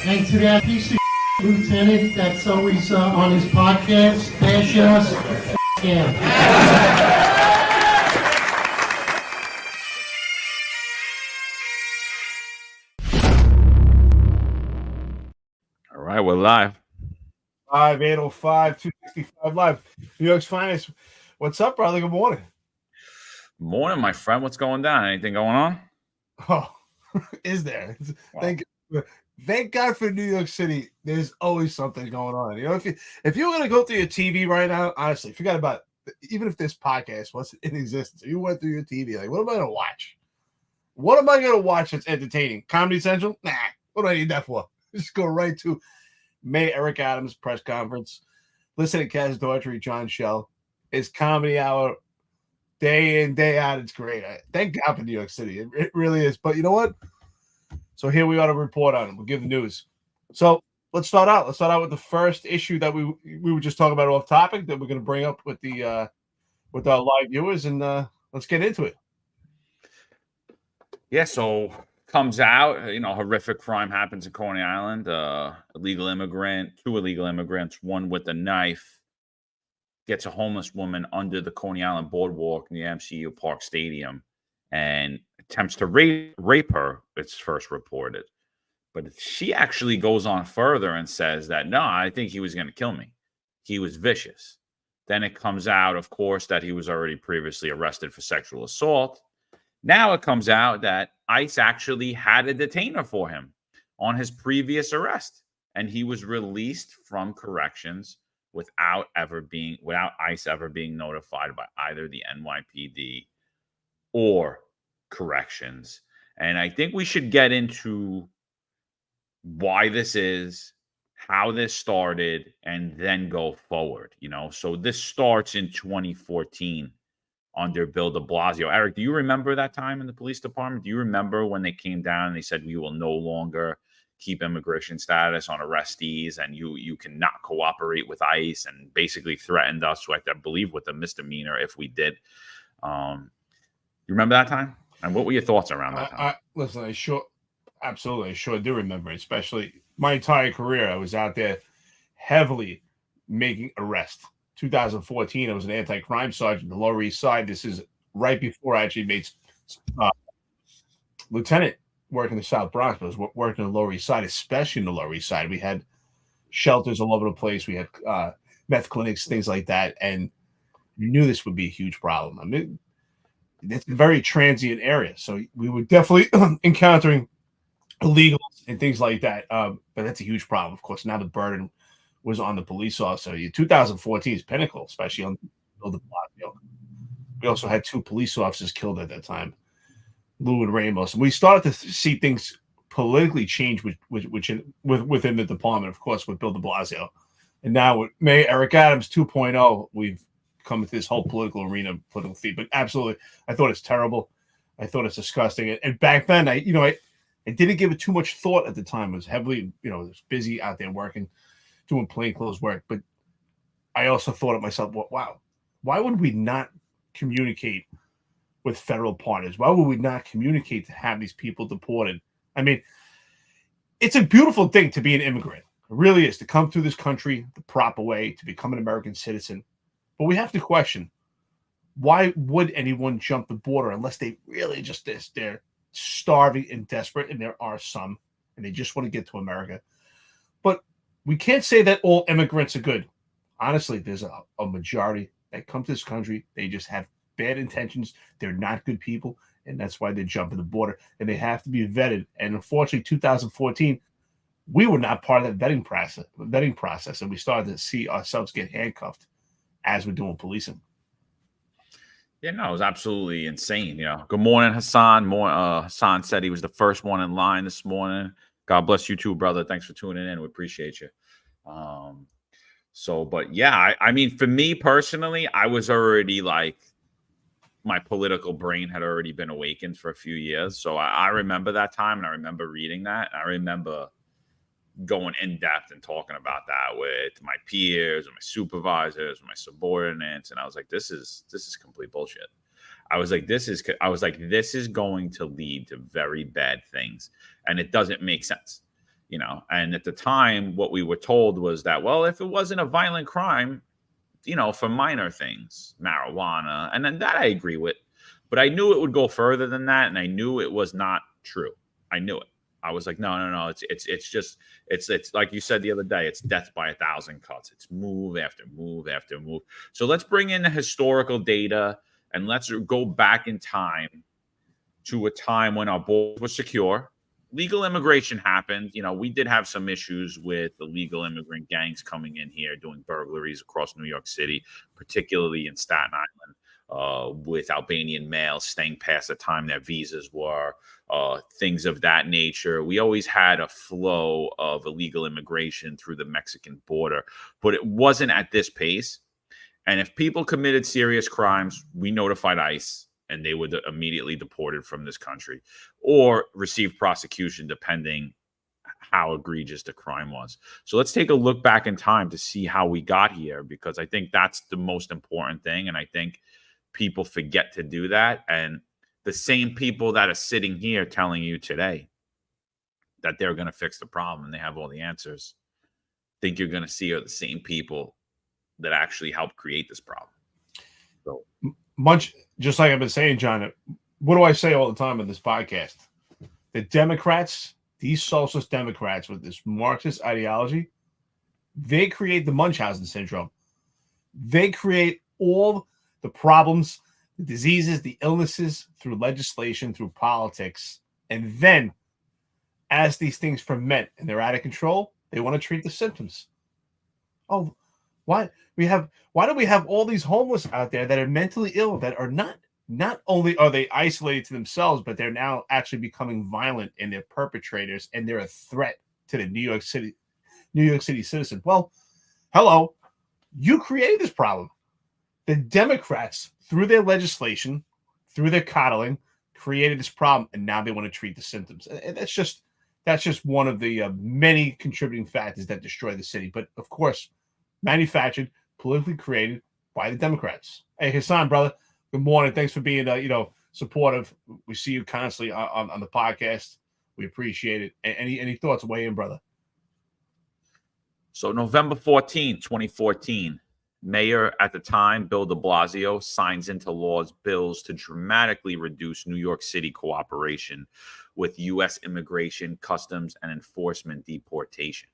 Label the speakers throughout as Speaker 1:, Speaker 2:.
Speaker 1: And to that piece of lieutenant that's always on his podcast, bash us, yeah.
Speaker 2: All right, we're live.
Speaker 3: 805 265 live. New York's finest. What's up, brother? Good morning.
Speaker 2: Morning, my friend. What's going down? Anything going on?
Speaker 3: Oh, is there?
Speaker 2: Wow.
Speaker 3: Thank God for New York City. There's always something going on. You know, if you're gonna go through your TV right now, honestly, forget about it. Even if this podcast wasn't in existence, you went through your TV, like, what am I gonna watch? What am I gonna watch that's entertaining? Comedy Central? Nah. What do I need that for? Just go right to Mayor Eric Adams' press conference. Listen to Kaz Daughtry, John Shell. His comedy hour, day in, day out. It's great. Thank God for New York City. It really is. But you know what? So here we are to report on it. We'll give the news. So let's start out. Let's start out with the first issue that we were just talking about off topic that we're going to bring up with the with our live viewers, and let's get into it.
Speaker 2: Yeah, so comes out, horrific crime happens in Coney Island. Two illegal immigrants, one with a knife, gets a homeless woman under the Coney Island boardwalk near MCU Park Stadium and attempts to rape her, it's first reported. But she actually goes on further and says that, no, I think he was going to kill me. He was vicious. Then it comes out, of course, that he was already previously arrested for sexual assault. Now it comes out that ICE actually had a detainer for him on his previous arrest, and he was released from corrections without ICE ever being notified by either the NYPD or corrections. And I think we should get into why this is, how this started, and then go forward. So this starts in 2014 under Bill de Blasio. Eric, do you remember that time in the police department? Do you remember when they came down and they said, we will no longer keep immigration status on arrestees, and you cannot cooperate with ICE, and basically threatened us, I believe, with a misdemeanor if we did. You remember that time? And what were your thoughts around that time?
Speaker 3: Listen, I sure do remember it. Especially my entire career, I was out there heavily making arrests. 2014, I was an anti-crime sergeant in the Lower East Side. This is right before I actually made lieutenant working in the South Bronx. But I was working in the Lower East Side, especially in the Lower East Side. We had shelters all over the place. We had meth clinics, things like that. And you knew this would be a huge problem. I mean, it's a very transient area. So we were definitely encountering illegals and things like that. But that's a huge problem. Of course, now the burden was on the police officer. 2014 is pinnacle, especially on Bill de Blasio. We also had 2 police officers killed at that time, Lou and Ramos. And we started to see things politically change within the department, of course, with Bill de Blasio. And now with Mayor Eric Adams 2.0, we've come into this whole political arena, political feed. But absolutely, I thought it's terrible. I thought it's disgusting. And back then, I didn't give it too much thought at the time. I was heavily, was busy out there working, doing plainclothes work. But I also thought to myself, wow, why would we not communicate with federal partners? Why would we not communicate to have these people deported? I mean, it's a beautiful thing to be an immigrant. It really is, to come through this country the proper way, to become an American citizen. But we have to question, why would anyone jump the border unless they really they're starving and desperate, and there are some, and they just want to get to America. But we can't say that all immigrants are good. Honestly, there's a majority that come to this country. They just have bad intentions. They're not good people, and that's why they jump the border, and they have to be vetted. And unfortunately, 2014, we were not part of that vetting process, and we started to see ourselves get handcuffed as we're doing policing.
Speaker 2: Yeah, no, it was absolutely insane. Good morning, Hassan. Hassan said he was the first one in line this morning. God bless you too, brother. Thanks for tuning in. We appreciate you. But yeah, I mean, for me personally, I was already my political brain had already been awakened for a few years. So I remember that time, and I remember reading that. I remember going in depth and talking about that with my peers, with my supervisors, with my subordinates. And I was like, this is complete bullshit. I was like, this is going to lead to very bad things. And it doesn't make sense. And at the time, what we were told was that, well, if it wasn't a violent crime, for minor things, marijuana, and then that I agree with, but I knew it would go further than that, and I knew it was not true. I knew it. I was like, no. It's like you said the other day. It's death by 1,000 cuts. It's move after move after move. So let's bring in the historical data and let's go back in time to a time when our borders were secure. Legal immigration happened. We did have some issues with the legal immigrant gangs coming in here doing burglaries across New York City, particularly in Staten Island, with Albanian males staying past the time their visas were, things of that nature. We always had a flow of illegal immigration through the Mexican border, but it wasn't at this pace. And if people committed serious crimes, we notified ICE, and they were immediately deported from this country or received prosecution, depending how egregious the crime was. So let's take a look back in time to see how we got here, because I think that's the most important thing. And I think people forget to do that. And the same people that are sitting here telling you today that they're going to fix the problem and they have all the answers, think you're going to see are the same people that actually helped create this problem. So
Speaker 3: much just like I've been saying, John, what do I say all the time in this podcast? The Democrats, these socialist Democrats with this Marxist ideology, they create the Munchausen syndrome. They create all the problems, the diseases, the illnesses through legislation, through politics. And then as these things ferment and they're out of control, they want to treat the symptoms. Oh, why do we have all these homeless out there that are mentally ill, that are not only are they isolated to themselves, but they're now actually becoming violent, and they're perpetrators, and they're a threat to the New York City citizen. Well, hello, you created this problem. The Democrats, through their legislation, through their coddling, created this problem, and now they want to treat the symptoms. And that's just one of the many contributing factors that destroy the city. But of course, manufactured, politically created by the Democrats. Hey, Hassan, brother, good morning. Thanks for being, supportive. We see you constantly on the podcast. We appreciate it. Any thoughts? Weigh in, brother.
Speaker 2: So November 14, 2014, Mayor at the time, Bill de Blasio, signs into laws bills to dramatically reduce New York City cooperation with U.S. immigration, customs, and enforcement deportation.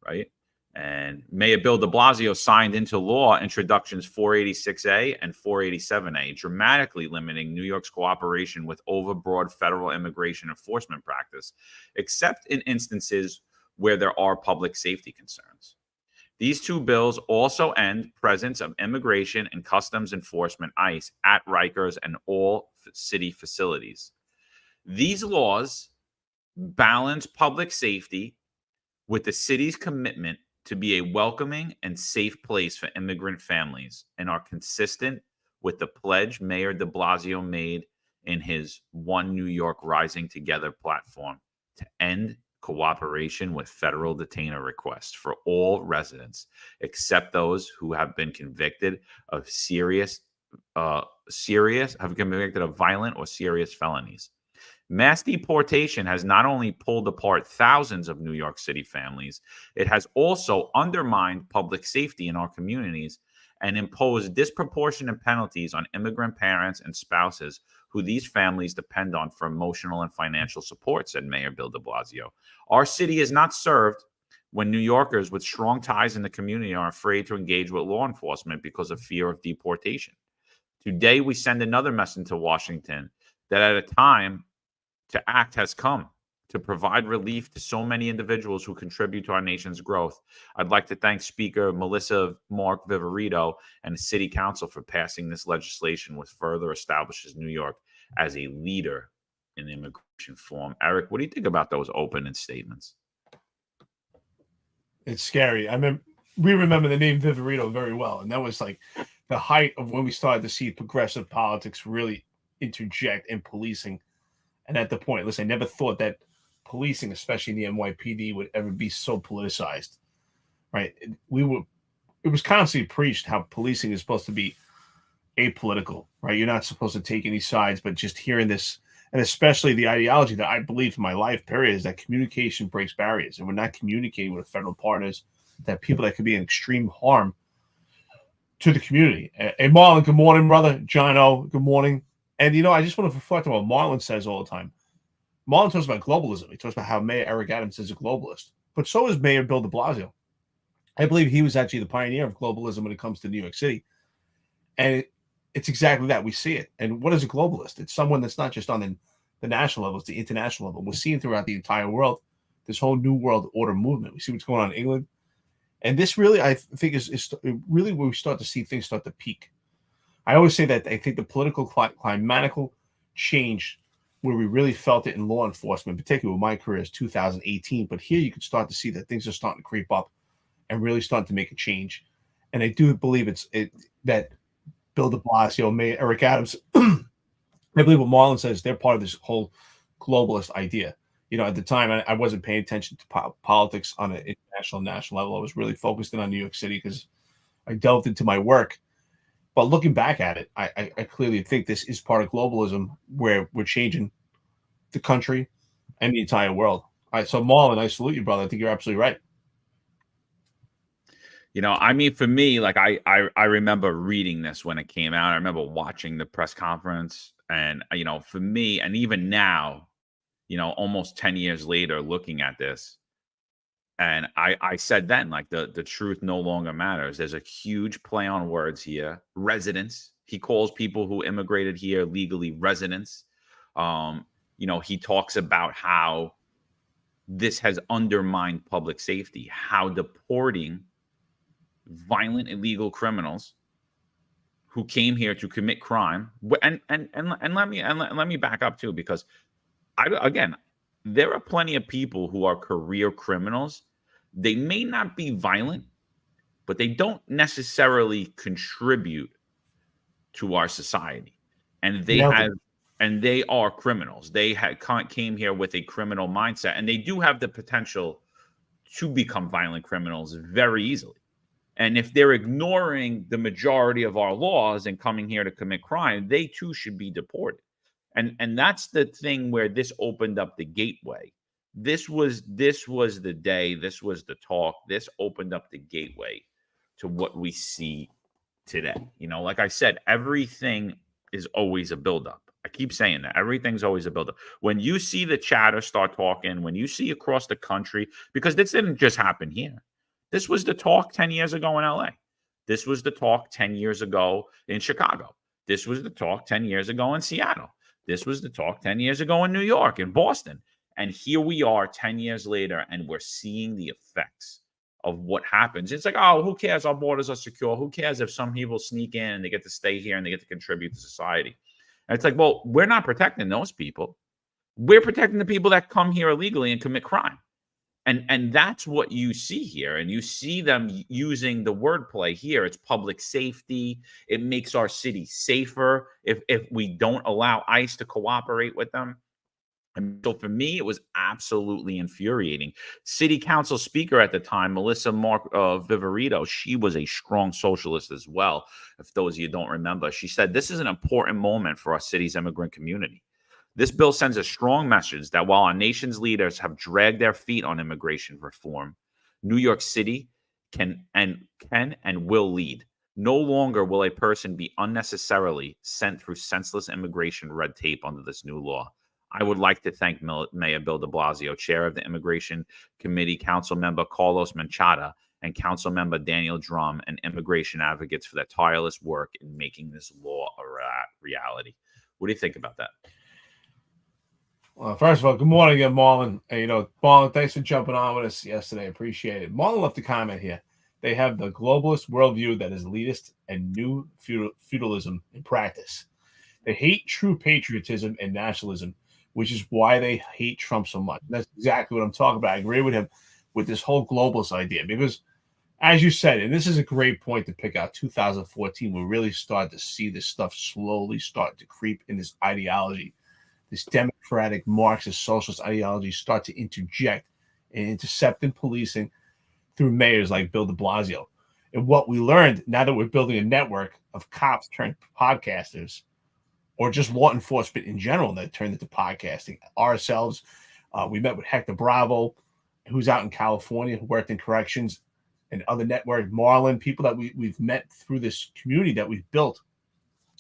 Speaker 2: Right? And Mayor Bill de Blasio signed into law introductions 486A and 487A, dramatically limiting New York's cooperation with overbroad federal immigration enforcement practice, except in instances where there are public safety concerns. These two bills also end presence of immigration and customs enforcement, ICE, at Rikers and all city facilities. These laws balance public safety with the city's commitment to be a welcoming and safe place for immigrant families, and are consistent with the pledge Mayor de Blasio made in his One New York Rising Together platform to end cooperation with federal detainer requests for all residents, except those who have been convicted of violent or serious felonies. Mass deportation has not only pulled apart thousands of New York City families, it has also undermined public safety in our communities and imposed disproportionate penalties on immigrant parents and spouses who these families depend on for emotional and financial support, said Mayor Bill de Blasio. Our city is not served when New Yorkers with strong ties in the community are afraid to engage with law enforcement because of fear of deportation. Today, we send another message to Washington that at a time to act has come to provide relief to so many individuals who contribute to our nation's growth. I'd like to thank Speaker Melissa Mark Viverito and the City Council for passing this legislation, which further establishes New York as a leader in immigration reform. Eric, what do you think about those opening statements?
Speaker 3: It's scary. We remember the name Viverito very well, and that was like the height of when we started to see progressive politics really interject in policing. And at the point, listen, I never thought that policing, especially in the NYPD, would ever be so politicized, right? It was constantly preached how policing is supposed to be apolitical, right? You're not supposed to take any sides, but just hearing this And especially the ideology that I believe in my life, period, is that communication breaks barriers. And we're not communicating with federal partners, that people that could be in extreme harm to the community. Hey, Marlon, good morning, brother. John O, good morning. And, I just want to reflect on what Marlon says all the time. Marlon talks about globalism. He talks about how Mayor Eric Adams is a globalist. But so is Mayor Bill de Blasio. I believe he was actually the pioneer of globalism when it comes to New York City. And it's exactly that. We see it. And what is a globalist? It's someone that's not just on the national level, it's the international level. We're seeing throughout the entire world this whole New World Order movement. We see what's going on in England. And this really, I think, is really where we start to see things start to peak. I always say that I think the political climatical change where we really felt it in law enforcement, particularly with my career, is 2018. But here you can start to see that things are starting to creep up and really starting to make a change. And I do believe that Bill de Blasio, Mayor Eric Adams, I believe what Marlon says, they're part of this whole globalist idea. At the time, I wasn't paying attention to politics on an international, national level. I was really focused in on New York City because I delved into my work. But looking back at it, I clearly think this is part of globalism where we're changing the country and the entire world. All right, so Marlon, I salute you, brother. I think you're absolutely right.
Speaker 2: For me, like I remember reading this when it came out. I remember watching the press conference, and for me, and even now, almost 10 years later, looking at this, and I said then, like the truth no longer matters. There's a huge play on words here. Residents. He calls people who immigrated here legally residents. He talks about how this has undermined public safety, how deporting violent illegal criminals who came here to commit crime. And let me back up too, because there are plenty of people who are career criminals. They may not be violent, but they don't necessarily contribute to our society, and they are criminals. They came here with a criminal mindset, and they do have the potential to become violent criminals very easily. And if they're ignoring the majority of our laws and coming here to commit crime, they too should be deported. And that's the thing where this opened up the gateway. This was the day, this was the talk. This opened up the gateway to what we see today. Like I said, everything is always a buildup. I keep saying that. Everything's always a buildup. When you see the chatter start talking, when you see across the country, because this didn't just happen here. This was the talk 10 years ago in LA. This was the talk 10 years ago in Chicago. This was the talk 10 years ago in Seattle. This was the talk 10 years ago in New York, in Boston. And here we are 10 years later, and we're seeing the effects of what happens. It's like, oh, who cares? Our borders are secure. Who cares if some people sneak in and they get to stay here and they get to contribute to society? And it's like, well, we're not protecting those people. We're protecting the people that come here illegally and commit crime. And that's what you see here. And you see them using the wordplay here. It's public safety. It makes our city safer if we don't allow ICE to cooperate with them. And so for me, it was absolutely infuriating. City council speaker at the time, Melissa Viverito, she was a strong socialist as well. If those of you don't remember, she said, this is an important moment for our city's immigrant community. This bill sends a strong message that while our nation's leaders have dragged their feet on immigration reform, New York City can and will lead. No longer will a person be unnecessarily sent through senseless immigration red tape under this new law. I would like to thank Mayor Bill de Blasio, Chair of the Immigration Committee, Council Member Carlos Menchaca, and Council Member Daniel Drum, and immigration advocates for their tireless work in making this law a reality. What do you think about that?
Speaker 3: Well, first of all, good morning again, Marlon. Hey, Marlon, thanks for jumping on with us yesterday. Appreciate it. Marlon left a comment here. They have the globalist worldview that is elitist and new feudalism in practice. They hate true patriotism and nationalism, which is why they hate Trump so much. And that's exactly what I'm talking about. I agree with him with this whole globalist idea because, as you said, and this is a great point to pick out, 2014, we really started to see this stuff slowly start to creep in this ideology. This democratic Marxist socialist ideology start to interject and intercept in policing through mayors like Bill de Blasio. And what we learned now that we're building a network of cops turned podcasters or just law enforcement in general that turned into podcasting. Ourselves, we met with Hector Bravo, who's out in California, who worked in corrections, and other network, Marlon, people that we've met through this community that we've built.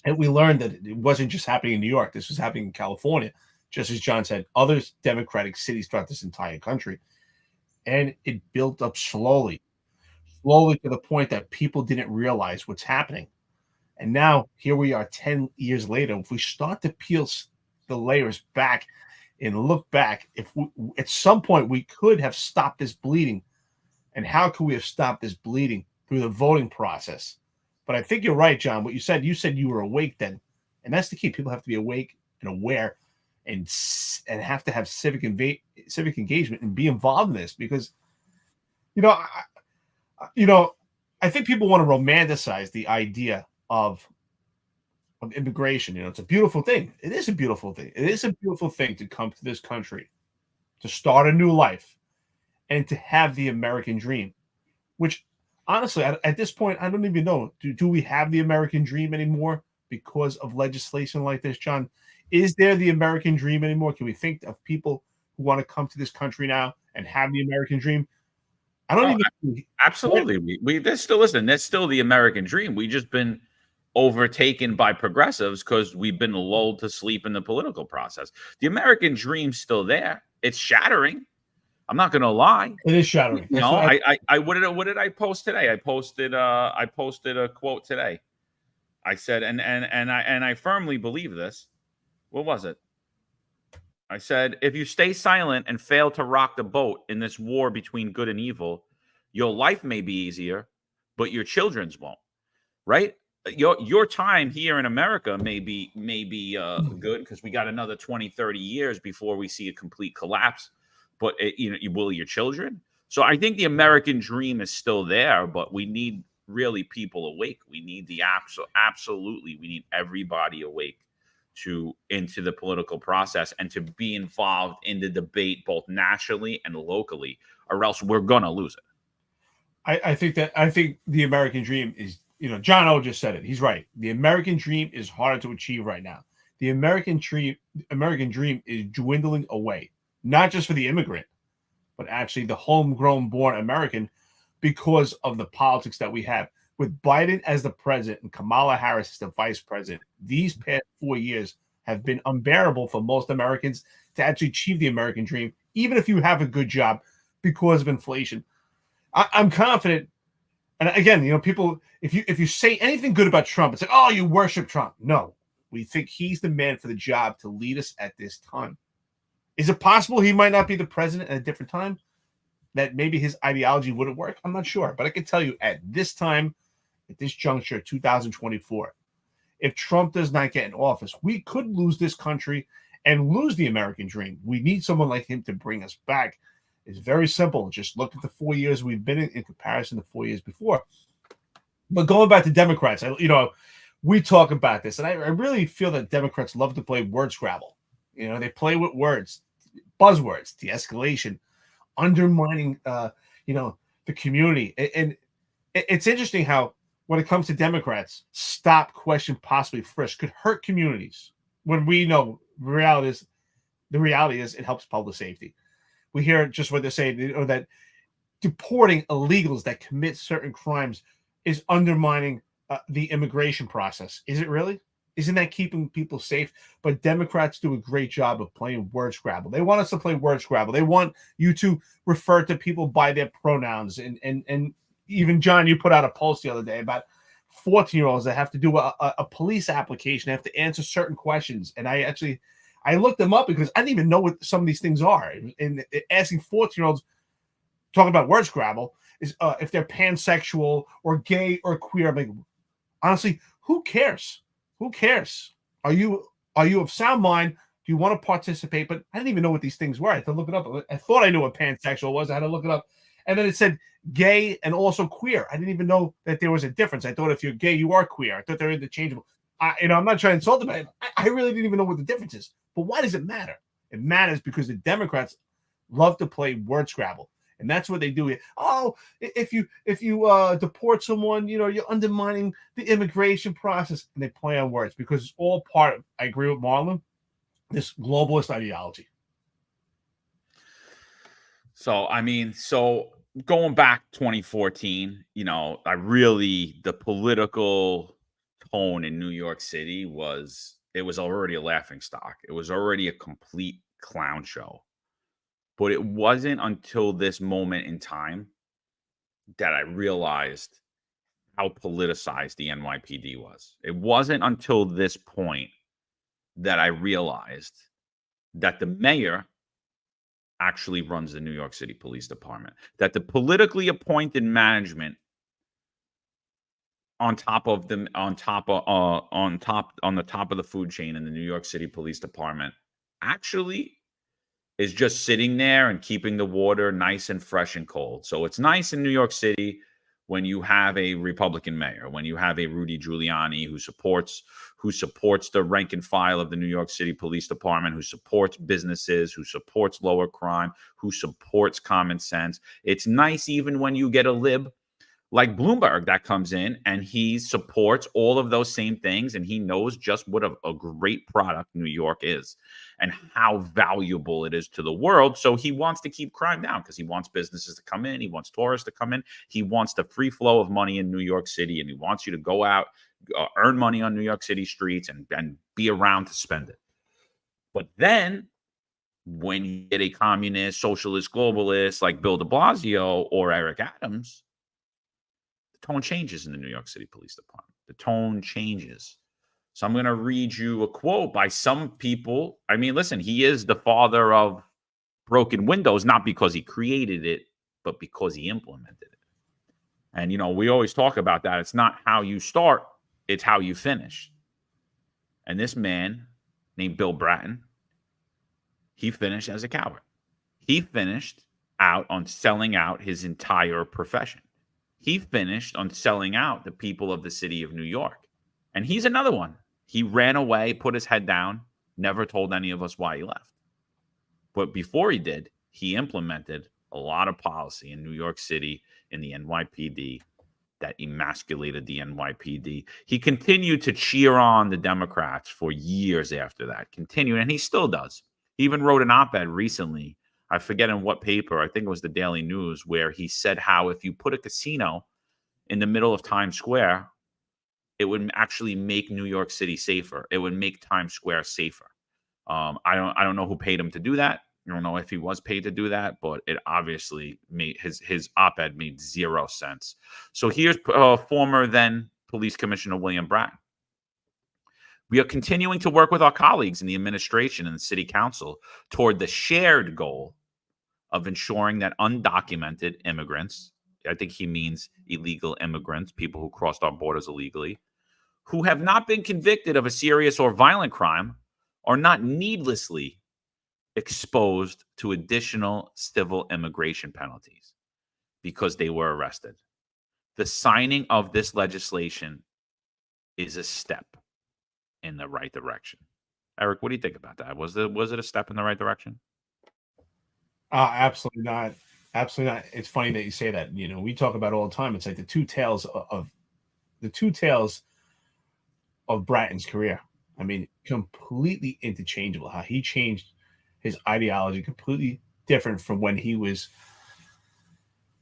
Speaker 3: And we learned that it wasn't just happening in New York. This was happening in California. Just as John said, other democratic cities throughout this entire country. And it built up slowly to the point that people didn't realize what's happening. And now here we are 10 years later. If we start to peel the layers back and look back, if we, at some point we could have stopped this bleeding. And how could we have stopped this bleeding? Through the voting process. But I think you're right, John. What you said you were awake then. And that's the key. People have to be awake and aware and have to have civic engagement and be involved in this, because, I think people want to romanticize the idea of immigration. It's a beautiful thing. It is a beautiful thing. It is a beautiful thing to come to this country, to start a new life, and to have the American dream, which honestly, at this point, I don't even know. Do we have the American dream anymore because of legislation like this, John? Is there the American dream anymore? Can we think of people who want to come to this country now and have the American dream? I don't even.
Speaker 2: Absolutely. There's still the American dream. We've just been overtaken by progressives because we've been lulled to sleep in the political process. The American dream's still there. It's shattering. I'm not going to lie.
Speaker 3: It is shattering.
Speaker 2: What did I post today? I posted a quote today. I said, and I firmly believe this. What was it? I said, if you stay silent and fail to rock the boat in this war between good and evil, your life may be easier, but your children's won't. Right? Your time here in America may be good because we got another 20, 30 years before we see a complete collapse. But will your children? So I think the American dream is still there, but we need really people awake. We need absolutely. We need everybody awake into the political process and to be involved in the debate, both nationally and locally, or else we're gonna lose it.
Speaker 3: I think the American dream is, John O just said it. He's right. The American dream is harder to achieve right now. The American dream is dwindling away. Not just for the immigrant, but actually the homegrown born American, because of the politics that we have. With Biden as the president and Kamala Harris as the vice president, these past 4 years have been unbearable for most Americans to actually achieve the American dream, even if you have a good job, because of inflation. I'm confident. And again, people, if you say anything good about Trump, it's like, oh, you worship Trump. No, we think he's the man for the job to lead us at this time. Is it possible he might not be the president at a different time? That maybe his ideology wouldn't work? I'm not sure. But I can tell you at this time, at this juncture, 2024, if Trump does not get in office, we could lose this country and lose the American dream. We need someone like him to bring us back. It's very simple. Just look at the 4 years we've been in comparison to 4 years before. But going back to Democrats, we talk about this, and I really feel that Democrats love to play word scrabble. They play with words, buzzwords, de-escalation, undermining, the community. And it's interesting how, when it comes to Democrats, stop, question, possibly frisk could hurt communities, when we know the reality is it helps public safety. We hear just what they're saying, that deporting illegals that commit certain crimes is undermining the immigration process. Is it really? Isn't that keeping people safe? But Democrats do a great job of playing word scrabble. They want us to play word scrabble. They want you to refer to people by their pronouns. And even, John, you put out a post the other day about 14-year-olds that have to do a police application. They have to answer certain questions. And I looked them up because I didn't even know what some of these things are. And asking 14-year-olds, talking about word scrabble, is if they're pansexual or gay or queer. I'm like, honestly, who cares? Who cares? Are you of sound mind? Do you want to participate? But I didn't even know what these things were. I had to look it up. I thought I knew what pansexual was. I had to look it up. And then it said gay and also queer. I didn't even know that there was a difference. I thought if you're gay, you are queer. I thought they're interchangeable. I'm not trying to insult them. I really didn't even know what the difference is. But why does it matter? It matters because the Democrats love to play word scrabble. And that's what they do. Oh, if you deport someone, you're undermining the immigration process. And they play on words because it's all part of, I agree with Marlon, this globalist ideology.
Speaker 2: So, I mean, going back 2014, the political tone in New York City was already a laughing stock. It was already a complete clown show. But it wasn't until this moment in time that I realized how politicized the NYPD was. It wasn't until this point that I realized that the mayor actually runs the New York City Police Department, that the politically appointed management on the top of the food chain in the New York City Police Department actually is just sitting there and keeping the water nice and fresh and cold. So it's nice in New York City when you have a Republican mayor, when you have a Rudy Giuliani who supports the rank and file of the New York City Police Department, who supports businesses, who supports lower crime, who supports common sense. It's nice even when you get a lib like Bloomberg that comes in and he supports all of those same things, and he knows just what a great product New York is and how valuable it is to the world. So he wants to keep crime down because he wants businesses to come in. He wants tourists to come in. He wants the free flow of money in New York City, and he wants you to go out, earn money on New York City streets and be around to spend it. But then when you get a communist, socialist, globalist like Bill de Blasio or Eric Adams, tone changes in the New York City Police Department. The tone changes. So I'm going to read you a quote by some people. I mean, listen, he is the father of broken windows, not because he created it, but because he implemented it. And, we always talk about that. It's not how you start, it's how you finish. And this man named Bill Bratton, he finished as a coward. He finished out on selling out his entire profession. He finished on selling out the people of the city of New York. And he's another one. He ran away, put his head down, never told any of us why he left. But before he did, he implemented a lot of policy in New York City, in the NYPD, that emasculated the NYPD. He continued to cheer on the Democrats for years after that, and he still does. He even wrote an op-ed recently, I forget in what paper, I think it was the Daily News, where he said how if you put a casino in the middle of Times Square, it would actually make New York City safer. It would make Times Square safer. I don't know who paid him to do that. I don't know if he was paid to do that, but it obviously made his op-ed made zero sense. So here's former then Police Commissioner William Bratton. We are continuing to work with our colleagues in the administration and the city council toward the shared goal of ensuring that undocumented immigrants, I think he means illegal immigrants, people who crossed our borders illegally, who have not been convicted of a serious or violent crime, are not needlessly exposed to additional civil immigration penalties because they were arrested. The signing of this legislation is a step in the right direction. Eric, what do you think about that? Was it a step in the right direction?
Speaker 3: Absolutely not. Absolutely not. It's funny that you say that. We talk about it all the time. It's like the two tales of Bratton's career. I mean, completely interchangeable. How he changed his ideology, completely different from when he was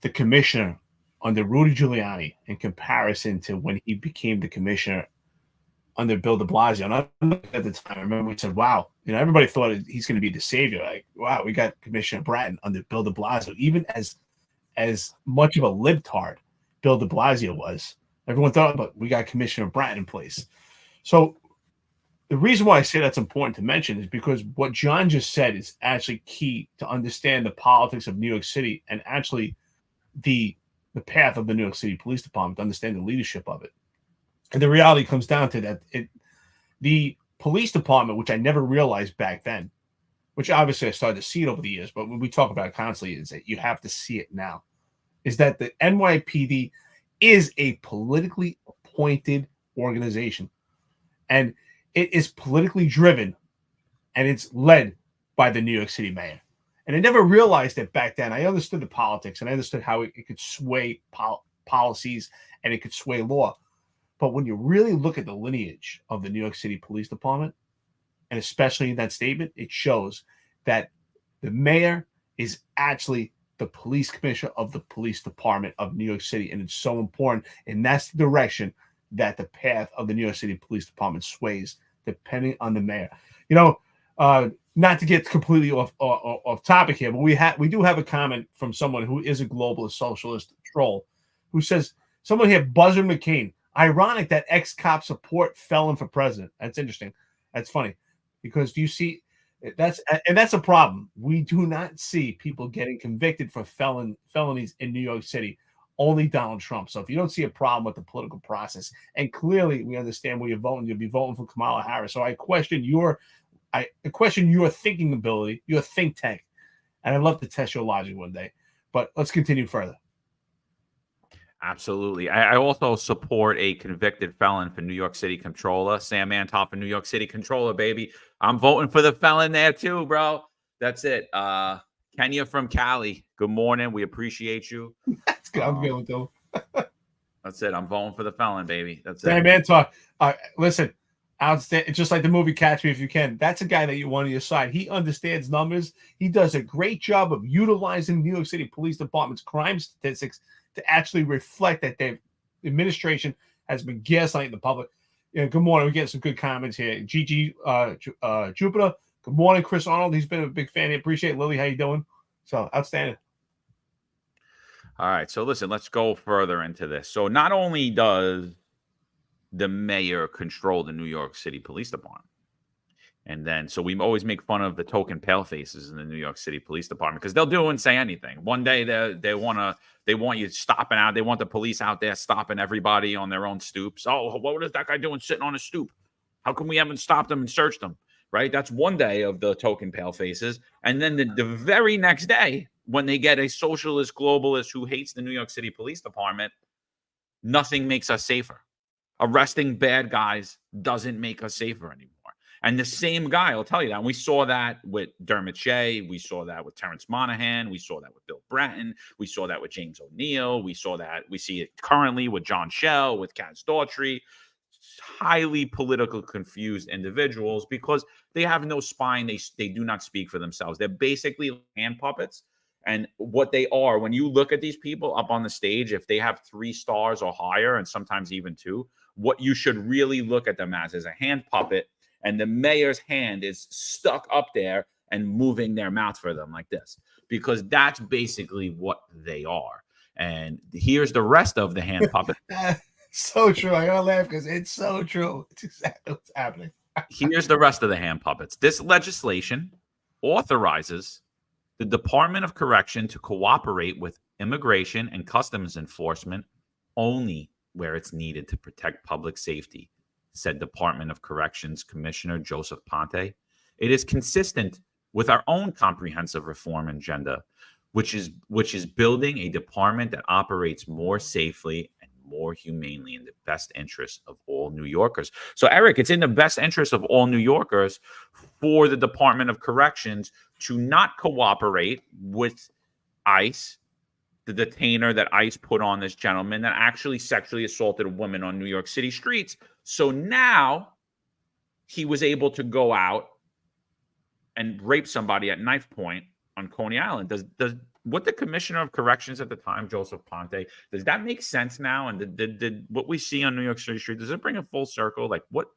Speaker 3: the commissioner under Rudy Giuliani in comparison to when he became the commissioner under Bill de Blasio. And at the time, I remember we said, wow, everybody thought he's going to be the savior. Like, wow, we got Commissioner Bratton under Bill de Blasio. Even as much of a libtard Bill de Blasio was, everyone thought, but we got Commissioner Bratton in place. So the reason why I say that's important to mention is because what John just said is actually key to understand the politics of New York City and actually the path of the New York City Police Department, to understand the leadership of it. And the reality comes down to that the police department, which I never realized back then, which obviously I started to see it over the years, but when we talk about it constantly, is that you have to see it now, is that the NYPD is a politically appointed organization. And it is politically driven, and it's led by the New York City mayor. And I never realized it back then. I understood the politics and I understood how it could sway policies and it could sway law. But when you really look at the lineage of the New York City Police Department, and especially in that statement, it shows that the mayor is actually the police commissioner of the police department of New York City. And it's so important. And that's the direction that the path of the New York City Police Department sways, depending on the mayor. You know, not to get completely off topic here, but we do have a comment from someone who is a globalist socialist troll who says, someone here, Buzzer McCain, ironic that ex-cop support felon for president. That's interesting. That's funny because do you see that's a problem. We do not see people getting convicted for felonies in New York City. Only Donald Trump. So if you don't see a problem with the political process, and clearly we understand where you're voting, you'll be voting for Kamala Harris. So I question your thinking ability, your think tank, and I'd love to test your logic one day. But let's continue further.
Speaker 2: Absolutely. I also support a convicted felon for New York City Controller. Sam Antoff for New York City Controller, baby. I'm voting for the felon there too, bro. That's it. Kenya from Cali, good morning. We appreciate you.
Speaker 3: That's good. I'm going to.
Speaker 2: That's it. I'm voting for the felon, baby. That's
Speaker 3: Sam
Speaker 2: it.
Speaker 3: Antoff, listen, outstanding. Just like the movie Catch Me If You Can. That's a guy that you want on your side. He understands numbers. He does a great job of utilizing New York City Police Department's crime statistics to actually reflect that their administration has been gaslighting the public. Yeah, good morning. We get some good comments here. Gigi Jupiter. Good morning, Chris Arnold. He's been a big fan. I appreciate it. Lily, how you doing? So outstanding.
Speaker 2: All right. So listen, let's go further into this. So not only does the mayor control the New York City Police Department, and then so we always make fun of the token pale faces in the New York City Police Department because they'll do and say anything. One day they want you stopping out. They want the police out there stopping everybody on their own stoops. Oh, what is that guy doing sitting on a stoop? How come we haven't stopped him and searched him? Right? That's one day of the token pale faces. And then the very next day, when they get a socialist globalist who hates the New York City Police Department, nothing makes us safer. Arresting bad guys doesn't make us safer anymore. And the same guy, I'll tell you that. And we saw that with Dermot Shea. We saw that with Terrence Monahan. We saw that with Bill Bratton. We saw that with James O'Neill. We see it currently with John Schell, with Kaz Daughtry. Highly political confused individuals because they have no spine. They do not speak for themselves. They're basically hand puppets. And what they are, when you look at these people up on the stage, if they have 3 stars or higher, and sometimes even 2, what you should really look at them as is a hand puppet. And the mayor's hand is stuck up there and moving their mouth for them like this, because that's basically what they are. And here's the rest of the hand puppet.
Speaker 3: So true. I gotta laugh because it's so true. It's exactly what's happening.
Speaker 2: Here's the rest of the hand puppets. This legislation authorizes the Department of Correction to cooperate with immigration and customs enforcement only where it's needed to protect public safety, said Department of Corrections Commissioner Joseph Ponte. It is consistent with our own comprehensive reform agenda, which is building a department that operates more safely and more humanely in the best interest of all New Yorkers. So, Eric, it's in the best interest of all New Yorkers for the Department of Corrections to not cooperate with ICE, the detainer that ICE put on this gentleman that actually sexually assaulted a woman on New York City streets. So now he was able to go out and rape somebody at knife point on Coney Island. Does what the Commissioner of Corrections at the time, Joseph Ponte, does that make sense now? And did what we see on New York City street, does it bring it full circle? Like what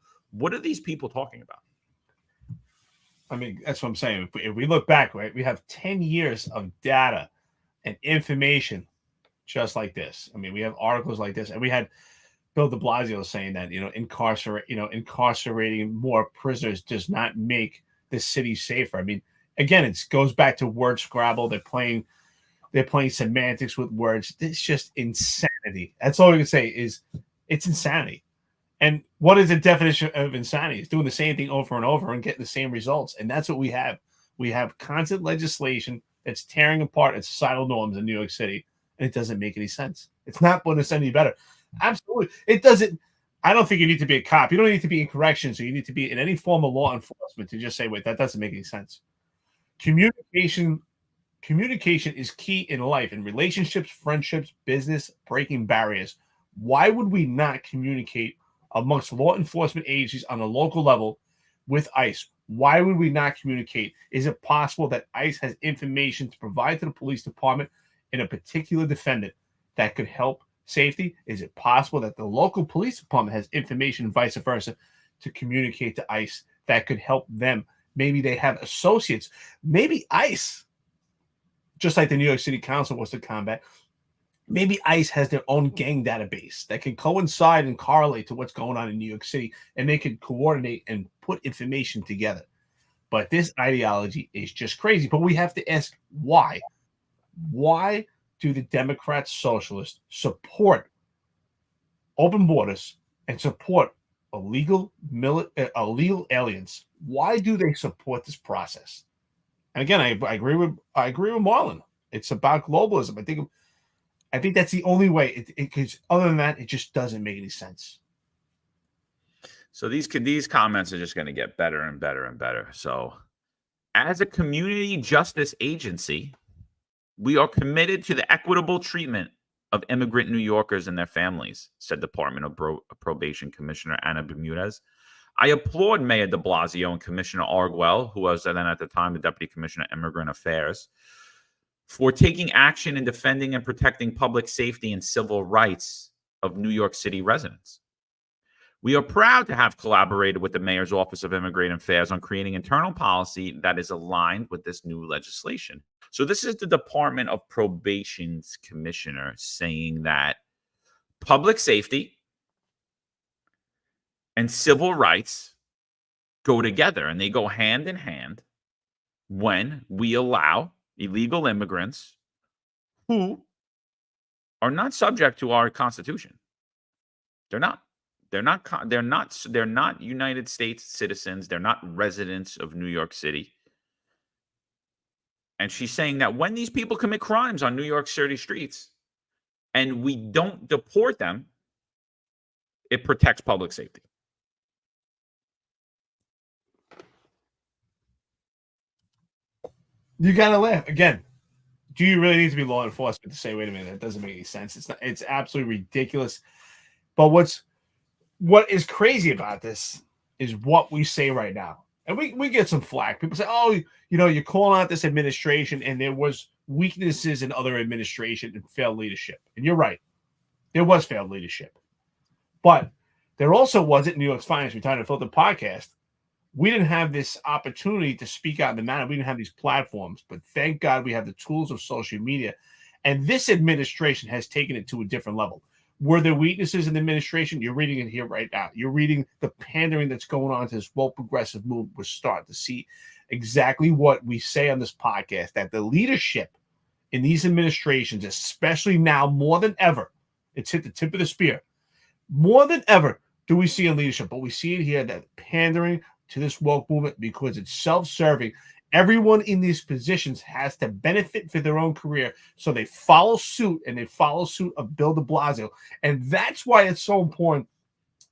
Speaker 2: are these people talking about?
Speaker 3: I mean, that's what I'm saying. If we look back, right, we have 10 years of data and information just like this. I mean, we have articles like this, and we had Bill de Blasio saying that, incarcerating more prisoners does not make the city safer. I mean, again, it goes back to word scrabble. They're playing semantics with words. It's just insanity. That's all we can say is it's insanity. And what is the definition of insanity? It's doing the same thing over and over and getting the same results. And that's what we have. We have constant legislation that's tearing apart its societal norms in New York City, and it doesn't make any sense. It's not putting us any better. Absolutely. It doesn't. I don't think you need to be a cop. You don't need to be in corrections, or you need to be in any form of law enforcement to just say, wait, that doesn't make any sense. Communication Communication is key in life, in relationships, friendships, business, breaking barriers. Why would we not communicate amongst law enforcement agencies on a local level with ICE? Why would we not communicate? Is it possible that ICE has information to provide to the police department in a particular defendant that could help safety? Is it possible that the local police department has information and vice versa to communicate to ICE that could help them? Maybe they have associates. Maybe ICE, just like the New York City Council was to combat, maybe ICE has their own gang database that can coincide and correlate to what's going on in New York City, and they can coordinate and put information together. But this ideology is just crazy. But we have to ask why. Why do the Democrats, socialists support open borders and support illegal aliens? Why do they support this process? And again, I agree with Marlon. It's about globalism. I think that's the only way. Because other than that, it just doesn't make any sense.
Speaker 2: So these comments are just going to get better and better and better. So, as a community justice agency, we are committed to the equitable treatment of immigrant New Yorkers and their families, said Department of Probation Commissioner Anna Bermudez. I applaud Mayor de Blasio and Commissioner Arguello, who was then at the time the Deputy Commissioner of Immigrant Affairs, for taking action in defending and protecting public safety and civil rights of New York City residents. We are proud to have collaborated with the Mayor's Office of Immigrant Affairs on creating internal policy that is aligned with this new legislation. So this is the Department of Probation's commissioner saying that public safety and civil rights go together, and they go hand in hand when we allow illegal immigrants who are not subject to our Constitution. They're not. They're not United States citizens. They're not residents of New York City. And she's saying that when these people commit crimes on New York City streets and we don't deport them, it protects public safety.
Speaker 3: You gotta laugh again. Do you really need to be law enforcement to say, wait a minute, that doesn't make any sense? It's absolutely ridiculous. But what is crazy about this is what we say right now. And we get some flack. People say, oh, you're calling out this administration, and there was weaknesses in other administration and failed leadership. And you're right. There was failed leadership. But there also wasn't New York's Finest Unfiltered podcast. We didn't have this opportunity to speak out in the manner. We didn't have these platforms. But thank God we have the tools of social media. And this administration has taken it to a different level. Were there weaknesses in the administration? You're reading it here right now. You're reading the pandering that's going on to this woke progressive movement. We're starting to see exactly what we say on this podcast, that the leadership in these administrations, especially now more than ever, it's hit the tip of the spear. More than ever do we see in leadership, but we see it here, that pandering to this woke movement because it's self-serving. Everyone in these positions has to benefit for their own career, so they follow suit, and they follow suit of Bill de Blasio. And that's why it's so important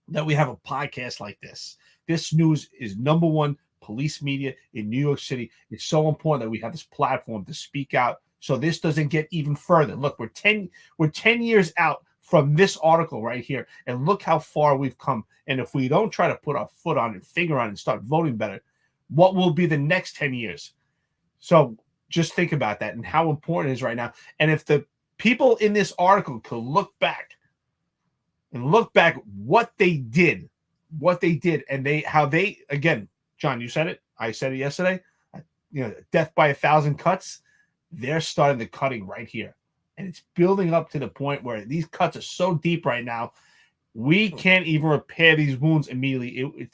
Speaker 3: that we have a podcast like this. This news is number one police media in New York City. It's so important that we have this platform to speak out so this doesn't get even further. Look, we're 10 years out from this article right here, and look how far we've come. And if we don't try to put our foot on it, finger on it, and start voting better, what will be the next 10 years? So just think about that and how important it is right now. And if the people in this article could look back what they did, and how they, again, John, you said it, I said it yesterday, death by 1,000 cuts, they're starting the cutting right here. And it's building up to the point where these cuts are so deep right now, we can't even repair these wounds immediately.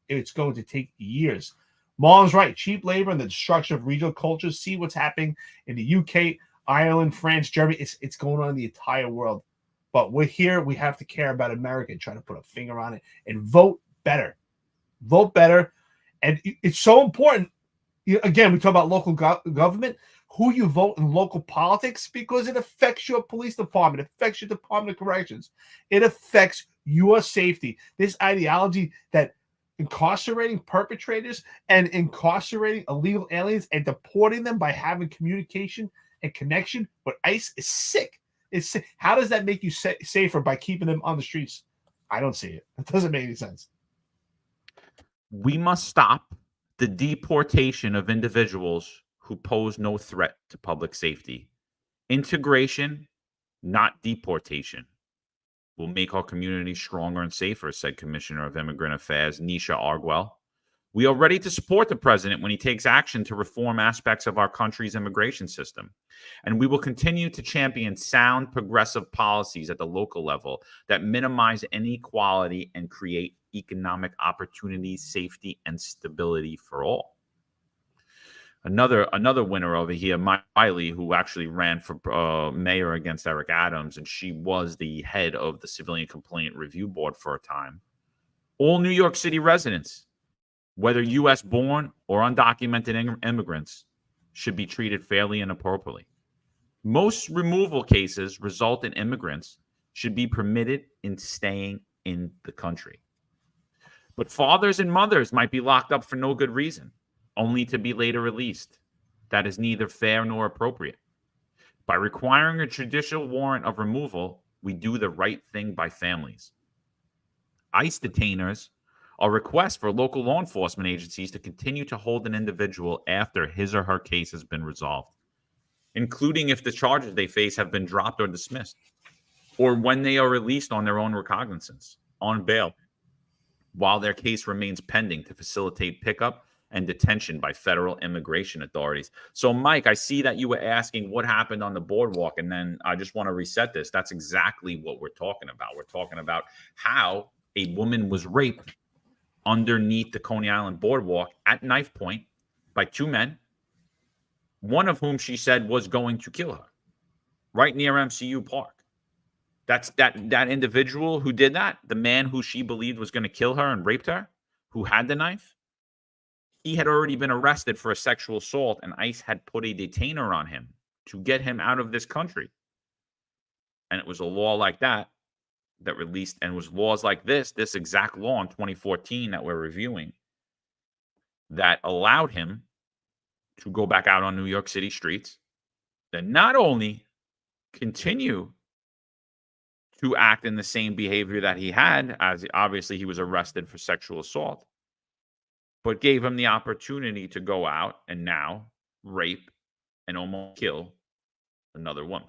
Speaker 3: It's going to take years. Marlon's right. Cheap labor and the destruction of regional cultures. See what's happening in the UK, Ireland, France, Germany. It's going on in the entire world. But we're here. We have to care about America and try to put a finger on it and vote better. Vote better. And it's so important. Again, we talk about local government, who you vote in local politics, because it affects your police department. It affects your Department of Corrections. It affects your safety. This ideology that incarcerating perpetrators and incarcerating illegal aliens and deporting them by having communication and connection with ICE is sick. It's sick. How does that make you safer by keeping them on the streets? I don't see it. It doesn't make any sense.
Speaker 2: We must stop the deportation of individuals who pose no threat to public safety. Integration, not deportation, will make our community stronger and safer, said Commissioner of Immigrant Affairs Nisha Argwell. We are ready to support the president when he takes action to reform aspects of our country's immigration system. And we will continue to champion sound, progressive policies at the local level that minimize inequality and create economic opportunity, safety, and stability for all. Another winner over here, Miley, who actually ran for mayor against Eric Adams, and she was the head of the Civilian Complaint Review Board for a time. All New York City residents, whether U.S. born or undocumented immigrants, should be treated fairly and appropriately. Most removal cases result in immigrants should be permitted in staying in the country. But fathers and mothers might be locked up for no good reason, only to be later released. That is neither fair nor appropriate. By requiring a judicial warrant of removal, we do the right thing by families. ICE detainers are requests for local law enforcement agencies to continue to hold an individual after his or her case has been resolved, including if the charges they face have been dropped or dismissed, or when they are released on their own recognizance, on bail, while their case remains pending to facilitate pickup and detention by federal immigration authorities. So, Mike, I see that you were asking what happened on the boardwalk, and then I just want to reset this. That's exactly what we're talking about. We're talking about how a woman was raped underneath the Coney Island boardwalk at knife point by two men, one of whom she said was going to kill her, right near MCU Park. That's that individual who did that, the man who she believed was going to kill her and raped her, who had the knife. He had already been arrested for a sexual assault, and ICE had put a detainer on him to get him out of this country. And it was a law like that released, and it was laws like this exact law in 2014 that we're reviewing, that allowed him to go back out on New York City streets, that not only continue to act in the same behavior that he had, as obviously he was arrested for sexual assault, but gave him the opportunity to go out and now rape and almost kill another woman.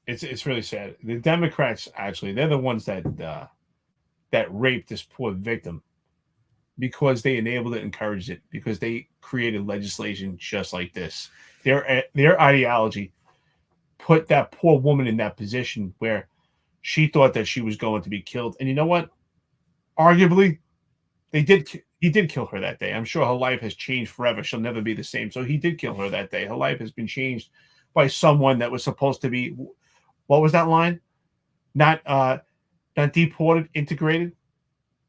Speaker 3: It's really sad. The Democrats, actually, they're the ones that raped this poor victim because they enabled it, encouraged it, because they created legislation just like this. Their ideology put that poor woman in that position where she thought that she was going to be killed. And you know what? Arguably, he did kill her that day. I'm sure her life has changed forever. She'll never be the same. So he did kill her that day. Her life has been changed by someone that was supposed to be, what was that line? Not deported, integrated.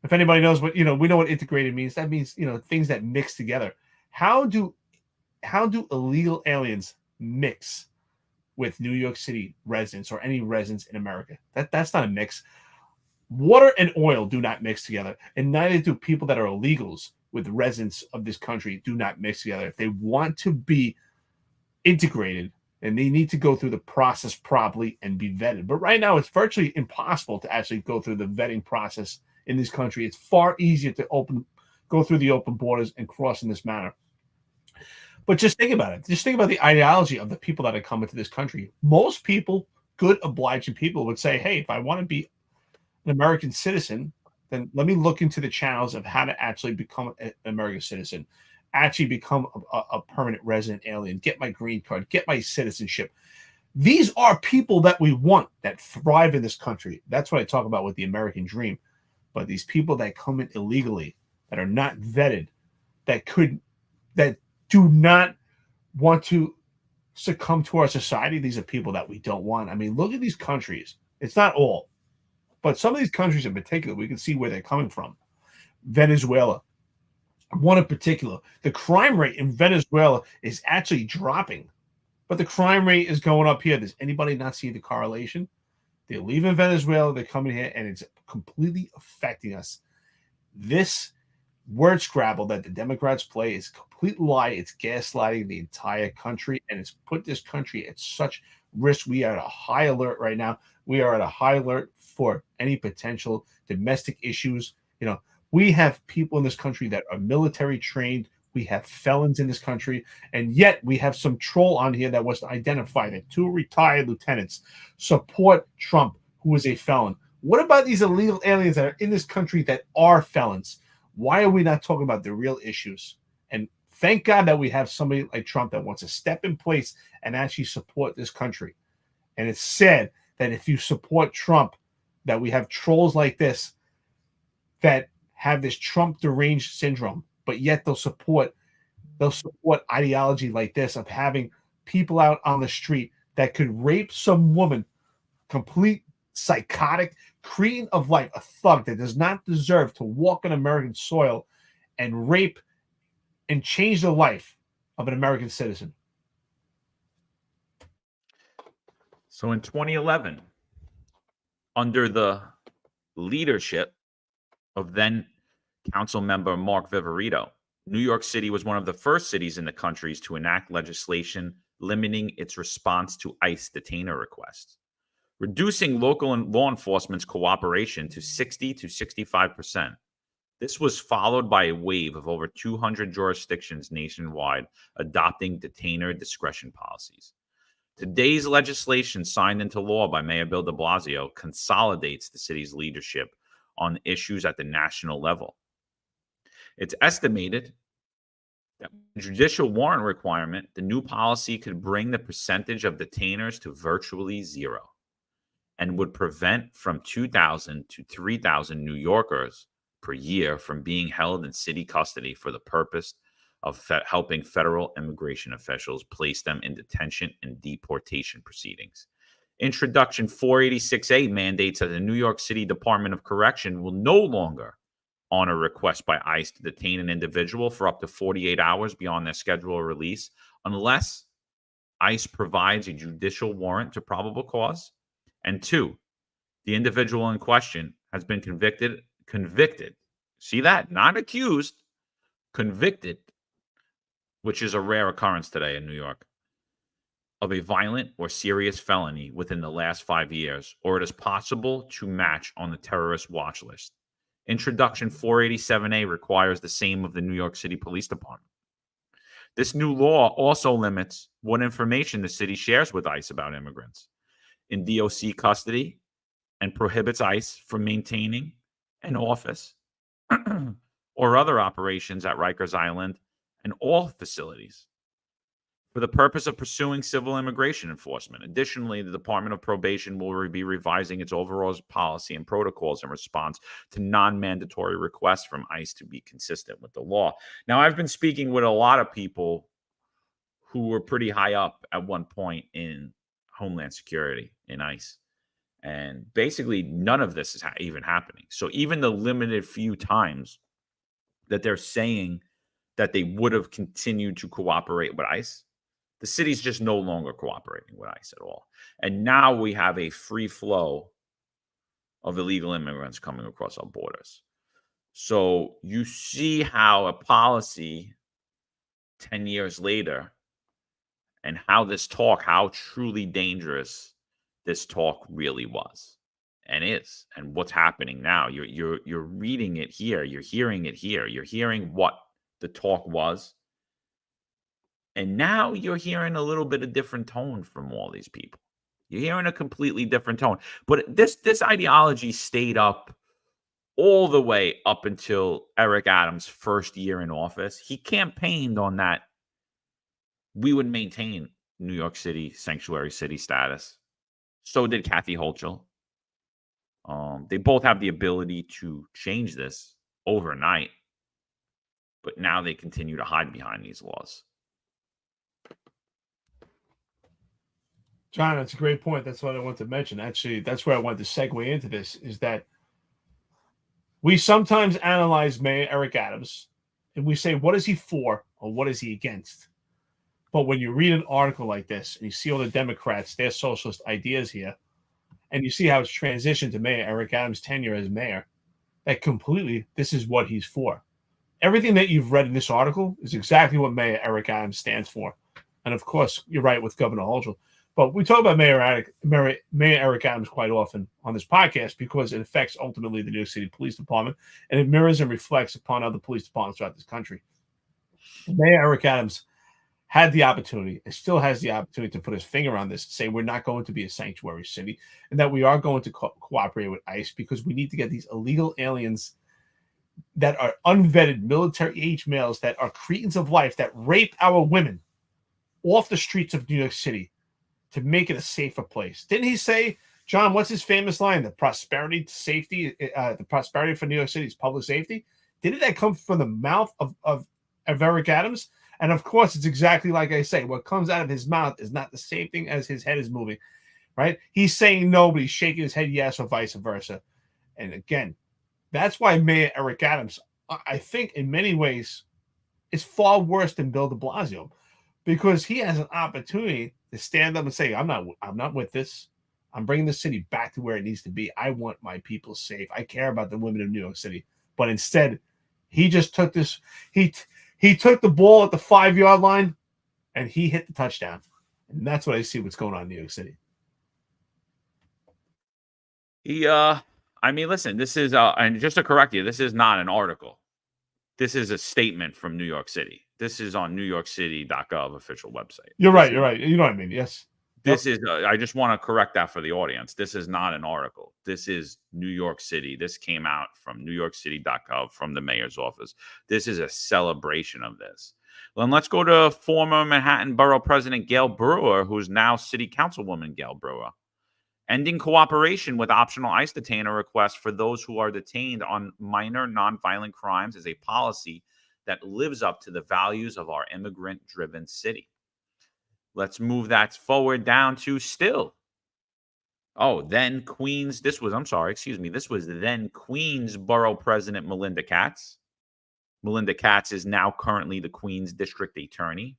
Speaker 3: If anybody knows what, we know what integrated means. That means, things that mix together. How do illegal aliens mix with New York City residents or any residents in America? That's not a mix. Water and oil do not mix together, and neither do people that are illegals with residents of this country do not mix together. If they want to be integrated, and they need to go through the process properly and be vetted. But right now, it's virtually impossible to actually go through the vetting process in this country. It's far easier to go through the open borders and cross in this manner. But just think about it. Just think about the ideology of the people that are coming to this country. Most people, good, obliging people, would say, hey, if I want to be an American citizen, then let me look into the channels of how to actually become an American citizen, actually become a permanent resident alien, get my green card, get my citizenship. These are people that we want, that thrive in this country. That's what I talk about with the American dream. But these people that come in illegally, that are not vetted, that do not want to succumb to our society, these are people that we don't want. I mean, look at these countries. It's not all, but some of these countries in particular, we can see where they're coming from. Venezuela, one in particular. The crime rate in Venezuela is actually dropping, but the crime rate is going up here. Does anybody not see the correlation? They're leaving Venezuela. They're coming here, and it's completely affecting us. This word scrabble that the Democrats play is a complete lie. It's gaslighting the entire country, and it's put this country at such risk. We are at a high alert right now. We are at a high alert for any potential domestic issues. You know, we have people in this country that are military trained. We have felons in this country, and yet we have some troll on here that was identified that 2 retired lieutenants support Trump, who is a felon. What about these illegal aliens that are in this country that are felons? Why are we not talking about the real issues? And thank God that we have somebody like Trump that wants to step in place and actually support this country. And it's said that if you support Trump, that we have trolls like this that have this Trump deranged syndrome, but yet they'll support ideology like this of having people out on the street that could rape some woman, complete psychotic, cretin of life, a thug that does not deserve to walk on American soil and rape and change the life of an American citizen.
Speaker 2: So in 2011, under the leadership of then council member Mark Viverito, New York City was one of the first cities in the country to enact legislation limiting its response to ICE detainer requests, reducing local and law enforcement's cooperation to 60 to 65%. This was followed by a wave of over 200 jurisdictions nationwide adopting detainer discretion policies. Today's legislation, signed into law by Mayor Bill de Blasio, consolidates the city's leadership on issues at the national level. It's estimated that with the judicial warrant requirement, the new policy could bring the percentage of detainers to virtually zero and would prevent from 2,000 to 3,000 New Yorkers per year from being held in city custody for the purpose of helping federal immigration officials place them in detention and deportation proceedings. Introduction 486A mandates that the New York City Department of Correction will no longer honor request by ICE to detain an individual for up to 48 hours beyond their scheduled release unless ICE provides a judicial warrant to probable cause. And 2, the individual in question has been convicted. See that? Not accused, convicted, which is a rare occurrence today in New York, of a violent or serious felony within the last 5 years, or it is possible to match on the terrorist watch list. Introduction 487A requires the same of the New York City Police Department. This new law also limits what information the city shares with ICE about immigrants in DOC custody and prohibits ICE from maintaining an office or other operations at Rikers Island and all facilities for the purpose of pursuing civil immigration enforcement. Additionally, the Department of Probation will be revising its overall policy and protocols in response to non-mandatory requests from ICE to be consistent with the law. Now, I've been speaking with a lot of people who were pretty high up at one point in Homeland Security in ICE. And basically, none of this is even happening. So even the limited few times that they're saying that they would have continued to cooperate with ICE, the city's just no longer cooperating with ICE at all. And now we have a free flow of illegal immigrants coming across our borders. So you see how a policy 10 years later and how this talk, how truly dangerous this talk really was and is, and what's happening now. You're reading it here. You're hearing it here. You're hearing what the talk was. And now you're hearing a little bit of different tone from all these people. You're hearing a completely different tone. But this ideology stayed up all the way up until Eric Adams' first year in office. He campaigned on that we would maintain New York City sanctuary city status. So did Kathy Hochul. They both have the ability to change this overnight, but now they continue to hide behind these laws.
Speaker 3: John, that's a great point. That's what I want to mention. Actually, that's where I wanted to segue into this, is that we sometimes analyze Mayor Eric Adams and we say, what is he for or what is he against? But when you read an article like this and you see all the Democrats, their socialist ideas here, and you see how it's transitioned to Mayor Eric Adams' tenure as mayor, that completely, this is what he's for. Everything that you've read in this article is exactly what Mayor Eric Adams stands for. And of course, you're right with Governor Hochul. But we talk about Mayor Eric Adams quite often on this podcast because it affects ultimately the New York City Police Department, and it mirrors and reflects upon other police departments throughout this country. Mayor Eric Adams had the opportunity and still has the opportunity to put his finger on this and say we're not going to be a sanctuary city and that we are going to cooperate with ICE because we need to get these illegal aliens that are unvetted military-age males that are cretins of life that rape our women off the streets of New York City to make it a safer place. Didn't he say, John, what's his famous line? The prosperity to safety, the prosperity for New York City is public safety. Didn't that come from the mouth of Eric Adams? And of course, it's exactly like I say. What comes out of his mouth is not the same thing as his head is moving, right? He's saying no, but he's shaking his head yes, or vice versa. And again, that's why Mayor Eric Adams, I think in many ways, is far worse than Bill de Blasio because he has an opportunity to stand up and say, I'm not with this. I'm bringing the city back to where it needs to be. I want my people safe. I care about the women of New York City. But instead, he just took this. He took the ball at the 5-yard line and he hit the touchdown. And that's what I see what's going on in New York City.
Speaker 2: I mean, listen, this is and just to correct you, this is not an article. This is a statement from New York City. This is on NewYorkCity.gov official website.
Speaker 3: You're right. You know what I mean? Yes.
Speaker 2: This is, I just want to correct that for the audience. This is not an article. This is New York City. This came out from NewYorkCity.gov from the mayor's office. This is a celebration of this. Well, and let's go to former Manhattan Borough President Gail Brewer, who's now City Councilwoman Gail Brewer. Ending cooperation with optional ICE detainer requests for those who are detained on minor nonviolent crimes is a policy that lives up to the values of our immigrant-driven city. Let's move that forward down to still. Oh, then Queens. This was then Queens Borough President Melinda Katz. Melinda Katz is now currently the Queens District Attorney.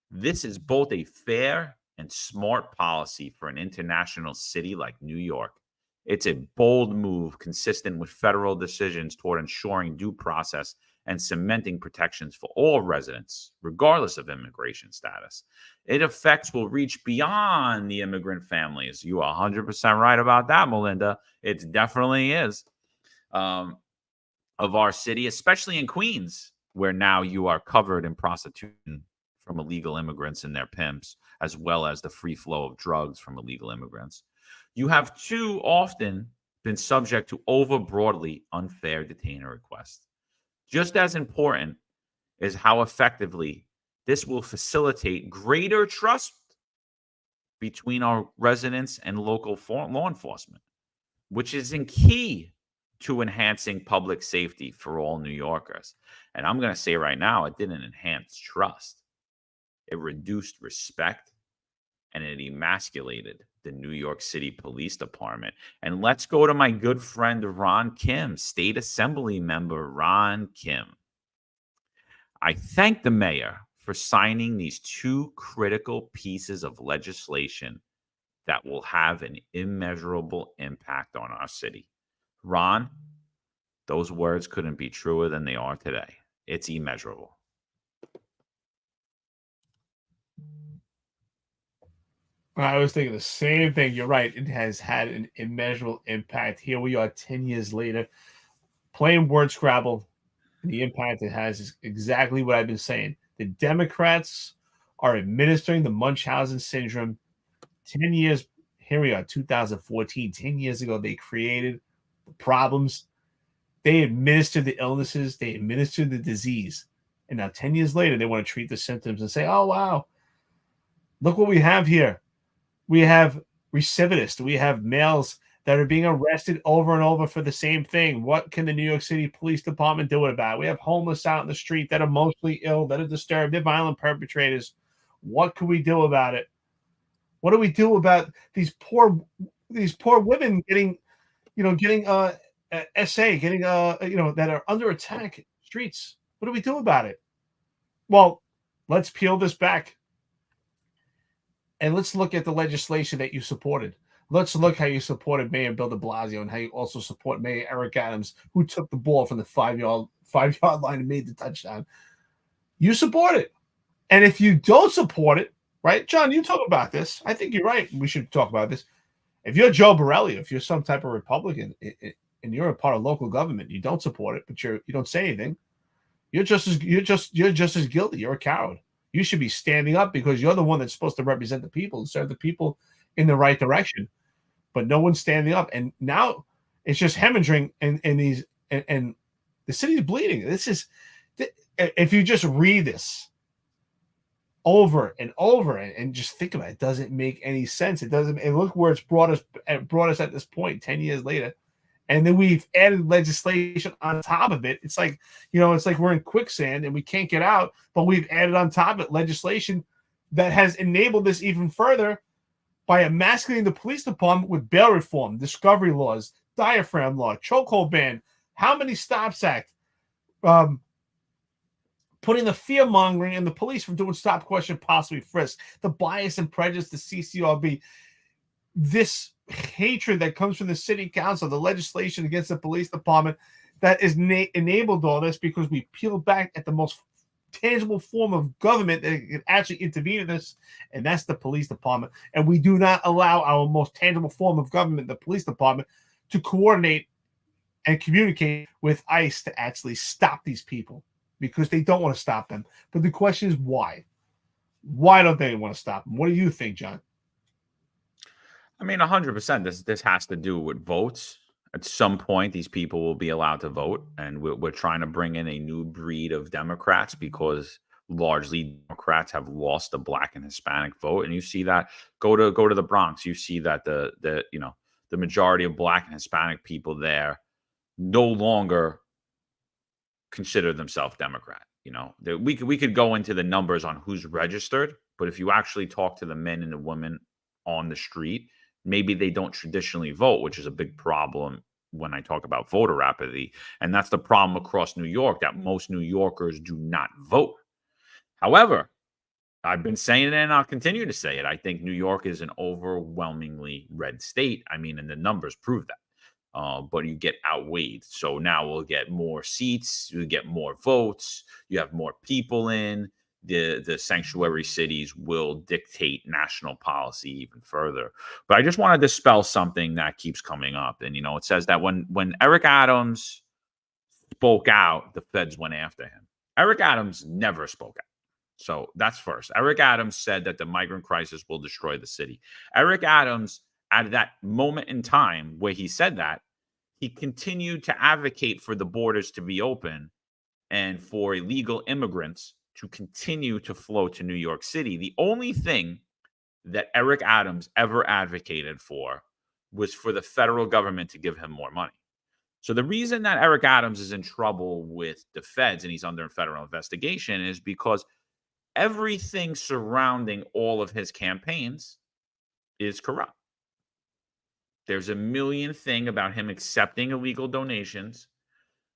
Speaker 2: This is both a fair and smart policy for an international city like New York. It's a bold move consistent with federal decisions toward ensuring due process and cementing protections for all residents, regardless of immigration status. Its effects will reach beyond the immigrant families. You are 100% right about that, Melinda. It definitely is. Of our city, especially in Queens, where now you are covered in prostitution from illegal immigrants and their pimps, as well as the free flow of drugs from illegal immigrants. You have too often been subject to overbroadly unfair detainer requests. Just as important is how effectively this will facilitate greater trust between our residents and local law enforcement, which is key to enhancing public safety for all New Yorkers. And I'm going to say right now, it didn't enhance trust. It reduced respect and it emasculated the New York City Police Department. And let's go to my good friend Ron Kim, State Assembly member Ron Kim. I thank the mayor for signing these two critical pieces of legislation that will have an immeasurable impact on our city. Ron, those words couldn't be truer than they are today. It's immeasurable.
Speaker 3: I was thinking the same thing. You're right. It has had an immeasurable impact. Here we are 10 years later, playing word scrabble. And the impact it has is exactly what I've been saying. The Democrats are administering the Munchausen syndrome. 10 years, here we are, 2014. 10 years ago, they created the problems. They administered the illnesses. They administered the disease. And now 10 years later, they want to treat the symptoms and say, oh, wow, look what we have here. We have recidivists. We have males that are being arrested over and over for the same thing. What can the New York City Police Department do about it? We have homeless out in the street that are mostly ill, that are disturbed, they're violent perpetrators. What can we do about it? What do we do about these poor women getting SA, that are under attack in streets? What do we do about it? Well, let's peel this back. And let's look at the legislation that you supported. Let's look how you supported Mayor Bill de Blasio and how you also support Mayor Eric Adams, who took the ball from the 5-yard line and made the touchdown. You support it. And if you don't support it, right, John, you talk about this. I think you're right. We should talk about this. If you're Joe Borelli, if you're some type of Republican and you're a part of local government, you don't support it, but you don't say anything. You're just as guilty. You're a coward. You should be standing up because you're the one that's supposed to represent the people and serve the people in the right direction. But no one's standing up, and now it's just hemorrhaging, and the city's bleeding. This is, if you just read this over and over and just think about it, it doesn't make any sense. It doesn't. And look where it's brought us at this point, 10 years later, and then we've added legislation on top of it. It's like, it's like we're in quicksand and we can't get out, but we've added on top of it legislation that has enabled this even further by emasculating the police department with bail reform, discovery laws, diaphragm law, chokehold ban, how many stops act, putting the fear mongering in the police from doing stop, question, possibly frisk, the bias and prejudice, the CCRB, this hatred that comes from the city council, the legislation against the police department that is enabled all this because we peeled back at the most tangible form of government that can actually intervene in this, and that's the police department. And we do not allow our most tangible form of government, the police department, to coordinate and communicate with ICE to actually stop these people because they don't want to stop them. But the question is why? Why don't they want to stop them? What do you think, John?
Speaker 2: I mean, 100%. This has to do with votes. At some point, these people will be allowed to vote, and we're trying to bring in a new breed of Democrats because largely Democrats have lost the Black and Hispanic vote, and you see that. Go to the Bronx, you see that the majority of Black and Hispanic people there no longer consider themselves Democrat. We could go into the numbers on who's registered, but if you actually talk to the men and the women on the street, maybe they don't traditionally vote, which is a big problem when I talk about voter apathy. And that's the problem across New York, that most New Yorkers do not vote. However, I've been saying it and I'll continue to say it. I think New York is an overwhelmingly red state. I mean, and the numbers prove that. But you get outweighed. So now we'll get more seats, you get more votes, you have more people in. The sanctuary cities will dictate national policy even further. But I just want to dispel something that keeps coming up. And, it says that when Eric Adams spoke out, the feds went after him. Eric Adams never spoke out. So that's first. Eric Adams said that the migrant crisis will destroy the city. Eric Adams, at that moment in time where he said that, he continued to advocate for the borders to be open and for illegal immigrants to continue to flow to New York City. The only thing that Eric Adams ever advocated for was for the federal government to give him more money. So the reason that Eric Adams is in trouble with the feds and he's under a federal investigation is because everything surrounding all of his campaigns is corrupt. There's a million thing about him accepting illegal donations,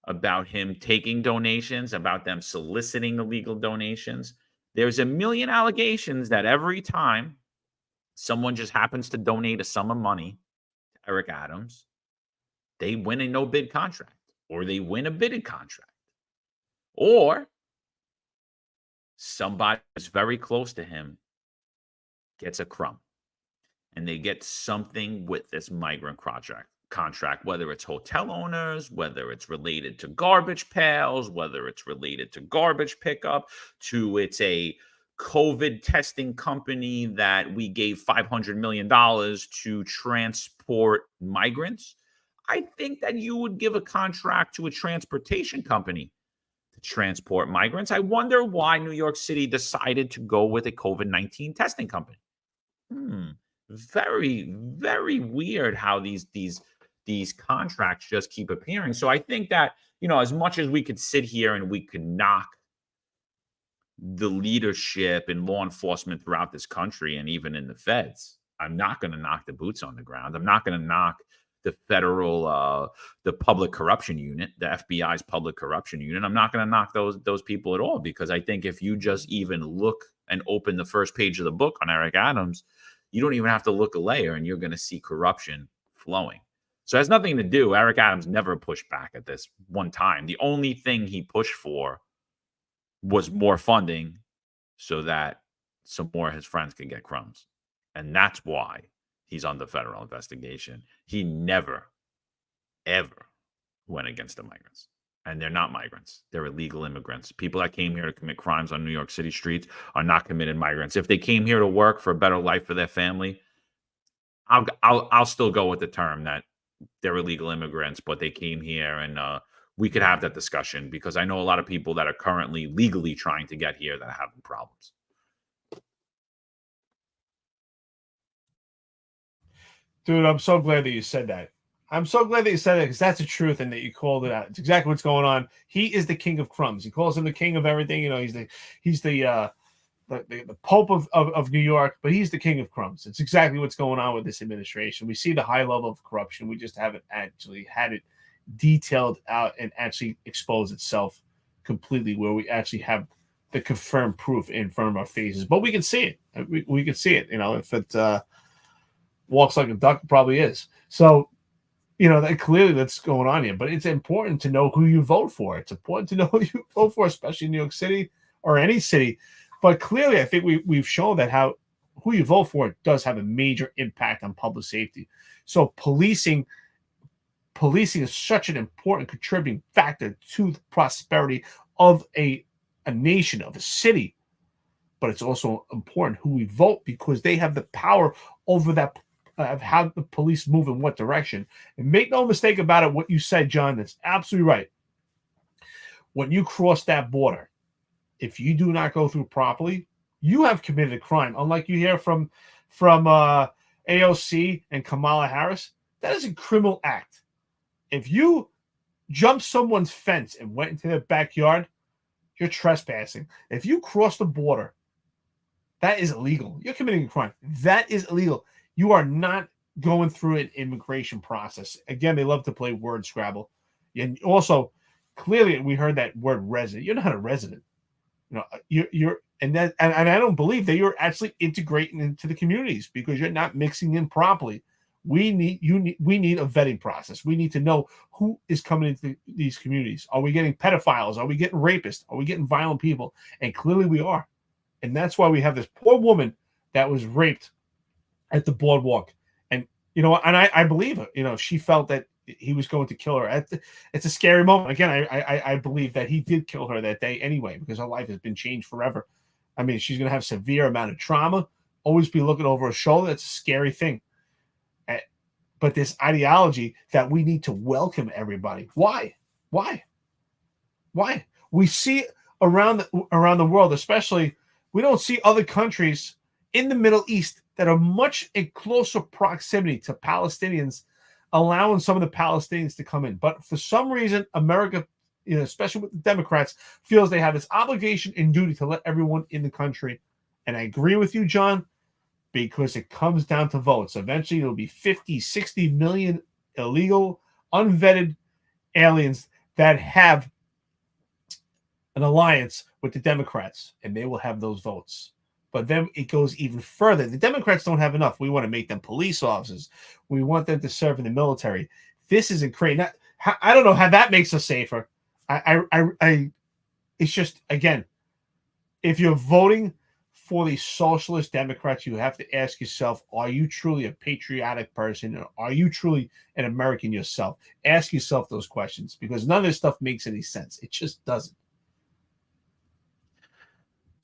Speaker 2: about him taking donations, about them soliciting illegal donations. There's a million allegations that every time someone just happens to donate a sum of money to Eric Adams, they win a no-bid contract, or they win a bidded contract, or somebody who's very close to him gets a crumb, and they get something with this migrant contract, whether it's hotel owners, whether it's related to garbage pails, whether it's related to garbage pickup, to it's a COVID testing company that we gave $500 million to transport migrants. I think that you would give a contract to a transportation company to transport migrants. I wonder why New York City decided to go with a COVID-19 testing company. Very, very weird how these contracts just keep appearing. So I think that, as much as we could sit here and we could knock the leadership and law enforcement throughout this country and even in the feds, I'm not going to knock the boots on the ground. I'm not going to knock the federal, the public corruption unit, the FBI's public corruption unit. I'm not going to knock those people at all, because I think if you just even look and open the first page of the book on Eric Adams, you don't even have to look a layer and you're going to see corruption flowing. So it has nothing to do. Eric Adams never pushed back at this one time. The only thing he pushed for was more funding so that some more of his friends could get crumbs. And that's why he's under federal investigation. He never, ever went against the migrants. And they're not migrants. They're illegal immigrants. People that came here to commit crimes on New York City streets are not committed migrants. If they came here to work for a better life for their family, I'll still go with the term that they're illegal immigrants, but they came here, and we could have that discussion, because I know a lot of people that are currently legally trying to get here that are having problems.
Speaker 3: Dude, I'm so glad that you said that. I'm so glad that you said it, because that's the truth, and that you called it out. It's exactly what's going on. He is the king of crumbs. He calls him the king of everything. You know, he's the Pope of New York, but he's the king of crumbs. It's exactly what's going on with this administration. We see the high level of corruption. We just haven't actually had it detailed out and actually expose itself completely, where we actually have the confirmed proof in front of our faces. But we can see it. We can see it. You know, if it walks like a duck, it probably is. So, you know, that clearly that's going on here. But it's important to know who you vote for. It's important to know who you vote for, especially in New York City or any city. But clearly, I think we've shown that who you vote for does have a major impact on public safety. So policing is such an important contributing factor to the prosperity of a nation, of a city. But it's also important who we vote, because they have the power over that, of how the police move in what direction. And make no mistake about it, what you said, John, that's absolutely right. When you cross that border, if you do not go through properly, you have committed a crime. Unlike you hear from AOC and Kamala Harris, that is a criminal act. If you jump someone's fence and went into their backyard, you're trespassing. If you cross the border, that is illegal. You're committing a crime. That is illegal. You are not going through an immigration process. Again, they love to play word scrabble. And also, clearly, we heard that word resident. You're not a resident. You know, you're and I don't believe that you're actually integrating into the communities, because you're not mixing in properly. We need a vetting process. We need to know who is coming into these communities. Are we getting pedophiles? Are we getting rapists? Are we getting violent people? And clearly we are. And that's why we have this poor woman that was raped at the boardwalk. And, you know, and I believe her. You know, she felt that he was going to kill her. It's a scary moment. Again, I believe that he did kill her that day anyway, because her life has been changed forever. I mean, she's going to have severe amount of trauma, always be looking over her shoulder. That's a scary thing. But this ideology that we need to welcome everybody. Why? We see around the world, especially, we don't see other countries in the Middle East that are much in closer proximity to Palestinians, allowing some of the Palestinians to come in. But for some reason, America, you know, especially with the Democrats, feels they have this obligation and duty to let everyone in the country. And I agree with you, John, because it comes down to votes. Eventually, it'll be 50, 60 million illegal, unvetted aliens that have an alliance with the Democrats, and they will have those votes. But then it goes even further. The Democrats don't have enough. We want to make them police officers. We want them to serve in the military. This isn't crazy. I don't know how that makes us safer. It's just, again, if you're voting for the socialist Democrats, you have to ask yourself, are you truly a patriotic person? Or are you truly an American yourself? Ask yourself those questions, because none of this stuff makes any sense. It just doesn't.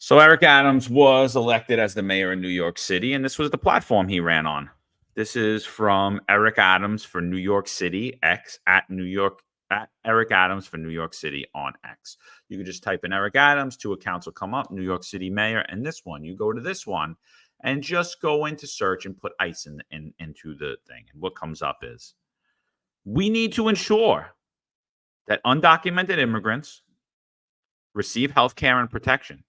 Speaker 2: So Eric Adams was elected as the mayor of New York City, and this was the platform he ran on. This is from Eric Adams for New York City X at Eric Adams for New York City on X. You can just type in Eric Adams, 2 accounts will come up, New York City mayor, and this one. You go to this one and just go into search and put ICE into the thing. And what comes up is, we need to ensure that undocumented immigrants receive health care and protection.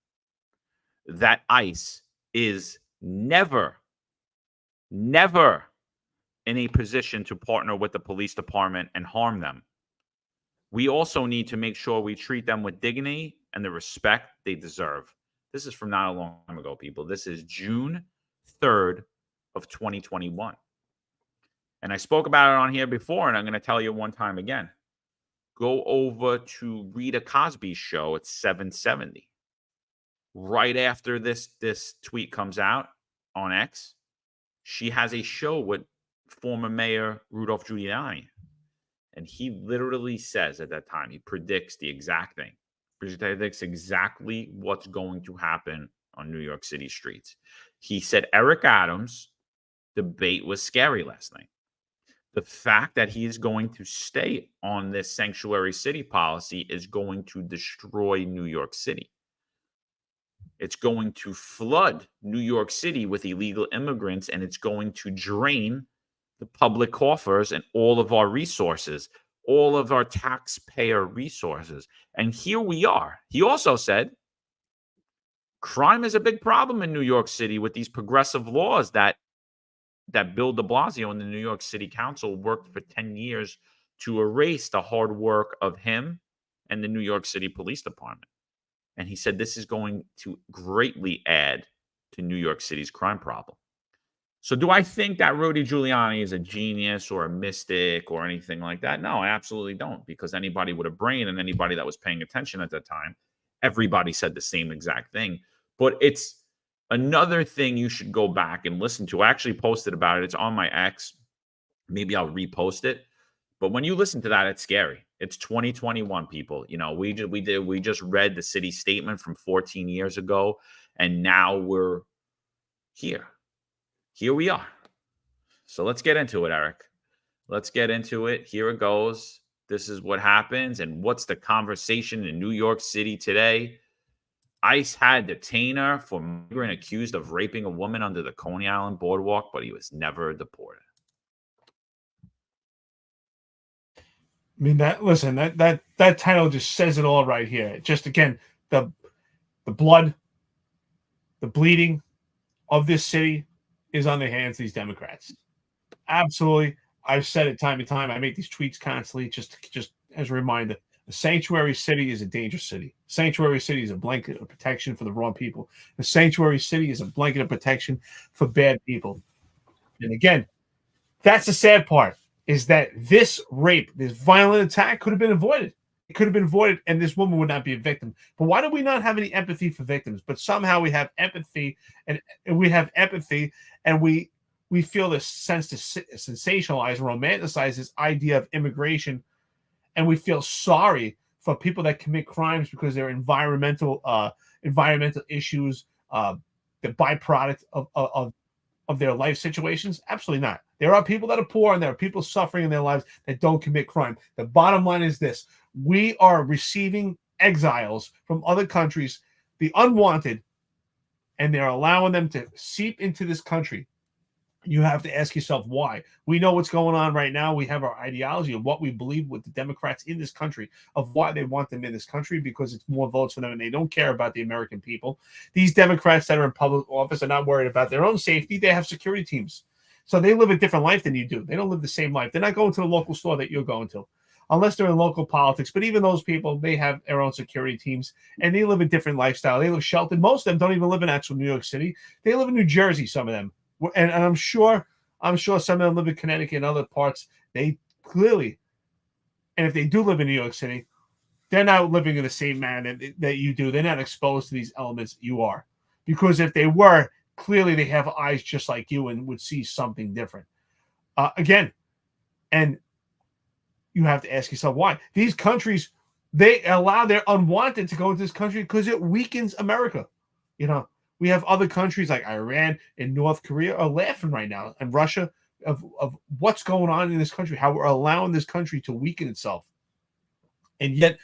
Speaker 2: That ICE is never in a position to partner with the police department and harm them. We also need to make sure we treat them with dignity and the respect they deserve. This is from not a long time ago, people. This is June 3rd, of 2021. And I spoke about it on here before, and I'm going to tell you one time again. Go over to Rita Cosby's show at 770. Right after this tweet comes out on X, she has a show with former Mayor Rudolph Giuliani. And he literally says at that time, he predicts the exact thing. Predicts exactly what's going to happen on New York City streets. He said Eric Adams' debate was scary last night. The fact that he is going to stay on this sanctuary city policy is going to destroy New York City. It's going to flood New York City with illegal immigrants, and it's going to drain the public coffers and all of our resources, all of our taxpayer resources. And here we are. He also said crime is a big problem in New York City with these progressive laws that Bill de Blasio and the New York City Council worked for 10 years to erase the hard work of him and the New York City Police Department. And he said this is going to greatly add to New York City's crime problem. So do I think that Rudy Giuliani is a genius or a mystic or anything like that? No, I absolutely don't, because anybody with a brain and anybody that was paying attention at that time, everybody said the same exact thing. But it's another thing you should go back and listen to. I actually posted about it. It's on my X. Maybe I'll repost it. But when you listen to that, it's scary. It's 2021, people. You know, we just read the city statement from 14 years ago, and now we're here. Here we are. So let's get into it, Eric. Let's get into it. Here it goes. This is what happens. And what's the conversation in New York City today? ICE had Detainer for migrant accused of raping a woman under the Coney Island boardwalk, but he was never deported.
Speaker 3: I mean, that title just says it all right here. Just again, the blood, the bleeding of this city is on the hands of these Democrats. Absolutely. I've said it time and time. I make these tweets constantly just as a reminder. The sanctuary city is a dangerous city. Sanctuary city is a blanket of protection for the wrong people. The sanctuary city is a blanket of protection for bad people. And again, that's the sad part, is that this rape, this violent attack could have been avoided. It could have been avoided, and this woman would not be a victim. But why do we not have any empathy for victims? But somehow we have empathy, and we feel this sense to sensationalize and romanticize this idea of immigration, and we feel sorry for people that commit crimes because they're environmental issues, the byproduct of their life situations. Absolutely not. There are people that are poor, and there are people suffering in their lives that don't commit crime. The bottom line is this: we are receiving exiles from other countries, the unwanted, and they're allowing them to seep into this country. You have to ask yourself why. We know what's going on right now. We have our ideology of what we believe with the Democrats in this country, of why they want them in this country, because it's more votes for them, and they don't care about the American people. These Democrats that are in public office are not worried about their own safety. They have security teams. So they live a different life than you do. They don't live the same life. They're not going to the local store that you're going to, unless they're in local politics. But even those people, they have their own security teams, and they live a different lifestyle. They live sheltered. Most of them don't even live in actual New York City. They live in New Jersey, some of them. And I'm sure some of them live in Connecticut and other parts. They clearly, and if they do live in New York City, they're not living in the same manner that you do. They're not exposed to these elements you are. Because if they were, clearly they have eyes just like you and would see something different. Again, and you have to ask yourself why. These countries, they allow their unwanted to go into this country because it weakens America. You know, we have other countries like Iran and North Korea are laughing right now, and Russia, of what's going on in this country, how we're allowing this country to weaken itself. And yet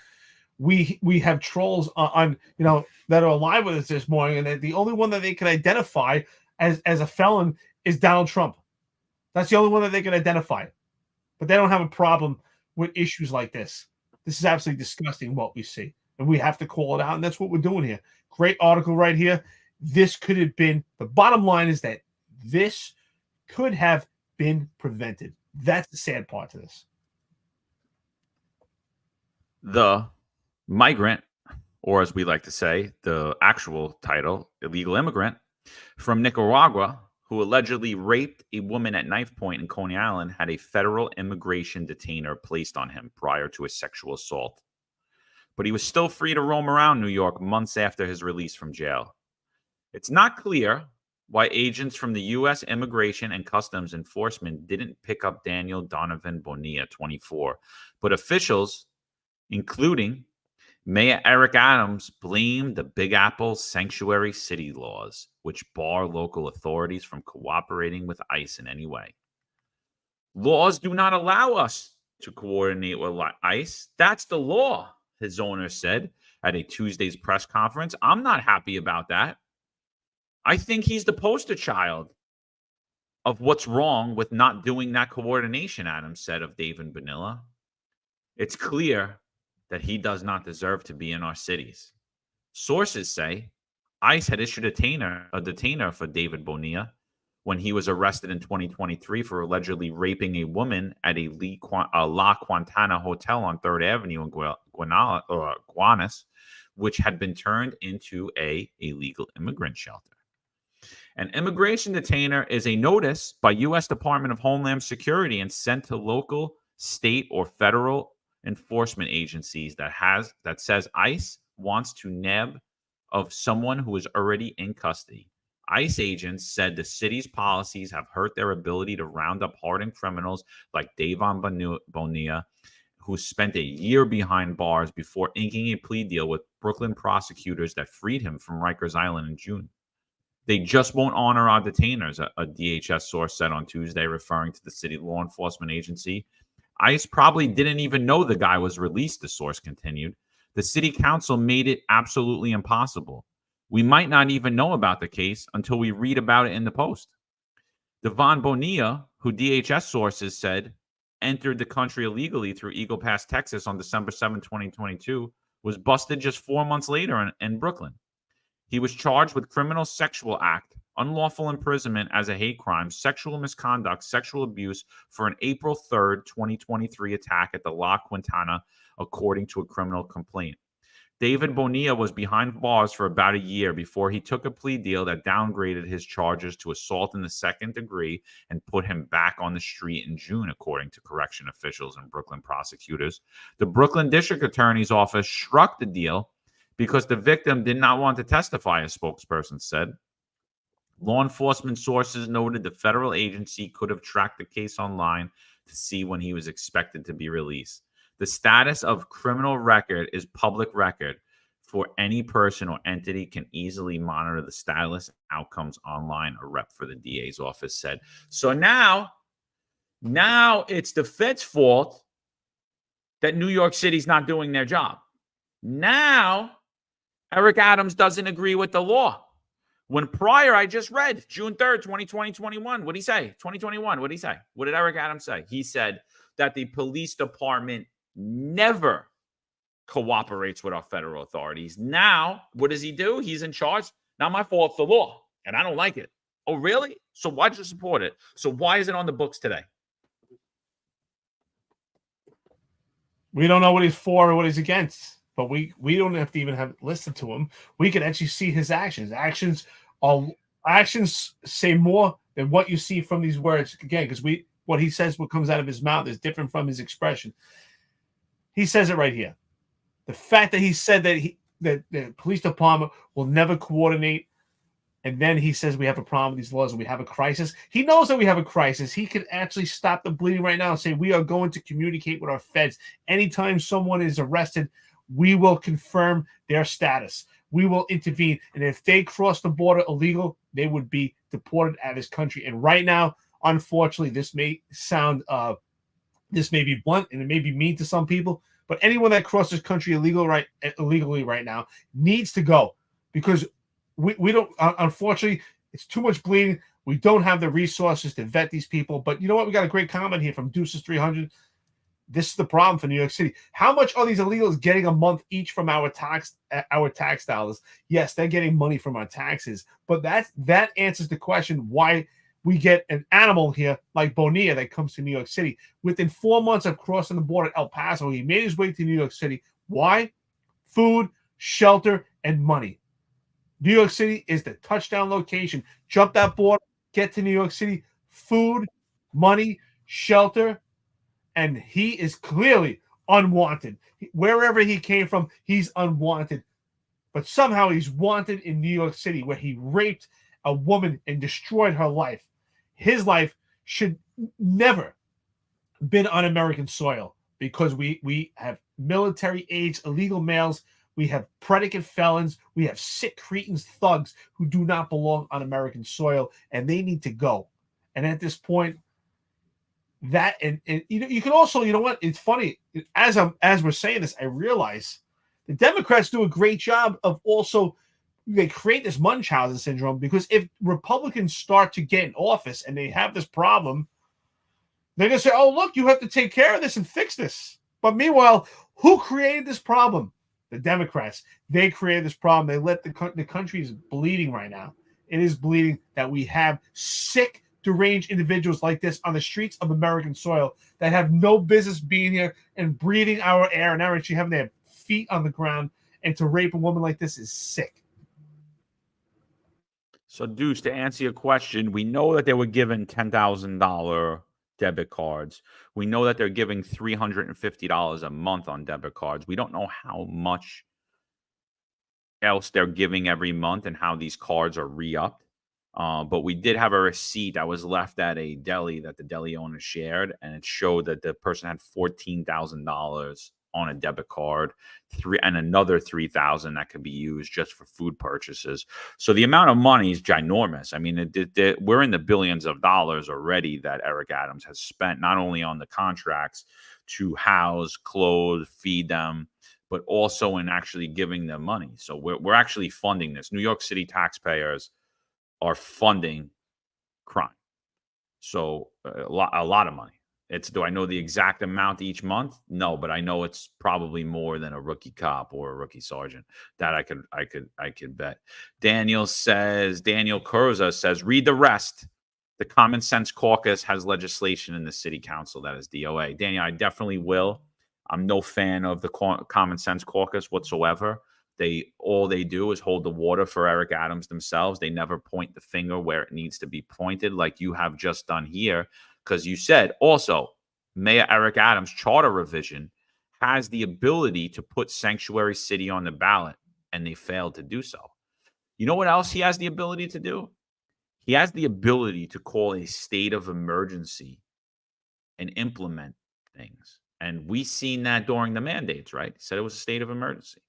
Speaker 3: we have trolls on that are alive with us this morning, and the only one that they can identify as a felon is Donald Trump. That's the only one that they can identify. But they don't have a problem with issues like this. This is absolutely disgusting what we see, and we have to call it out, and that's what we're doing here. Great article right here. This could have been, the bottom line is that this could have been prevented. That's the sad part to this.
Speaker 2: The migrant, or as we like to say, the actual title, illegal immigrant from Nicaragua, who allegedly raped a woman at knife point in Coney Island, had a federal immigration detainer placed on him prior to a sexual assault. But he was still free to roam around New York months after his release from jail. It's not clear why agents from the U.S. Immigration and Customs Enforcement didn't pick up Daniel Donovan Bonilla, 24, but officials, including Mayor Eric Adams, blamed the Big Apple sanctuary city laws, which bar local authorities from cooperating with ICE in any way. Laws do not allow us to coordinate with ICE. That's the law, his owner said at a Tuesday's press conference. I'm not happy about that. I think he's the poster child of what's wrong with not doing that coordination, Adams said of David Bonilla. It's clear that he does not deserve to be in our cities. Sources say ICE had issued a detainer for David Bonilla when he was arrested in 2023 for allegedly raping a woman at a La Quintana hotel on 3rd Avenue in Gowanus, which had been turned into a illegal immigrant shelter. An immigration detainer is a notice by U.S. Department of Homeland Security and sent to local, state, or federal enforcement agencies that says ICE wants to nab of someone who is already in custody. ICE agents said the city's policies have hurt their ability to round up hardened criminals like Davon Bonilla, who spent a year behind bars before inking a plea deal with Brooklyn prosecutors that freed him from Rikers Island in June. They just won't honor our detainers, a DHS source said on Tuesday, referring to the city law enforcement agency. ICE probably didn't even know the guy was released, the source continued. The city council made it absolutely impossible. We might not even know about the case until we read about it in the Post. Devon Bonilla, who DHS sources said entered the country illegally through Eagle Pass, Texas on December 7, 2022, was busted just 4 months later in Brooklyn. He was charged with criminal sexual act, unlawful imprisonment as a hate crime, sexual misconduct, sexual abuse for an April 3rd, 2023 attack at the La Quintana, according to a criminal complaint. David Bonilla was behind bars for about a year before he took a plea deal that downgraded his charges to assault in the second degree and put him back on the street in June, according to correction officials and Brooklyn prosecutors. The Brooklyn District Attorney's Office struck the deal because the victim did not want to testify, a spokesperson said. Law enforcement sources noted the federal agency could have tracked the case online to see when he was expected to be released. The status of criminal record is public record for any person or entity can easily monitor the status outcomes online, a rep for the DA's office said. So now it's the Fed's fault that New York City's not doing their job. Now Eric Adams doesn't agree with the law. When prior, I just read June 3rd, 2021. What did he say? 2021. What did he say? What did Eric Adams say? He said that the police department never cooperates with our federal authorities. Now, what does he do? He's in charge. Not my fault. It's the law, and I don't like it. Oh, really? So why'd you support it? So why is it on the books today?
Speaker 3: We don't know what he's for or what he's against. But we don't have to even have listened to him. We can actually see his actions. Actions say more than what you see from these words. Again, because what he says, what comes out of his mouth is different from his expression. He says it right here. The fact that he said that the police department will never coordinate, and then he says we have a problem with these laws and we have a crisis. He knows that we have a crisis. He could actually stop the bleeding right now and say we are going to communicate with our feds. Anytime someone is arrested, we will confirm their status. We will intervene. And if they cross the border illegal, they would be deported out of this country. And right now, unfortunately, this may be blunt and it may be mean to some people, but anyone that crosses country illegally right now needs to go, because we don't, unfortunately, it's too much bleeding. We don't have the resources to vet these people. But you know what? We got a great comment here from Deuces 300. This is the problem for New York City. How much are these illegals getting a month each from our tax dollars? Yes, they're getting money from our taxes, but that answers the question why we get an animal here like Bonilla that comes to New York City. Within 4 months of crossing the border at El Paso, he made his way to New York City. Why? Food, shelter, and money. New York City is the touchdown location. Jump that border, get to New York City, food, money, shelter, and he is clearly unwanted. Wherever he came from, he's unwanted. But somehow he's wanted in New York City, where he raped a woman and destroyed her life. His life should never been on American soil, because we have military-age illegal males, we have predicate felons, we have sick cretins, thugs who do not belong on American soil, and they need to go. And at this point, that and you can also, you know what? It's funny, as we're saying this, I realize the Democrats do a great job of also, they create this Munchausen syndrome, because if Republicans start to get in office and they have this problem, they're going to say, oh, look, you have to take care of this and fix this. But meanwhile, who created this problem? The Democrats. They created this problem. They let the country is bleeding right now. It is bleeding that we have sick, deranged individuals like this on the streets of American soil that have no business being here and breathing our air and actually having their feet on the ground. And to rape a woman like this is sick.
Speaker 2: So, Deuce, to answer your question, we know that they were given $10,000 debit cards. We know that they're giving $350 a month on debit cards. We don't know how much else they're giving every month and how these cards are re-upped. But we did have a receipt that was left at a deli that the deli owner shared, and it showed that the person had $14,000 on a debit card, and another $3,000 that could be used just for food purchases. So the amount of money is ginormous. I mean, we're in the billions of dollars already that Eric Adams has spent, not only on the contracts to house, clothe, feed them, but also in actually giving them money. So we're actually funding this. New York City taxpayers are funding crime. So a lot of money. Do I know the exact amount each month? No, but I know it's probably more than a rookie cop or a rookie sergeant. That I could bet. Daniel Curza says, read the rest. The Common Sense Caucus has legislation in the city council that is DOA. Daniel, I definitely will. I'm no fan of the Common Sense Caucus whatsoever. All they do is hold the water for Eric Adams themselves. They never point the finger where it needs to be pointed, like you have just done here. Because you said also, Mayor Eric Adams' charter revision has the ability to put Sanctuary City on the ballot, and they failed to do so. You know what else he has the ability to do? He has the ability to call a state of emergency and implement things. And we seen that during the mandates, right? He said it was a state of emergency.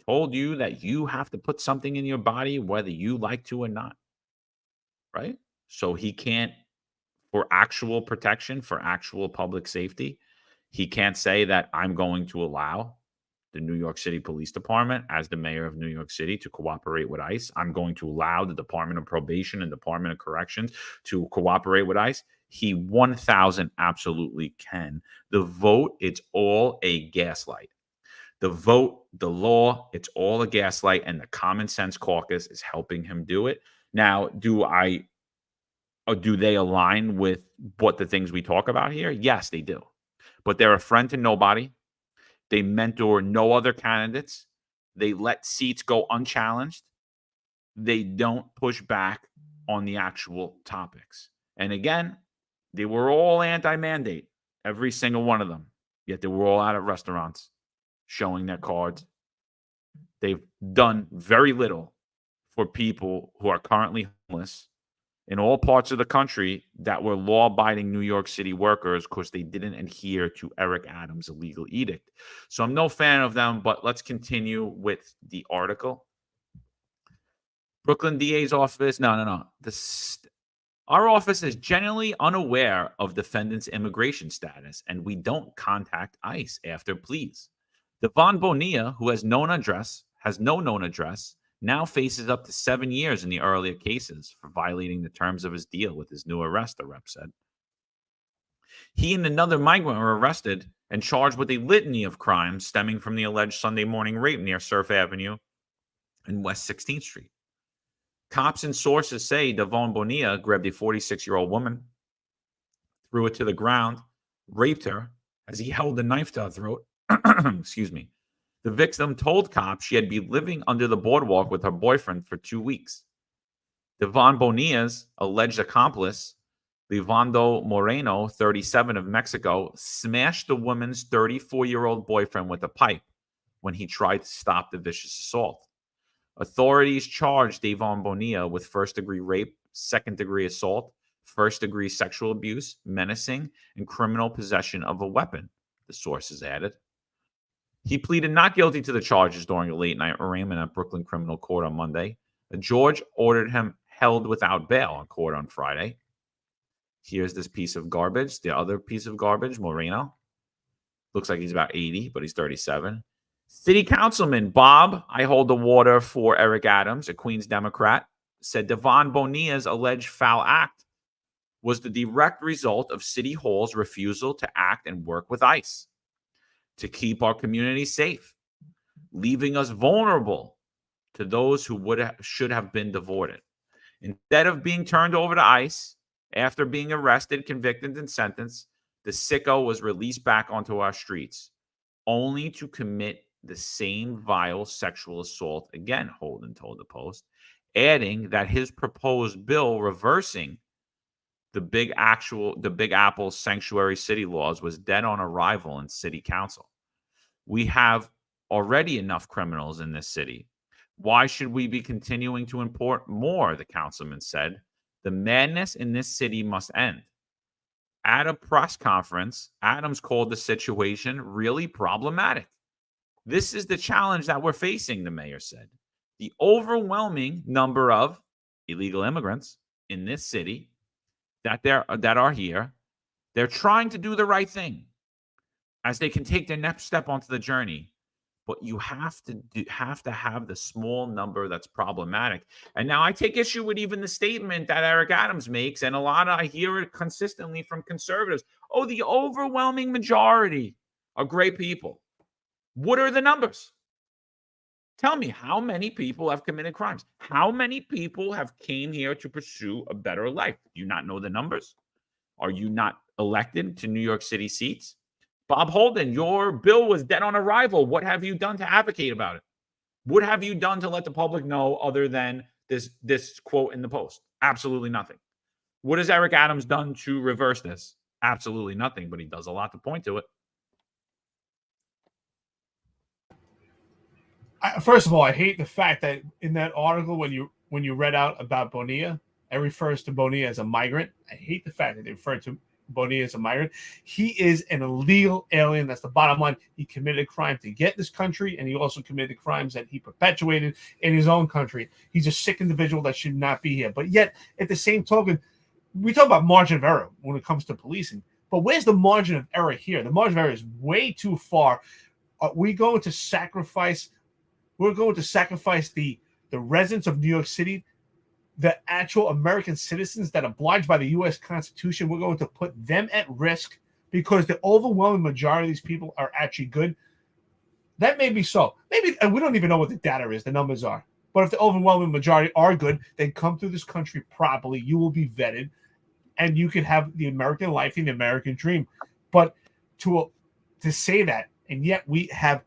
Speaker 2: Told you that you have to put something in your body, whether you like to or not, right? So he can't, for actual protection, for actual public safety, he can't say that I'm going to allow the New York City Police Department, as the mayor of New York City, to cooperate with ICE. I'm going to allow the Department of Probation and Department of Corrections to cooperate with ICE. He 1,000 absolutely can. The vote, it's all a gaslight. The vote, the law, it's all a gaslight, and the Common Sense Caucus is helping him do it. Now, do they align with what the things we talk about here? Yes, they do. But they're a friend to nobody. They mentor no other candidates. They let seats go unchallenged. They don't push back on the actual topics. And again, they were all anti-mandate, every single one of them. Yet they were all out at restaurants showing their cards. They've done very little for people who are currently homeless in all parts of the country that were law-abiding New York City workers because they didn't adhere to Eric Adams' illegal edict. So I'm no fan of them, but let's continue with the article. Brooklyn DA's office. No. Our office is generally unaware of defendants' immigration status, and we don't contact ICE after pleas. Devon Bonilla, who has no known address, now faces up to 7 years in the earlier cases for violating the terms of his deal with his new arrest, the rep said. He and another migrant were arrested and charged with a litany of crimes stemming from the alleged Sunday morning rape near Surf Avenue and West 16th Street. Cops and sources say Devon Bonilla grabbed a 46-year-old woman, threw her to the ground, raped her as he held a knife to her throat. Excuse me. The victim told cops she had been living under the boardwalk with her boyfriend for 2 weeks. Devon Bonilla's alleged accomplice, Livando Moreno, 37 of Mexico, smashed the woman's 34-year-old boyfriend with a pipe when he tried to stop the vicious assault. Authorities charged Devon Bonilla with first-degree rape, second-degree assault, first-degree sexual abuse, menacing, and criminal possession of a weapon, the sources added. He pleaded not guilty to the charges during a late-night arraignment at Brooklyn Criminal Court on Monday. A judge ordered him held without bail in court on Friday. Here's this piece of garbage. The other piece of garbage, Moreno. Looks like he's about 80, but he's 37. City Councilman Bob, I hold the water for Eric Adams, a Queens Democrat, said Devon Bonilla's alleged foul act was the direct result of City Hall's refusal to act and work with ICE to keep our community safe, leaving us vulnerable to those who should have been deported. Instead of being turned over to ICE after being arrested, convicted, and sentenced, the sicko was released back onto our streets, only to commit the same vile sexual assault again, Holden told the Post, adding that his proposed bill reversing the Big Apple sanctuary city laws was dead on arrival in City Council. We have already enough criminals in this city. Why should we be continuing to import more? The councilman said. The madness in this city must end. At a press conference, Adams called the situation really problematic. This is the challenge that we're facing, the mayor said. The overwhelming number of illegal immigrants in this city that are here, they're trying to do the right thing as they can take their next step onto the journey. But you have to have the small number that's problematic. And now I take issue with even the statement that Eric Adams makes, and I hear it consistently from conservatives. Oh, the overwhelming majority are great people. What are the numbers? Tell me, how many people have committed crimes? How many people have came here to pursue a better life? Do you not know the numbers? Are you not elected to New York City seats? Bob Holden, your bill was dead on arrival. What have you done to advocate about it? What have you done to let the public know other than this quote in the Post? Absolutely nothing. What has Eric Adams done to reverse this? Absolutely nothing, but he does a lot to point to it.
Speaker 3: First of all, I hate the fact that in that article, when you read out about Bonilla, it refers to Bonilla as a migrant. I hate the fact that they refer to Bonilla as a migrant. He is an illegal alien. That's the bottom line. He committed a crime to get this country, and he also committed crimes that he perpetuated in his own country. He's a sick individual that should not be here. But yet, at the same token, we talk about margin of error when it comes to policing. But where's the margin of error here? The margin of error is way too far. We're going to sacrifice the residents of New York City, the actual American citizens that are obliged by the U.S. Constitution. We're going to put them at risk because the overwhelming majority of these people are actually good. That may be so. Maybe, and we don't even know what the data is, the numbers are. But if the overwhelming majority are good, they come through this country properly. You will be vetted, and you can have the American life and the American dream. But to say that, and yet we have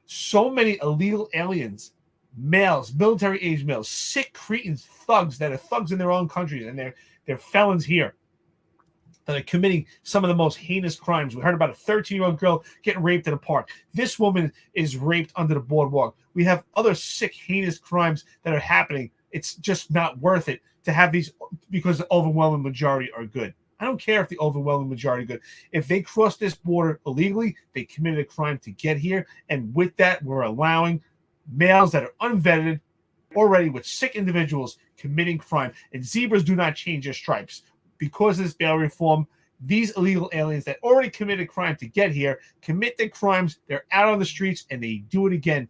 Speaker 3: so many illegal aliens, males, military-age males, sick cretins, thugs that are thugs in their own countries, and they're felons here that are committing some of the most heinous crimes. We heard about a 13-year-old girl getting raped in a park. This woman is raped under the boardwalk. We have other sick, heinous crimes that are happening. It's just not worth it to have these because the overwhelming majority are good. I don't care if the overwhelming majority are good. If they cross this border illegally, they committed a crime to get here. And with that, we're allowing males that are unvetted already with sick individuals committing crime. And zebras do not change their stripes. Because of this bail reform, these illegal aliens that already committed crime to get here commit their crimes. They're out on the streets and they do it again.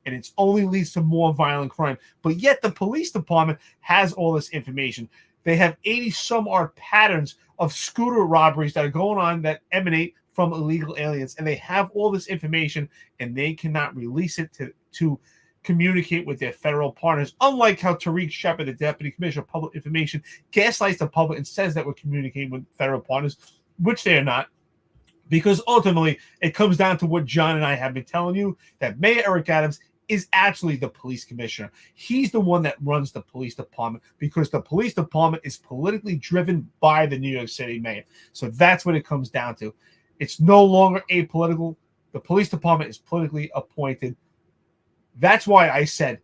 Speaker 3: And it only leads to more violent crime. But yet the police department has all this information. They have 80-some-odd patterns of scooter robberies that are going on that emanate from illegal aliens. And they have all this information, and they cannot release it to communicate with their federal partners, unlike how Tariq Shepard, the Deputy Commissioner of Public Information, gaslights the public and says that we're communicating with federal partners, which they are not. Because ultimately, it comes down to what John and I have been telling you, that Mayor Eric Adams is actually the police commissioner. He's the one that runs the police department because the police department is politically driven by the New York City mayor. So that's what it comes down to. It's no longer apolitical. The police department is politically appointed. That's why I said,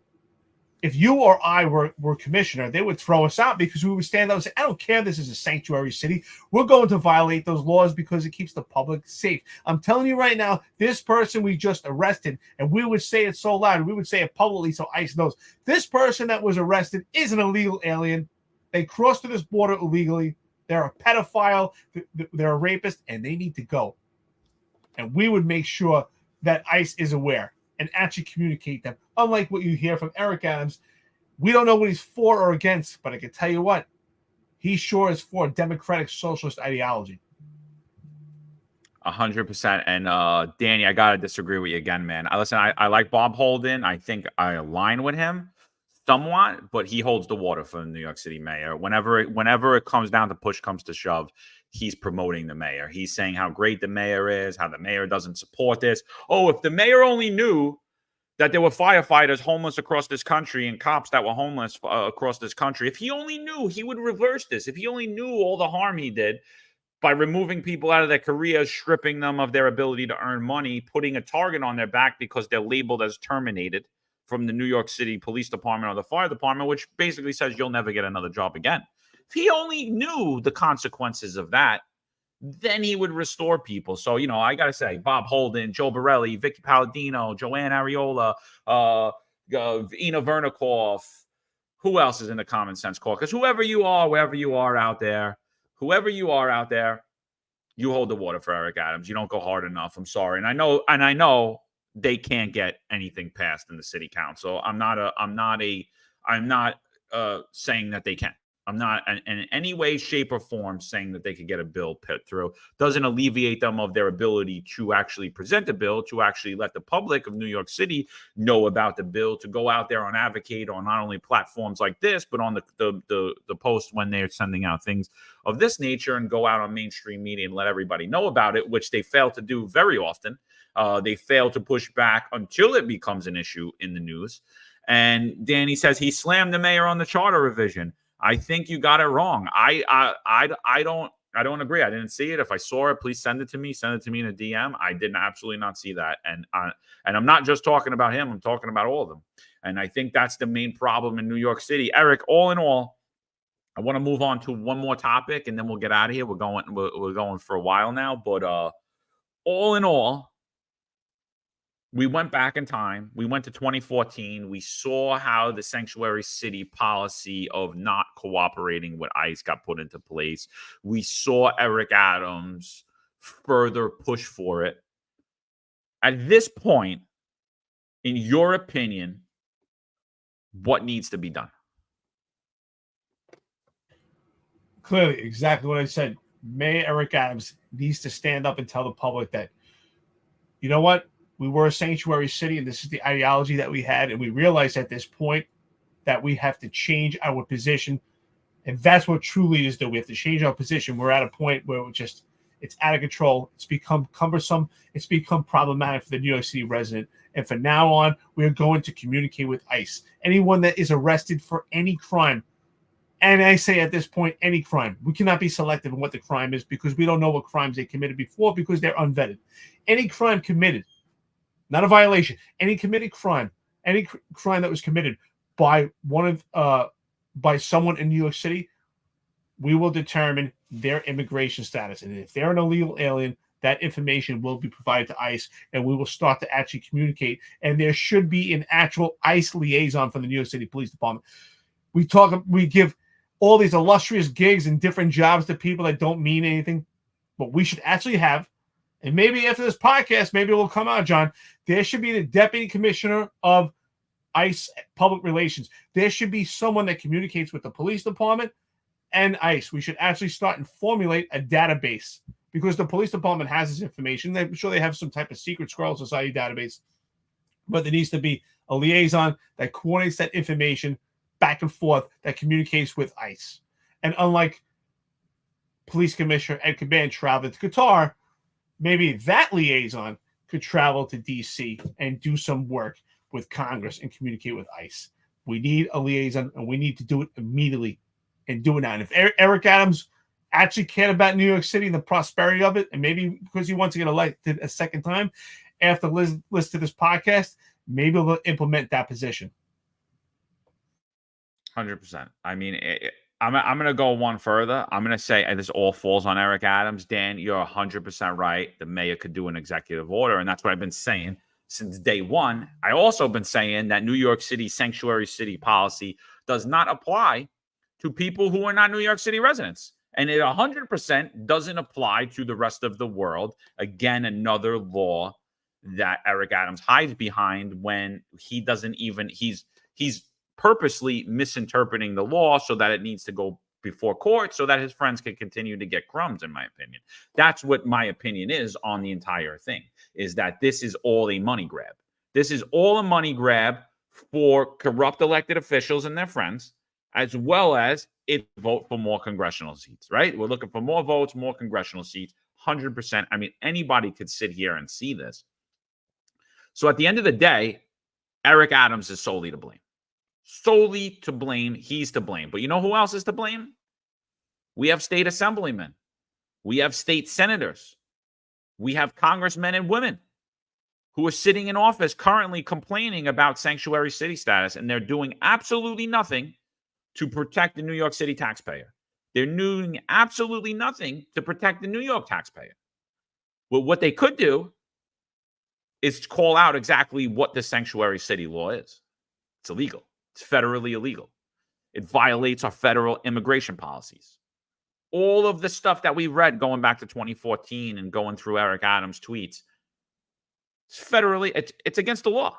Speaker 3: if you or I were commissioner, they would throw us out because we would stand up and say, I don't care, this is a sanctuary city. We're going to violate those laws because it keeps the public safe. I'm telling you right now, this person we just arrested, and we would say it so loud, we would say it publicly so ICE knows, this person that was arrested is an illegal alien. They crossed to this border illegally. They're a pedophile. They're a rapist, and they need to go. And we would make sure that ICE is aware and actually communicate them. Unlike what you hear from Eric Adams, we don't know what he's for or against, but I can tell you what, he sure is for democratic socialist ideology.
Speaker 2: 100%. And Danny, I gotta disagree with you again, man. I like Bob Holden. I think I align with him somewhat, but he holds the water for the New York City mayor. Whenever it comes down to push comes to shove, he's promoting the mayor. He's saying how great the mayor is, how the mayor doesn't support this. Oh, if the mayor only knew that there were firefighters homeless across this country and cops that were homeless across this country, if he only knew, he would reverse this. If he only knew all the harm he did by removing people out of their careers, stripping them of their ability to earn money, putting a target on their back because they're labeled as terminated from the New York City Police Department or the fire department, which basically says you'll never get another job again. If he only knew the consequences of that, then he would restore people. So, you know, I got to say, Bob Holden, Joe Borelli, Vicky Palladino, Joanne Ariola, Ina Vernikov, who else is in the Common Sense Caucus? Whoever you are, wherever you are out there, whoever you are out there, you hold the water for Eric Adams. You don't go hard enough. I'm sorry. And I know they can't get anything passed in the city council. I'm not saying that they can. I'm not in any way, shape, or form saying that they could get a bill put through. Doesn't alleviate them of their ability to actually present a bill, to actually let the public of New York City know about the bill, to go out there and advocate on not only platforms like this, but on the post when they're sending out things of this nature, and go out on mainstream media and let everybody know about it, which they fail to do very often. They fail to push back until it becomes an issue in the news. And Danny says he slammed the mayor on the charter revision. I think you got it wrong. I don't agree. I didn't see it. If I saw it, please send it to me. Send it to me in a DM. I did absolutely not see that. And I'm not just talking about him. I'm talking about all of them. And I think that's the main problem in New York City. Eric, all in all, I want to move on to one more topic, and then we'll get out of here. We're going for a while now, but all in all, we went back in time. We went to 2014. We saw how the sanctuary city policy of not cooperating with ICE got put into place. We saw Eric Adams further push for it. At this point, in your opinion, what needs to be done?
Speaker 3: Clearly, exactly what I said. Mayor Eric Adams needs to stand up and tell the public that, you know what? We were a sanctuary city, and this is the ideology that we had. And we realized at this point that we have to change our position. And that's what true leaders do. We have to change our position. We're at a point where it's out of control. It's become cumbersome. It's become problematic for the New York City resident. And from now on, we're going to communicate with ICE. Anyone that is arrested for any crime, and I say at this point, any crime, we cannot be selective in what the crime is because we don't know what crimes they committed before because they're unvetted. Any crime committed, not a violation, any committed crime, any crime that was committed by by someone in New York City, we will determine their immigration status. And if they're an illegal alien, that information will be provided to ICE, and we will start to actually communicate. And there should be an actual ICE liaison from the New York City Police Department. We give all these illustrious gigs and different jobs to people that don't mean anything, but we should actually have, and maybe after this podcast, maybe it will come out, John, there should be the deputy commissioner of ICE public relations. There should be someone that communicates with the police department and ICE. We should actually start and formulate a database because the police department has this information. I'm sure they have some type of secret Squirrel Society database, but there needs to be a liaison that coordinates that information back and forth, that communicates with ICE. And unlike Police Commissioner Ed Caban traveled to Qatar, maybe that liaison could travel to D.C. and do some work with Congress and communicate with ICE. We need a liaison, and we need to do it immediately and do it now. And if Eric Adams actually cared about New York City and the prosperity of it, and maybe because he wants to get elected a second time after listen to this podcast, maybe he'll implement that position.
Speaker 2: 100%. I mean, I'm going to go one further. I'm going to say this all falls on Eric Adams. Dan, you're 100% right. The mayor could do an executive order, and that's what I've been saying since day one. I also been saying that New York City sanctuary city policy does not apply to people who are not New York City residents. And it 100% doesn't apply to the rest of the world. Again, another law that Eric Adams hides behind when he doesn't even, he's purposely misinterpreting the law so that it needs to go before court so that his friends can continue to get crumbs, in my opinion. That's what my opinion is on the entire thing, is that this is all a money grab. This is all a money grab for corrupt elected officials and their friends, as well as it vote for more congressional seats, right? We're looking for more votes, more congressional seats, 100%. I mean, anybody could sit here and see this. So at the end of the day, Eric Adams is solely to blame. Solely to blame. He's to blame. But you know who else is to blame? We have state assemblymen. We have state senators. We have congressmen and women who are sitting in office currently complaining about sanctuary city status, and they're doing absolutely nothing to protect the New York City taxpayer. They're doing absolutely nothing to protect the New York taxpayer. Well, what they could do is call out exactly what the sanctuary city law is. It's illegal. It's federally illegal. It violates our federal immigration policies. All of the stuff that we read going back to 2014 and going through Eric Adams' tweets, it's federally, it's against the law.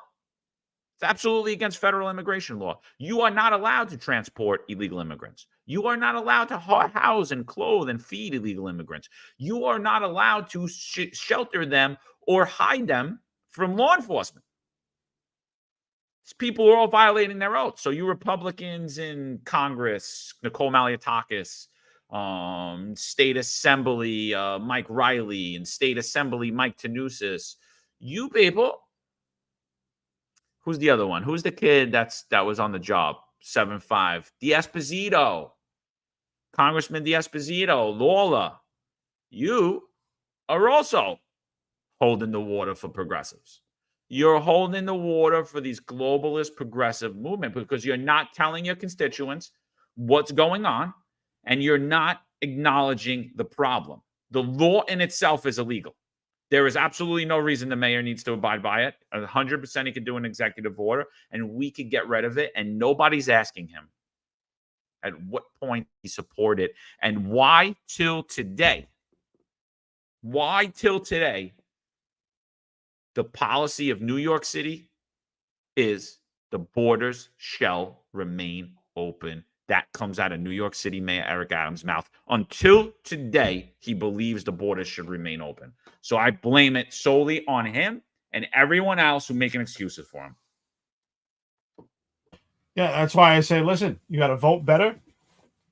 Speaker 2: It's absolutely against federal immigration law. You are not allowed to transport illegal immigrants. You are not allowed to house and clothe and feed illegal immigrants. You are not allowed to shelter them or hide them from law enforcement. These people are all violating their oaths. So you Republicans in Congress, Nicole Maliotakis, State Assembly Mike Riley, and State Assembly Mike Tanusis, you people. Who's the other one? Who's the kid that was on the job? 7'5". D'Esposito. Congressman D'Esposito, Lawler. You are also holding the water for progressives. You're holding the water for these globalist progressive movement because you're not telling your constituents what's going on, and you're not acknowledging the problem. The law in itself is illegal. There is absolutely no reason the mayor needs to abide by it. 100% he could do an executive order, and we could get rid of it, and nobody's asking him at what point he supported it and why till today. Why till today the policy of New York City is the borders shall remain open. That comes out of New York City Mayor Eric Adams' mouth. Until today, he believes the borders should remain open. So I blame it solely on him and everyone else who making excuses for him.
Speaker 3: Yeah, that's why I say, listen, you got to vote better.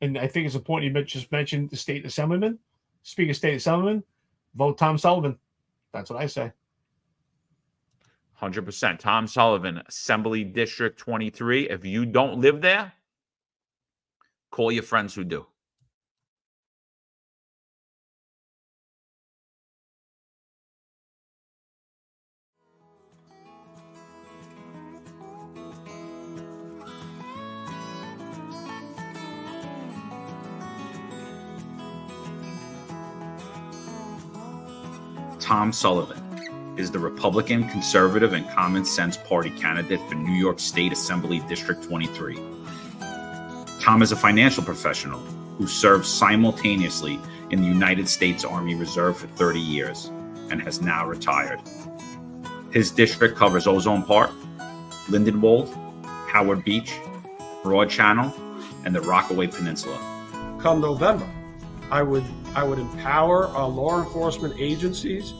Speaker 3: And I think it's important you just mentioned the state assemblyman. Speaking of state assemblyman, vote Tom Sullivan. That's what I say.
Speaker 2: 100%. Tom Sullivan, Assembly District 23. If you don't live there, call your friends who do. Tom Sullivan is the Republican, Conservative, and Common Sense Party candidate for New York State Assembly District 23. Tom is a financial professional who served simultaneously in the United States Army Reserve for 30 years and has now retired. His district covers Ozone Park, Lindenwold, Howard Beach, Broad Channel, and the Rockaway Peninsula.
Speaker 4: Come November, I would empower our law enforcement agencies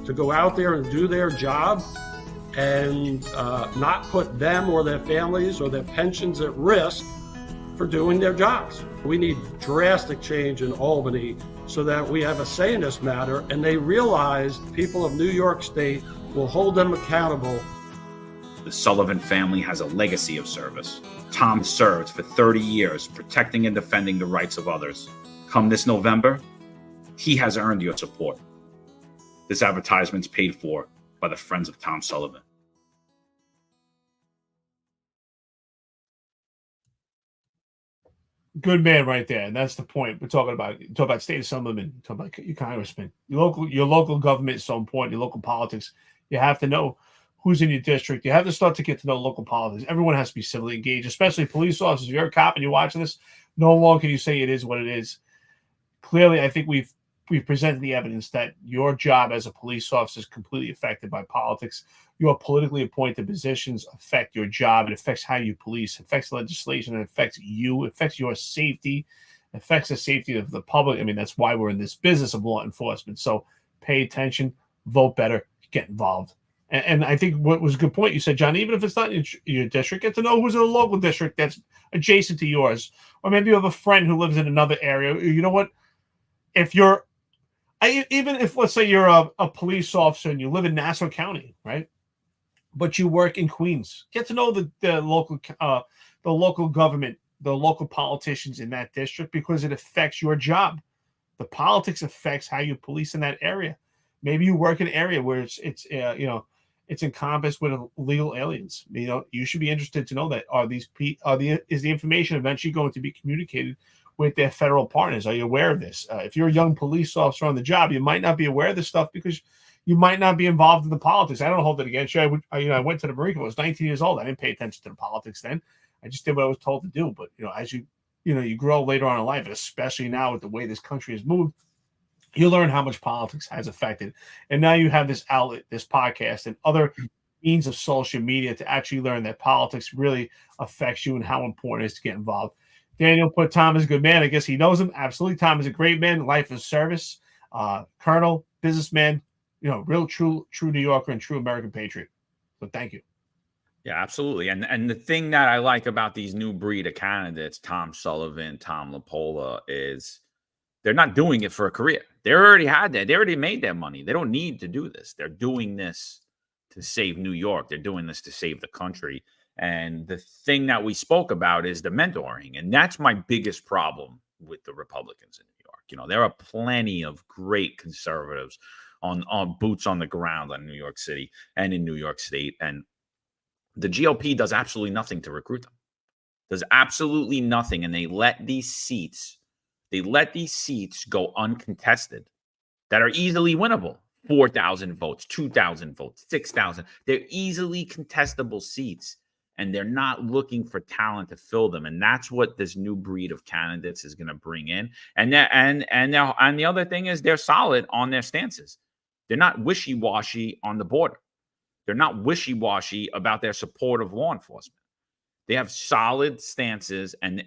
Speaker 4: to go out there and do their job and not put them or their families or their pensions at risk for doing their jobs. We need drastic change in Albany so that we have a say in this matter, and they realize people of New York State will hold them accountable.
Speaker 2: The Sullivan family has a legacy of service. Tom served for 30 years, protecting and defending the rights of others. Come this November, he has earned your support. This advertisement's paid for by the Friends of Tom Sullivan.
Speaker 3: Good man right there. And that's the point we're talking about. You talk about state assemblyman, you talk about your congressman. Your local government is so important, your local politics. You have to know who's in your district. You have to start to get to know local politics. Everyone has to be civilly engaged, especially police officers. If you're a cop and you're watching this, no longer can you say it is what it is. Clearly, I think we've presented the evidence that your job as a police officer is completely affected by politics. Your politically appointed positions affect your job. It affects how you police, it affects legislation, it affects you, it affects your safety, it affects the safety of the public. I mean, that's why we're in this business of law enforcement. So pay attention, vote better, get involved. And I think what was a good point you said, John, even if it's not in your district, get to know who's in a local district that's adjacent to yours. Or maybe you have a friend who lives in another area. You know what? If you're, even if, let's say you're a police officer and you live in Nassau County, right? But you work in Queens, get to know the local government, the local politicians in that district, because it affects your job. The politics affects how you police in that area. Maybe you work in an area where it's encompassed with illegal aliens. You should be interested to know that is the information eventually going to be communicated with their federal partners? Are you aware of this? If you're a young police officer on the job, you might not be aware of this stuff because you might not be involved in the politics. I don't hold it against you. I went to the Marine Corps. I was 19 years old. I didn't pay attention to the politics then. I just did what I was told to do. But as you grow later on in life, and especially now with the way this country has moved, you learn how much politics has affected. And now you have this outlet, this podcast, and other means of social media to actually learn that politics really affects you and how important it is to get involved. Daniel put Tom is a good man. I guess he knows him. Absolutely. Tom is a great man. Life of service, colonel, businessman, real true New Yorker and true American patriot. So thank you.
Speaker 2: Yeah, absolutely. And the thing that I like about these new breed of candidates, Tom Sullivan, Tom LaPola, is they're not doing it for a career. They already had that. They already made their money. They don't need to do this. They're doing this to save New York. They're doing this to save the country. And the thing that we spoke about is the mentoring. And that's my biggest problem with the Republicans in New York. There are plenty of great conservatives on boots on the ground in New York City and in New York State. And the GOP does absolutely nothing to recruit them. Does absolutely nothing. And they let these seats go uncontested that are easily winnable. 4,000 votes, 2,000 votes, 6,000. They're easily contestable seats. And they're not looking for talent to fill them, and that's what this new breed of candidates is going to bring in. And the other thing is they're solid on their stances. They're not wishy-washy on the border. They're not wishy-washy about their support of law enforcement. They have solid stances, and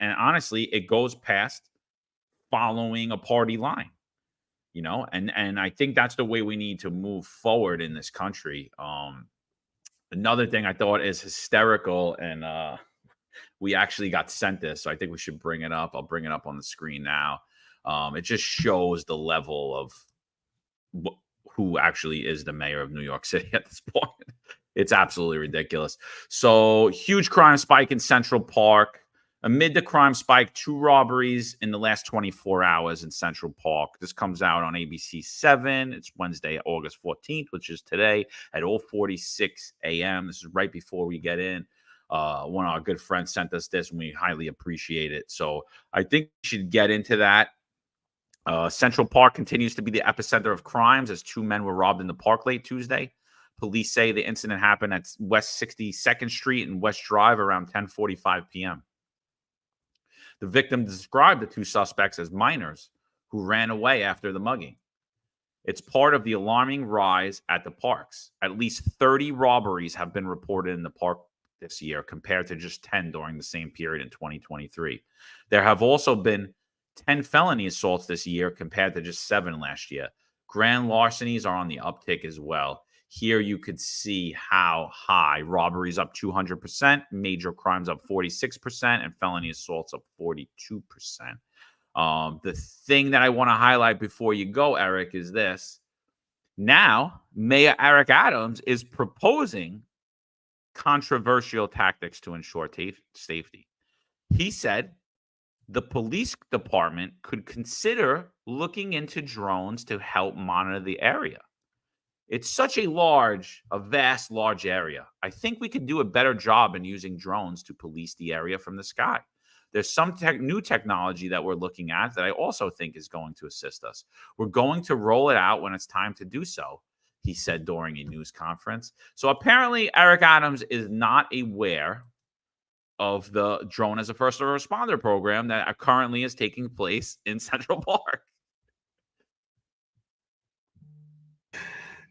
Speaker 2: honestly, it goes past following a party line. And I think that's the way we need to move forward in this country. Another thing I thought is hysterical, and we actually got sent this, so I think we should bring it up. I'll bring it up on the screen now. It just shows the level of who actually is the mayor of New York City at this point. It's absolutely ridiculous. So, huge crime spike in Central Park. Amid the crime spike, 2 robberies in the last 24 hours in Central Park. This comes out on ABC 7. It's Wednesday, August 14th, which is today at 0:46 a.m. This is right before we get in. One of our good friends sent us this, and we highly appreciate it. So I think we should get into that. Central Park continues to be the epicenter of crimes as 2 men were robbed in the park late Tuesday. Police say the incident happened at West 62nd Street and West Drive around 10:45 p.m. The victim described the 2 suspects as minors who ran away after the mugging. It's part of the alarming rise at the parks. At least 30 robberies have been reported in the park this year, compared to just 10 during the same period in 2023. There have also been 10 felony assaults this year, compared to just 7 last year. Grand larcenies are on the uptick as well. Here you could see how high. Robberies up 200%, major crimes up 46%, and felony assaults up 42%. The thing that I want to highlight before you go, Eric, is this. Now, Mayor Eric Adams is proposing controversial tactics to ensure safety. He said the police department could consider looking into drones to help monitor the area. It's such a vast, large area. I think we could do a better job in using drones to police the area from the sky. There's some new technology that we're looking at that I also think is going to assist us. We're going to roll it out when it's time to do so, he said during a news conference. So apparently Eric Adams is not aware of the drone as a first responder program that currently is taking place in Central Park.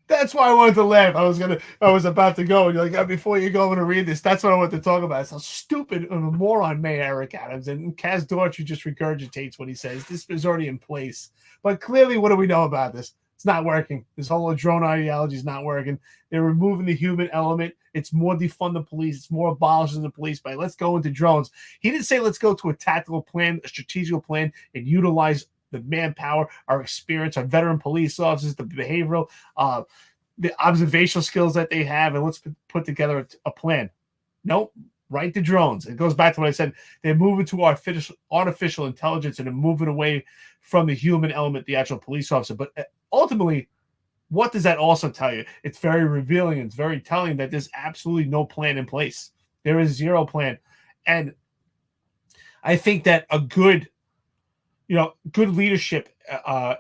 Speaker 3: That's why I wanted to laugh. I was about to go, and you're like, before you go to read this, that's what I want to talk about. It's how stupid and a moron Mayor Eric Adams, and Kaz Daughtry just regurgitates what he says. This is already in place. But clearly, what do we know about this? It's not working. This whole drone ideology is not working. They're removing the human element. It's more defund the police. It's more abolishing the police by let's go into drones. He didn't say let's go to a tactical plan, a strategic plan, and utilize the manpower, our experience, our veteran police officers, the behavioral, the observational skills that they have, and let's put together a plan. Nope, right to drones. It goes back to what I said. They're moving to artificial intelligence, and they're moving away from the human element, the actual police officer. But ultimately, what does that also tell you? It's very revealing. It's very telling that there's absolutely no plan in place. There is zero plan. And I think that a good leadership,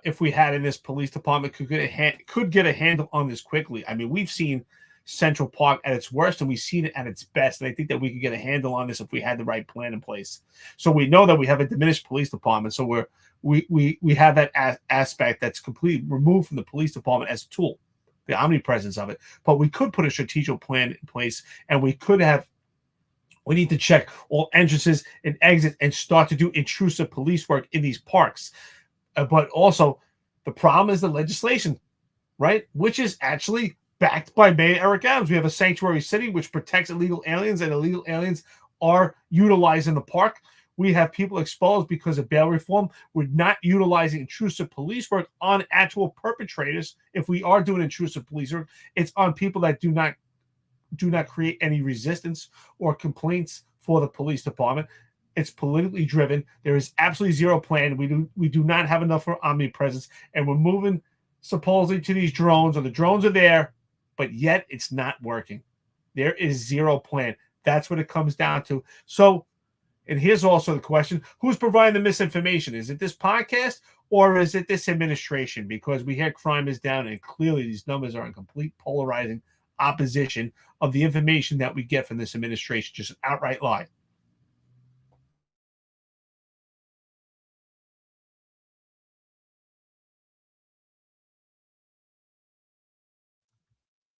Speaker 3: if we had in this police department, could get a handle on this quickly. I mean, we've seen Central Park at its worst, and we've seen it at its best. And I think that we could get a handle on this if we had the right plan in place. So we know that we have a diminished police department. So we have that aspect that's completely removed from the police department as a tool, the omnipresence of it. But we could put a strategic plan in place, and we need to check all entrances and exits and start to do intrusive police work in these parks. But also, the problem is the legislation, right? Which is actually backed by Mayor Eric Adams. We have a sanctuary city which protects illegal aliens, and illegal aliens are utilized in the park. We have people exposed because of bail reform. We're not utilizing intrusive police work on actual perpetrators. If we are doing intrusive police work, it's on people that do not create any resistance or complaints for the police department. It's politically driven. There is absolutely zero plan. We do not have enough for omnipresence, and we're moving supposedly to these drones, or the drones are there, but yet it's not working. There is zero plan. That's what it comes down to. So, and here's also the question: who's providing the misinformation? Is it this podcast, or is it this administration? Because we hear crime is down, and clearly these numbers are in complete polarizing opposition of the information that we get from this administration. Just an outright lie.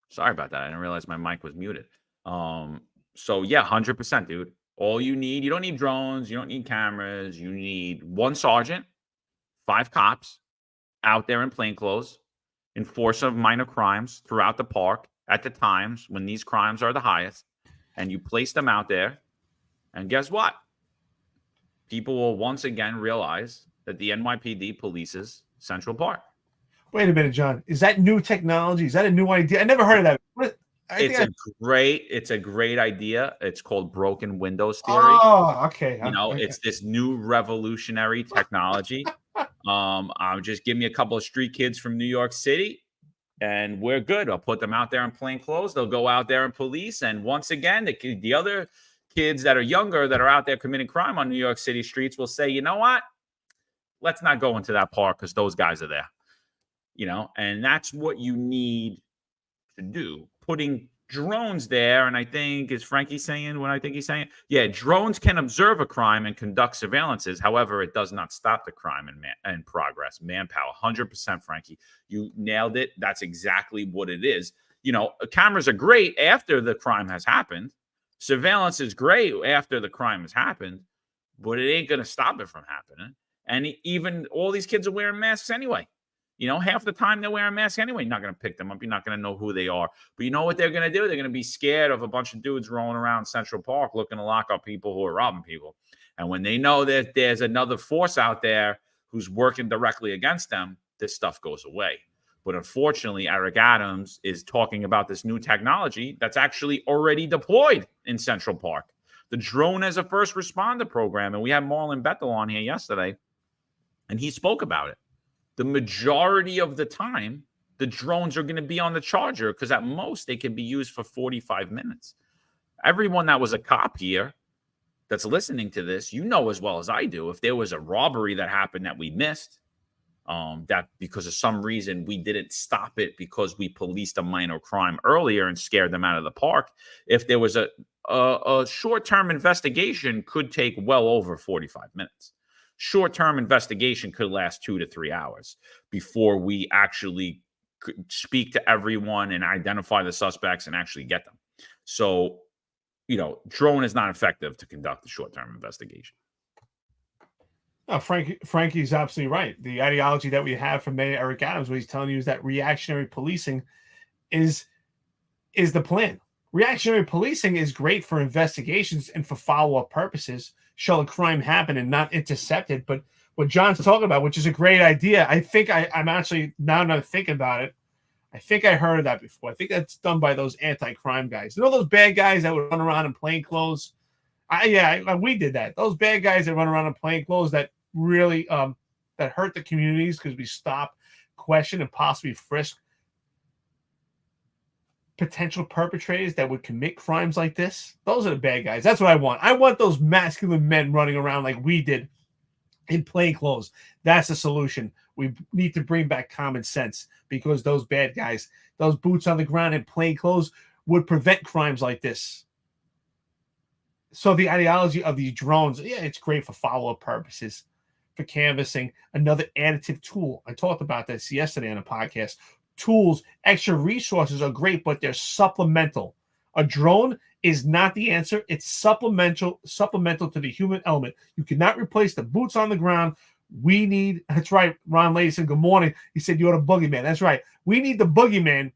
Speaker 2: Sorry about that. I didn't realize my mic was muted. So yeah, 100%, dude. All you don't need drones, you don't need cameras, you need one sergeant, 5 cops out there in plainclothes, enforce of minor crimes throughout the park at the times when these crimes are the highest, and you place them out there, and guess what? People will once again realize that the NYPD polices Central Park.
Speaker 3: Wait a minute, John. Is that new technology? Is that a new idea? I never heard of that.
Speaker 2: It's a great idea. It's called broken windows theory.
Speaker 3: Oh, okay. Okay.
Speaker 2: It's this new revolutionary technology. Just give me a couple of street kids from New York City, and we're good. I'll put them out there in plain clothes. They'll go out there and police. And once again, the other kids that are younger that are out there committing crime on New York City streets will say, you know what? Let's not go into that park because those guys are there. And that's what you need to do. Putting drones there, and I think, is Frankie saying what I think he's saying? Yeah, drones can observe a crime and conduct surveillances. However, it does not stop the crime in progress. Manpower, 100%, Frankie. You nailed it. That's exactly what it is. Cameras are great after the crime has happened. Surveillance is great after the crime has happened, but it ain't going to stop it from happening. And even all these kids are wearing masks anyway. Half the time they're wearing masks anyway. You're not going to pick them up. You're not going to know who they are. But you know what they're going to do? They're going to be scared of a bunch of dudes rolling around Central Park looking to lock up people who are robbing people. And when they know that there's another force out there who's working directly against them, this stuff goes away. But unfortunately, Eric Adams is talking about this new technology that's actually already deployed in Central Park, the drone as a first responder program. And we had Marlon Bethel on here yesterday, and he spoke about it. The majority of the time, the drones are going to be on the charger because at most they can be used for 45 minutes. Everyone that was a cop here that's listening to this, you know as well as I do, if there was a robbery that happened that we missed, that because of some reason we didn't stop it because we policed a minor crime earlier and scared them out of the park, if there was a short-term investigation could take well over 45 minutes. Short-term investigation could last 2 to 3 hours before we actually could speak to everyone and identify the suspects and actually get them. So, drone is not effective to conduct a short-term investigation.
Speaker 3: No, Frankie's absolutely right. The ideology that we have from Mayor Eric Adams, what he's telling you is that reactionary policing is the plan. Reactionary policing is great for investigations and for follow-up purposes, show a crime happen and not intercept it. But what John's talking about, which is a great idea, I think I'm actually, now that I'm thinking about it, I think I heard of that before. I think that's done by those anti-crime guys. You know those bad guys that would run around in plain clothes? We did that. Those bad guys that run around in plain clothes that really that hurt the communities because we stop, question, and possibly frisk potential perpetrators that would commit crimes like this. Those are the bad guys. That's what I want. I want those masculine men running around like we did in plain clothes. That's the solution. We need to bring back common sense because those bad guys, those boots on the ground in plain clothes would prevent crimes like this. So the ideology of these drones, it's great for follow-up purposes, for canvassing, another additive tool. I talked about this yesterday on a podcast. Tools, extra resources are great, but they're supplemental. A drone is not the answer. It's supplemental to the human element. You cannot replace the boots on the ground. We need, that's right, Ron Lady said, good morning. He said, you're the boogeyman. That's right. We need the boogeyman.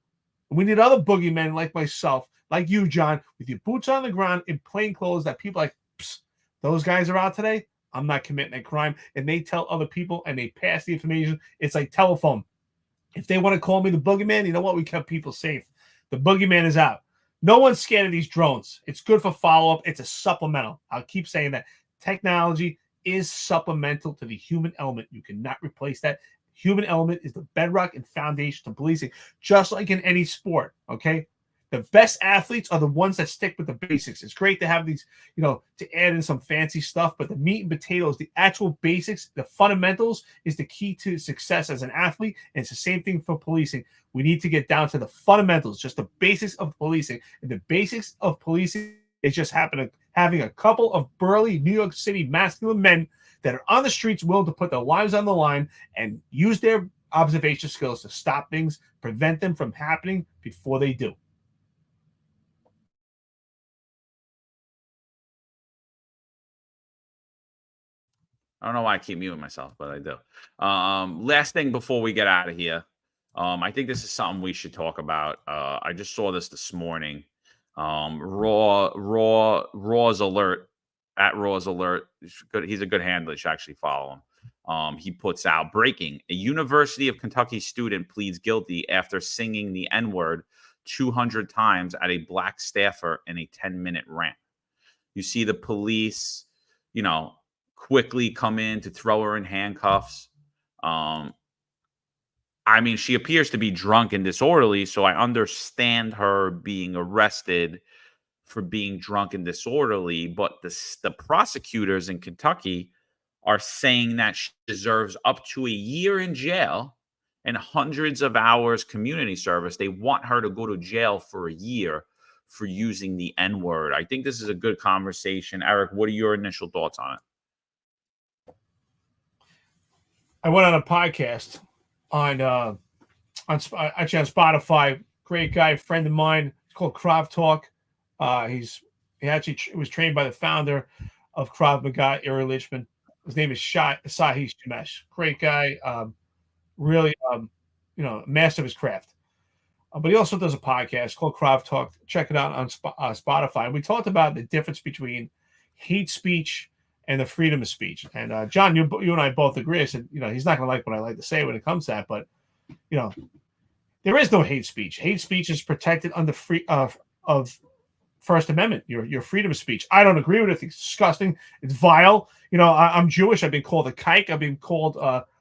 Speaker 3: We need other boogeymen like myself, like you, John, with your boots on the ground in plain clothes that people are like, psst, those guys are out today. I'm not committing a crime. And they tell other people and they pass the information. It's like telephone. If they want to call me the boogeyman, you know what? We kept people safe. The boogeyman is out. No one's scared of these drones. It's good for follow-up. It's a supplemental. I'll keep saying that. Technology is supplemental to the human element. You cannot replace that. Human element is the bedrock and foundation to policing, just like in any sport, okay? The best athletes are the ones that stick with the basics. It's great to have these, to add in some fancy stuff, but the meat and potatoes, the actual basics, the fundamentals is the key to success as an athlete, and it's the same thing for policing. We need to get down to the fundamentals, just the basics of policing. And the basics of policing is just having a couple of burly New York City masculine men that are on the streets willing to put their lives on the line and use their observation skills to stop things, prevent them from happening before they do.
Speaker 2: I don't know why I keep muting myself, but I do. Last thing before we get out of here. I think this is something we should talk about. I just saw this morning. Raw's alert at Raw's alert. He's a good handler. You should actually follow him. He puts out breaking: a University of Kentucky student pleads guilty after singing the N-word 200 times at a black staffer in a 10-minute rant. You see the police, quickly come in to throw her in handcuffs. She appears to be drunk and disorderly, so I understand her being arrested for being drunk and disorderly, but the prosecutors in Kentucky are saying that she deserves up to a year in jail and hundreds of hours community service. They want her to go to jail for a year for using the N-word. I think this is a good conversation. Eric, what are your initial thoughts on it?
Speaker 3: I went on a podcast on Spotify. Great guy, friend of mine. It's called Krav Talk. He actually was trained by the founder of Krav Maga, Ira Lichman. His name is Sahish Jamesh. Great guy. Really, master of his craft. But he also does a podcast called Krav Talk. Check it out on Spotify. And we talked about the difference between hate speech and the freedom of speech. And John, you and I both agree. I said, he's not going to like what I like to say when it comes to that. But, There is no hate speech. Hate speech is protected under of First Amendment, your freedom of speech. I don't agree with it. I think it's disgusting. It's vile. You know, I'm Jewish. I've been called a kike. I've been called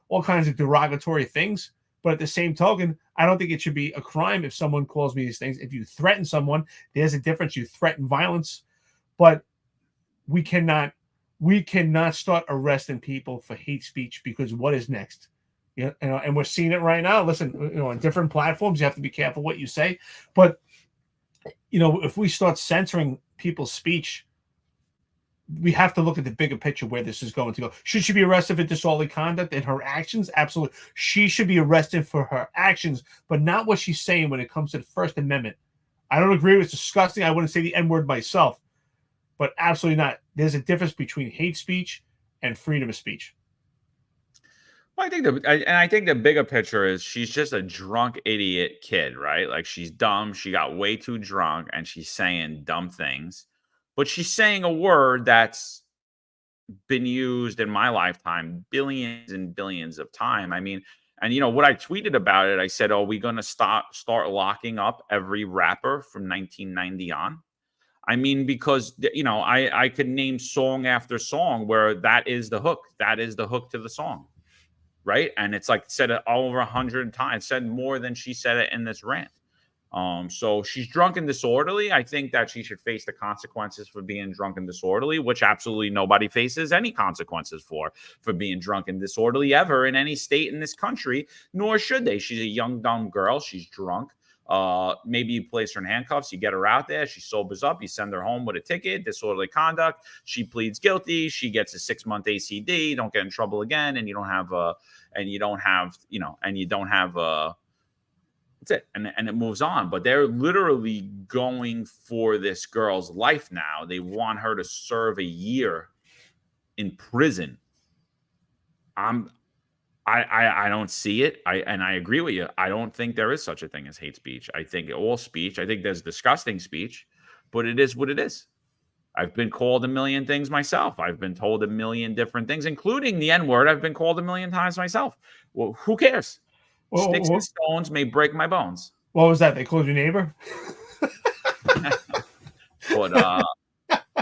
Speaker 3: all kinds of derogatory things. But at the same token, I don't think it should be a crime if someone calls me these things. If you threaten someone, there's a difference. You threaten violence. But we cannot start arresting people for hate speech, because what is next? You know, and we're seeing it right now. Listen, you know, on different platforms, you have to be careful what you say. But you know, if we start censoring people's speech, we have to look at the bigger picture where this is going to go. Should she be arrested for disorderly conduct and her actions? Absolutely. She should be arrested for her actions, but not what she's saying when it comes to the First Amendment. I don't agree with it. It's disgusting. I wouldn't say the N-word myself, but absolutely not. There's a difference between hate speech and freedom of speech.
Speaker 2: Well, I think the bigger picture is she's just a drunk idiot kid, right? Like, she's dumb. She got way too drunk and she's saying dumb things, but she's saying a word that's been used in my lifetime billions and billions of time. I mean, and you know what I tweeted about it? I said, "Are we going to start locking up every rapper from 1990 on?" I mean, because you know, I could name song after song where that is the hook. That is the hook to the song. Right. And it's like said it over 100 times, said more than she said it in this rant. So she's drunk and disorderly. I think that she should face the consequences for being drunk and disorderly, which absolutely nobody faces any consequences for being drunk and disorderly ever in any state in this country, nor should they. She's a young, dumb girl. She's drunk. Maybe you place her in handcuffs, you get her out there, she sobers up, you send her home with a ticket, disorderly conduct, she pleads guilty, she gets a 6-month ACD, don't get in trouble again, and you don't have that's it, and it moves on. But they're literally going for this girl's life now. They want her to serve a year in prison. I don't see it. I agree with you. I don't think there is such a thing as hate speech. I think all speech, I think there's disgusting speech, but it is what it is. I've been called a million things myself. I've been told a million different things, including the N-word. I've been called a million times myself. Well, who cares? Sticks and stones may break my bones.
Speaker 3: What was that? They called your neighbor?
Speaker 2: But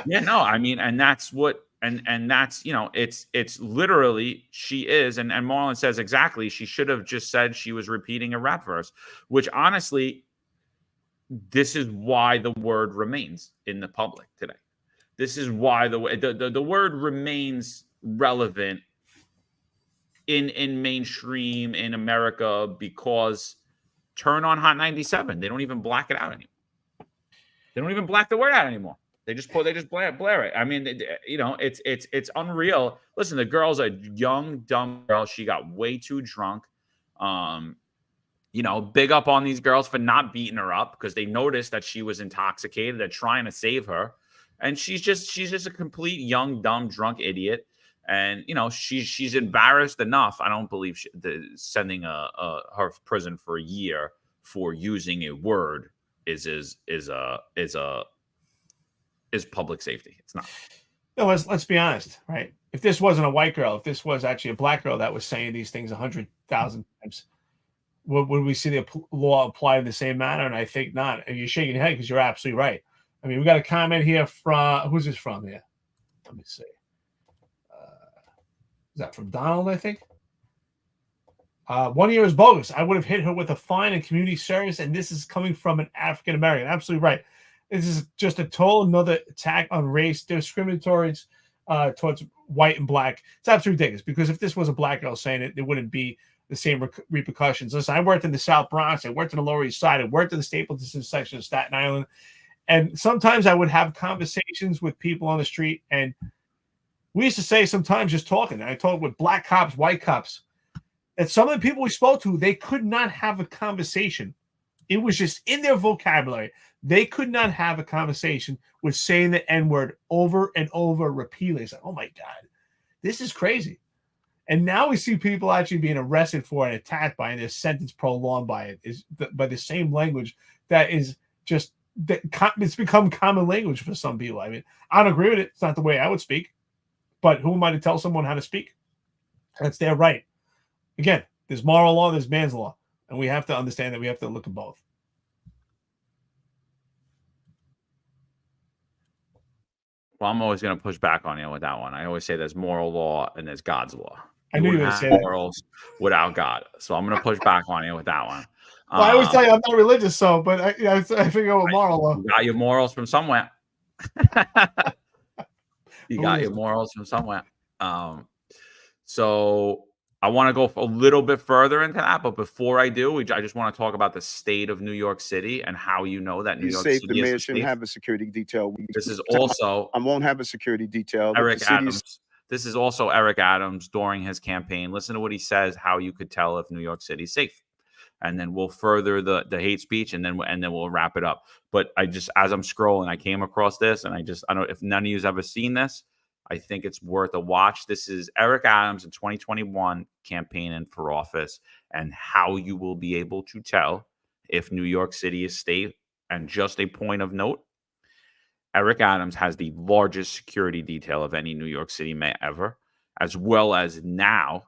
Speaker 2: yeah, no, I mean, and that's what and that's, you know, it's literally she is, and Marlon says exactly, she should have just said she was repeating a rap verse, which honestly, this is why the word remains in the public today. This is why the word remains relevant in mainstream in America, because turn on Hot 97. They don't even black it out anymore. They don't even black the word out anymore. They just blare it. I mean, you know, it's unreal. Listen, the girl's a young, dumb girl. She got way too drunk. You know, big up on these girls for not beating her up, because they noticed that she was intoxicated. They're trying to save her. And she's just a complete young, dumb, drunk idiot. And, you know, she's embarrassed enough. I don't believe sending her to prison for a year for using a word is public safety. It's not.
Speaker 3: No, let's be honest, right? If this wasn't a white girl, if this was actually a black girl that was saying these things 100,000 times, would we see the law apply in the same manner? And I think not. And you're shaking your head because you're absolutely right. I mean, we got a comment here from, who's this from here? Let me see. Is that from Donald, I think? 1 year is bogus. I would have hit her with a fine and community service, and this is coming from an African American. Absolutely right. This is just a total another attack on race, discriminatory towards white and black. It's absolutely ridiculous, because if this was a black girl saying it, there wouldn't be the same repercussions. Listen, I worked in the South Bronx. I worked in the Lower East Side. I worked in the Stapleton section of Staten Island. And sometimes I would have conversations with people on the street, and we used to say sometimes just talking. I talked with black cops, white cops, and some of the people we spoke to, they could not have a conversation. It was just in their vocabulary. They could not have a conversation with saying the N-word over and over repeatedly. It's like, oh my God, this is crazy. And now we see people actually being arrested for and attacked by, and their sentence prolonged by it, is by the same language that is just, it's become common language for some people. I mean, I don't agree with it. It's not the way I would speak, but who am I to tell someone how to speak? That's their right. Again, there's moral law, there's man's law. And we have to understand that we have to look at both.
Speaker 2: Well, I'm always going to push back on you with that one. I always say there's moral law and there's God's law.
Speaker 3: I knew you were going to say that.
Speaker 2: Morals without God. So I'm going to push back on you with that one.
Speaker 3: Well, I always tell you I'm not religious, so, but I figure out moral law.
Speaker 2: You got your morals from somewhere. You got your morals from somewhere. So I want to go a little bit further into that, but before I do, I just want to talk about the state of New York City and how you know that New York City
Speaker 5: the mayor
Speaker 2: is
Speaker 5: shouldn't
Speaker 2: safe.
Speaker 5: have a security detail.
Speaker 2: This is also
Speaker 5: I won't have a security detail.
Speaker 2: Eric Adams. This is also Eric Adams during his campaign. Listen to what he says, how you could tell if New York City is safe. And then we'll further the hate speech, and then we'll wrap it up. But I just, as I'm scrolling, I came across this, and I don't know if none of you's ever seen this. I think it's worth a watch. This is Eric Adams in 2021 campaigning for office, and how you will be able to tell if New York City is safe. And just a point of note, Eric Adams has the largest security detail of any New York City mayor ever, as well as now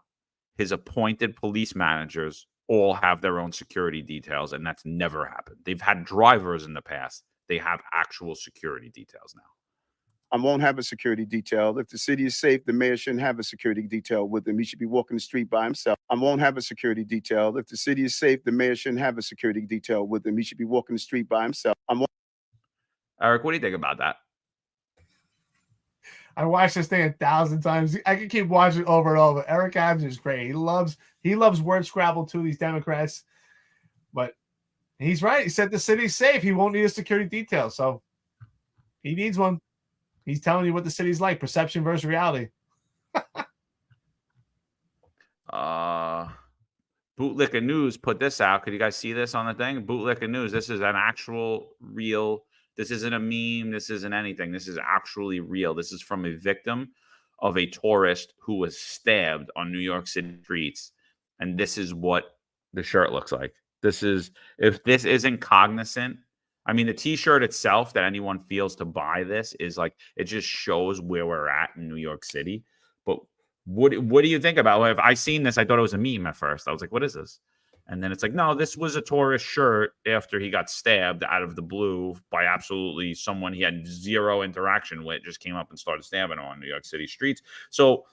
Speaker 2: his appointed police managers all have their own security details, and that's never happened. They've had drivers in the past. They have actual security details now.
Speaker 5: I won't have a security detail. If the city is safe, the mayor shouldn't have a security detail with him. He should be walking the street by himself. I won't have a security detail. If the city is safe, the mayor shouldn't have a security detail with him. He should be walking the street by himself.
Speaker 2: Eric, what do you think about that?
Speaker 3: I watched this thing 1,000 times. I can keep watching it over and over. Eric Adams is great. He loves word scrabble too, these Democrats. But he's right. He said the city's safe. He won't need a security detail. So he needs one. He's telling you what the city's like. Perception versus reality.
Speaker 2: Bootlicker News put this out. Could you guys see this on the thing? Bootlicker News. This is an actual real. This isn't a meme. This isn't anything. This is actually real. This is from a victim of a tourist who was stabbed on New York City streets. And this is what the shirt looks like. This is, if this isn't cognizant, I mean, the T-shirt itself that anyone feels to buy this is like, it just shows where we're at in New York City. But what do you think about it? If I seen this, I thought it was a meme at first. I was like, what is this? And then it's like, no, this was a tourist shirt after he got stabbed out of the blue by absolutely someone he had zero interaction with, just came up and started stabbing on New York City streets. So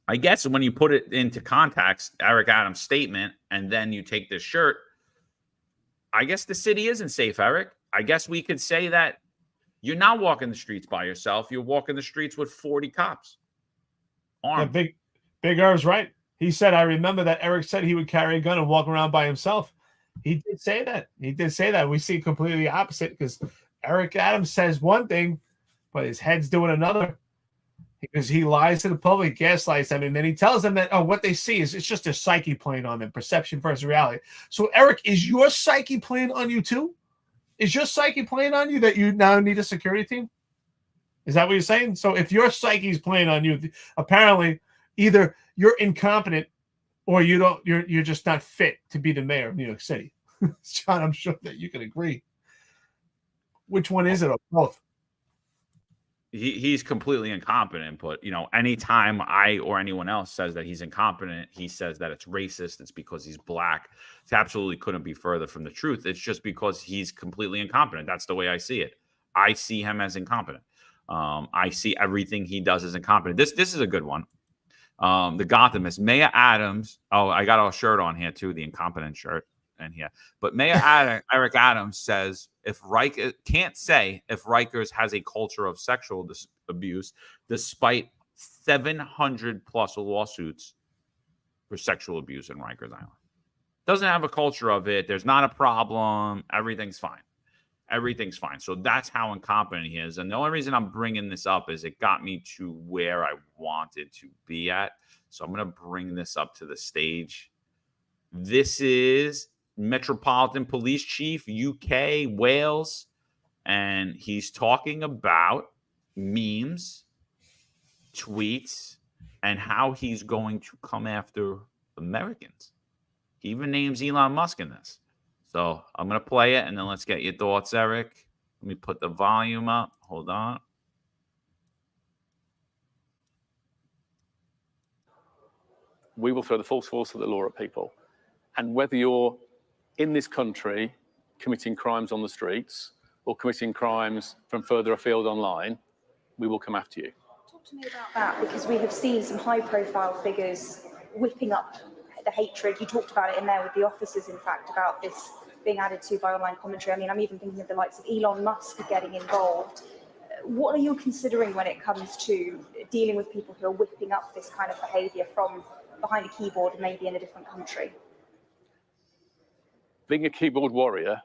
Speaker 2: I guess when you put it into context, Eric Adams' statement, and then you take this shirt, I guess the city isn't safe, Eric. I guess we could say that you're not walking the streets by yourself. You're walking the streets with 40 cops. Armed.
Speaker 3: Yeah, Big Irv's right. He said, I remember that Eric said he would carry a gun and walk around by himself. He did say that. We see completely opposite because Eric Adams says one thing, but his head's doing another. Because he lies to the public, gaslights them, and then he tells them that, oh, what they see is it's just their psyche playing on them, perception versus reality. So, Eric, is your psyche playing on you too? Is your psyche playing on you that you now need a security team? Is that what you're saying? So if your psyche is playing on you, apparently either you're incompetent or you're just not fit to be the mayor of New York City. John, I'm sure that you can agree. Which one is it, or both?
Speaker 2: He's completely incompetent, but anytime I or anyone else says that he's incompetent, he says that it's racist, it's because he's black. It absolutely couldn't be further from the truth. It's just because he's completely incompetent. That's the way I see it. I see him as incompetent. I see everything he does as incompetent. This is a good one. The Gothamist, Mayor Adams. Oh, I got a shirt on here too, the incompetent shirt. And here, but Mayor Eric Adams says can't say if Rikers has a culture of sexual abuse, despite 700 plus lawsuits for sexual abuse in Rikers Island. Doesn't have a culture of it. There's not a problem. Everything's fine. Everything's fine. So that's how incompetent he is. And the only reason I'm bringing this up is it got me to where I wanted to be at. So I'm going to bring this up to the stage. This is Metropolitan Police Chief, UK, Wales, and he's talking about memes, tweets, and how he's going to come after Americans. He even names Elon Musk in this. So I'm going to play it, and then let's get your thoughts, Eric. Let me put the volume up. Hold on.
Speaker 6: We will throw the full force of the law at people. And whether you're in this country committing crimes on the streets or committing crimes from further afield online, we will come after you.
Speaker 7: Talk to me about that, because we have seen some high-profile figures whipping up the hatred. You talked about it in there with the officers, in fact, about this being added to by online commentary. I mean, I'm even thinking of the likes of Elon Musk getting involved. What are you considering when it comes to dealing with people who are whipping up this kind of behaviour from behind a keyboard, maybe in a different country?
Speaker 6: Being a keyboard warrior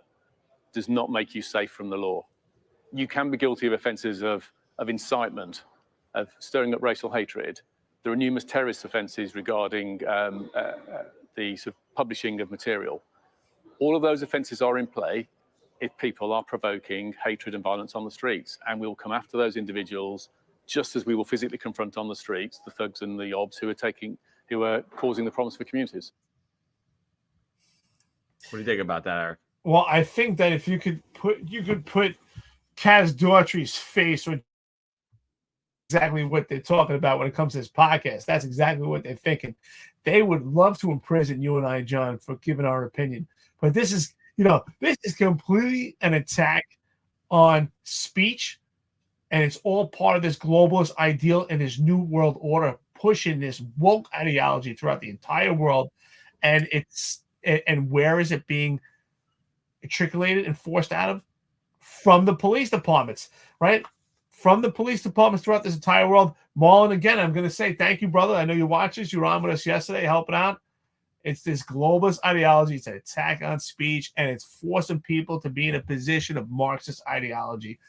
Speaker 6: does not make you safe from the law. You can be guilty of offences of incitement, of stirring up racial hatred. There are numerous terrorist offences regarding the sort of publishing of material. All of those offences are in play if people are provoking hatred and violence on the streets, and we will come after those individuals just as we will physically confront on the streets the thugs and the obs who are causing the problems for communities.
Speaker 2: What do you think about that, Eric?
Speaker 3: Well, I think that if you could put Kaz Daughtry's face on exactly what they're talking about when it comes to this podcast. That's exactly what they're thinking. They would love to imprison you and I, John, for giving our opinion. But this is, this is completely an attack on speech, and it's all part of this globalist ideal and this new world order pushing this woke ideology throughout the entire world. And where is it being matriculated and forced out of? From the police departments, right? From the police departments throughout this entire world. Marlon, again, I'm going to say thank you, brother. I know you watch this. You were on with us yesterday helping out. It's this globalist ideology. It's an attack on speech, and it's forcing people to be in a position of Marxist ideology.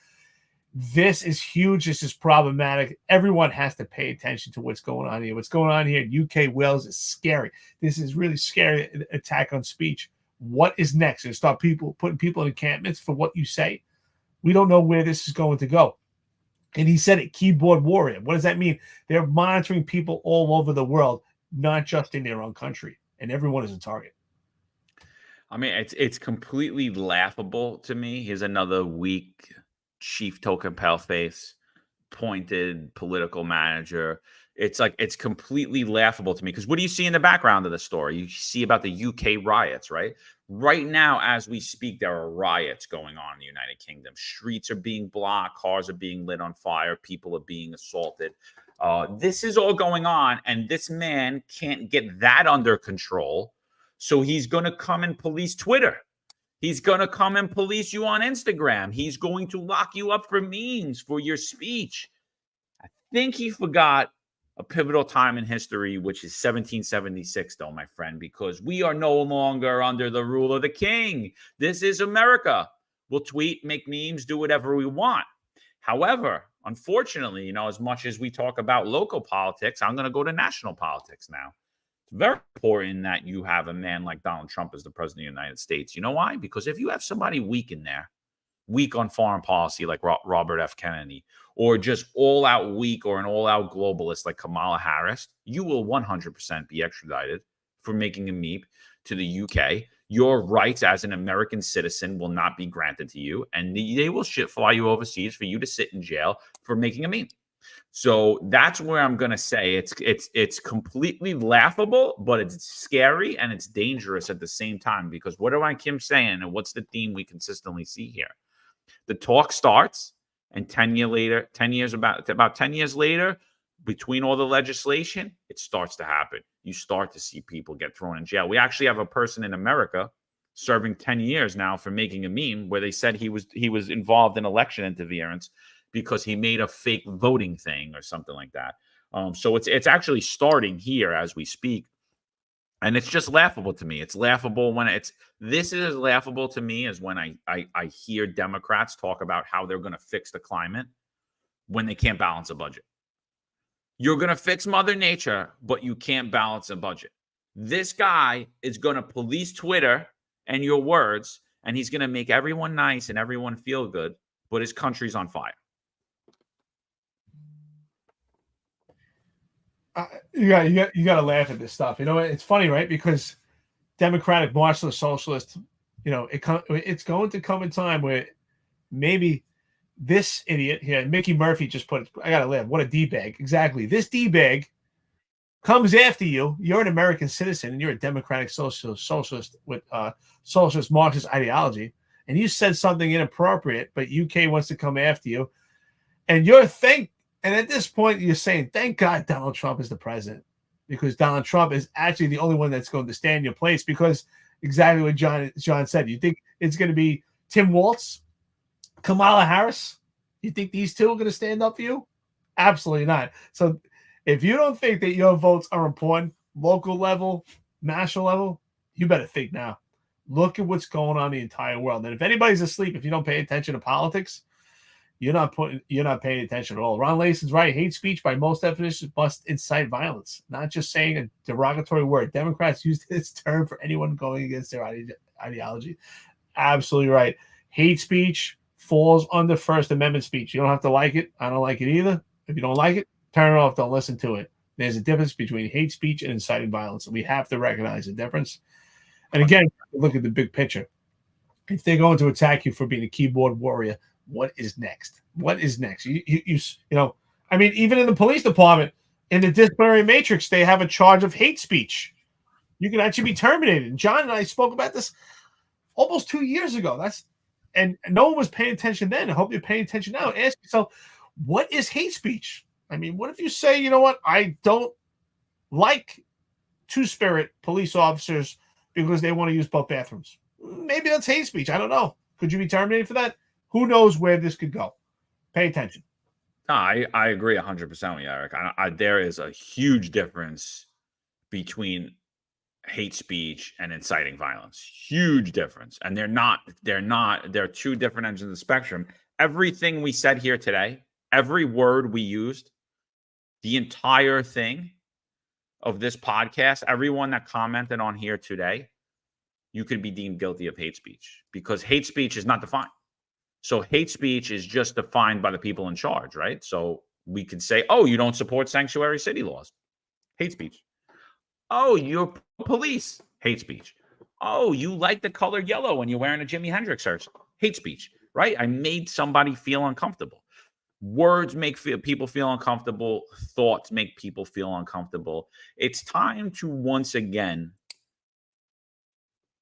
Speaker 3: This is huge. This is problematic. Everyone has to pay attention to what's going on here. What's going on here in UK, Wales is scary. This is really scary attack on speech. What is next? Is start putting people in encampments for what you say? We don't know where this is going to go. And he said it, keyboard warrior. What does that mean? They're monitoring people all over the world, not just in their own country. And everyone is a target.
Speaker 2: I mean, it's completely laughable to me. Here's another weak chief token paleface, pointed political manager. It's like, it's completely laughable to me, because what do you see in the background of the story? You see about the UK riots, right? Right now, as we speak, there are riots going on in the United Kingdom. Streets are being blocked, cars are being lit on fire, people are being assaulted. This is all going on, and this man can't get that under control. So he's going to come and police Twitter. He's going to come and police you on Instagram. He's going to lock you up for memes, for your speech. I think he forgot a pivotal time in history, which is 1776, though, my friend, because we are no longer under the rule of the king. This is America. We'll tweet, make memes, do whatever we want. However, unfortunately, as much as we talk about local politics, I'm going to go to national politics now. It's very important that you have a man like Donald Trump as the president of the United States. You know why? Because if you have somebody weak in there, weak on foreign policy like Robert F. Kennedy, or just all-out weak or an all-out globalist like Kamala Harris, you will 100% be extradited for making a meme to the UK. Your rights as an American citizen will not be granted to you, and they will fly you overseas for you to sit in jail for making a meme. So that's where I'm going to say it's completely laughable, but it's scary and it's dangerous at the same time, because what am Kim saying, and what's the theme we consistently see here? The talk starts, and 10 years later, between all the legislation, it starts to happen. You start to see people get thrown in jail. We actually have a person in America serving 10 years now for making a meme where they said he was involved in election interference because he made a fake voting thing or something like that. So it's actually starting here as we speak. And it's just laughable to me. It's laughable when this is as laughable to me as when I hear Democrats talk about how they're going to fix the climate when they can't balance a budget. You're going to fix Mother Nature, but you can't balance a budget. This guy is going to police Twitter and your words, and he's going to make everyone nice and everyone feel good, but his country's on fire.
Speaker 3: You got to laugh at this stuff. It's funny, right? Because Democratic Marxist Socialist, it's going to come a time where maybe this idiot here, Mickey Murphy, just put, I got to laugh. What a D-bag. Exactly. This D-bag comes after you, you're an American citizen and you're a democratic socialist with socialist Marxist ideology, and you said something inappropriate, but UK wants to come after you, and and at this point you're saying, thank God Donald Trump is the president, because Donald Trump is actually the only one that's going to stand in your place, because exactly what John said. You think it's going to be Tim Walz, Kamala Harris? You think these two are going to stand up for you? Absolutely not. So if you don't think that your votes are important, local level, national level, you better think now. Look at what's going on in the entire world. And if anybody's asleep, if you don't pay attention to politics, you're not paying attention at all. Ron Lason's right. Hate speech by most definitions must incite violence, not just saying a derogatory word. Democrats use this term for anyone going against their ideology. Absolutely right. Hate speech falls under First Amendment speech. You don't have to like it. I don't like it either. If you don't like it, turn it off. Don't listen to it. There's a difference between hate speech and inciting violence. We have to recognize the difference. And again, look at the big picture. If they're going to attack you for being a keyboard warrior, what is next? What is next? You know, I mean, even in the police department, in the disciplinary matrix, they have a charge of hate speech. You can actually be terminated. And John and I spoke about this almost 2 years ago. And no one was paying attention then. I hope you're paying attention now. Ask yourself, what is hate speech? I mean, what if you say, you know what, I don't like Two-Spirit police officers because they want to use both bathrooms? Maybe that's hate speech. I don't know. Could you be terminated for that? Who knows where this could go? Pay attention.
Speaker 2: No, I agree 100% with you, Eric. There is a huge difference between hate speech and inciting violence. Huge difference. And they're two different ends of the spectrum. Everything we said here today, every word we used, the entire thing of this podcast, everyone that commented on here today, you could be deemed guilty of hate speech, because hate speech is not defined. So hate speech is just defined by the people in charge, right? So we could say, oh, you don't support sanctuary city laws. Hate speech. Oh, you're police. Hate speech. Oh, you like the color yellow when you're wearing a Jimi Hendrix shirt. Hate speech, right? I made somebody feel uncomfortable. Words make people feel uncomfortable. Thoughts make people feel uncomfortable. It's time to once again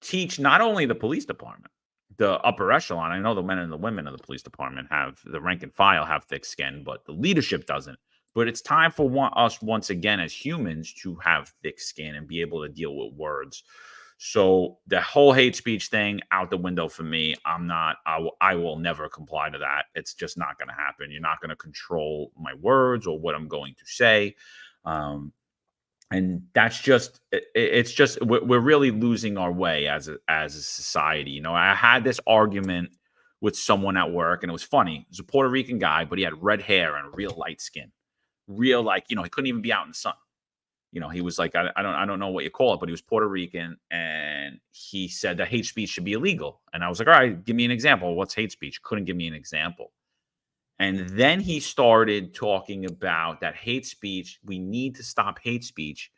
Speaker 2: teach not only the police department, the upper echelon. I know the men and the women of the police department have, the rank and file have thick skin, but the leadership doesn't. But it's time for us once again as humans to have thick skin and be able to deal with words. So the whole hate speech thing out the window for me. I will never comply to that. It's just not going to happen. You're not going to control my words or what I'm going to say. And that's just, it's just, we're really losing our way as a society. You know, I had this argument with someone at work, and it was funny. It was a Puerto Rican guy, but he had red hair and real light skin. Real, like, you know, he couldn't even be out in the sun. You know, he was like, I don't know what you call it, but he was Puerto Rican, and he said that hate speech should be illegal. And I was like, all right, give me an example. What's hate speech? Couldn't give me an example. And then he started talking about that hate speech. We need to stop hate speech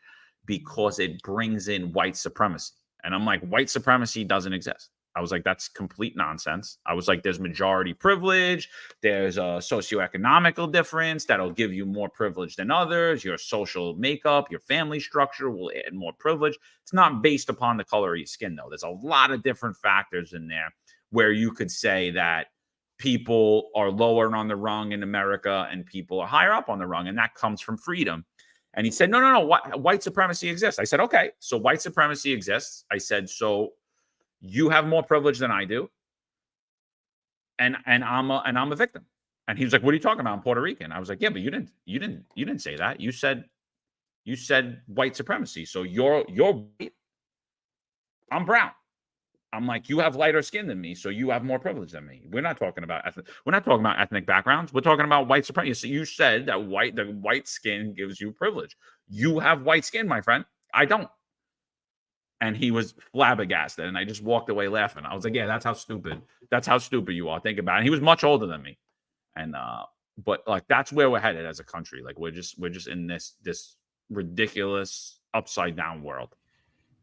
Speaker 2: because it brings in white supremacy. And I'm like, white supremacy doesn't exist. I was like, that's complete nonsense. I was like, there's majority privilege. There's a socioeconomical difference that'll give you more privilege than others. Your social makeup, your family structure will add more privilege. It's not based upon the color of your skin, though. There's a lot of different factors in there where you could say that people are lower on the rung in America and people are higher up on the rung, and that comes from freedom. And he said, no, white supremacy exists. I said, okay, so white supremacy exists. I said, so you have more privilege than I do, and I'm a victim. And he was like, what are you talking about? I'm Puerto Rican. I was like, yeah, but you didn't say that. You said white supremacy. So you're white. I'm brown. I'm like, you have lighter skin than me, so you have more privilege than me. We're not talking about ethnic backgrounds. We're talking about white supremacy. You said that the white skin gives you privilege. You have white skin, my friend. I don't. And he was flabbergasted, and I just walked away laughing. I was like, yeah, that's how stupid you are. Think about it. And he was much older than me. And but like, that's where we're headed as a country. Like, we're just in this ridiculous upside down world.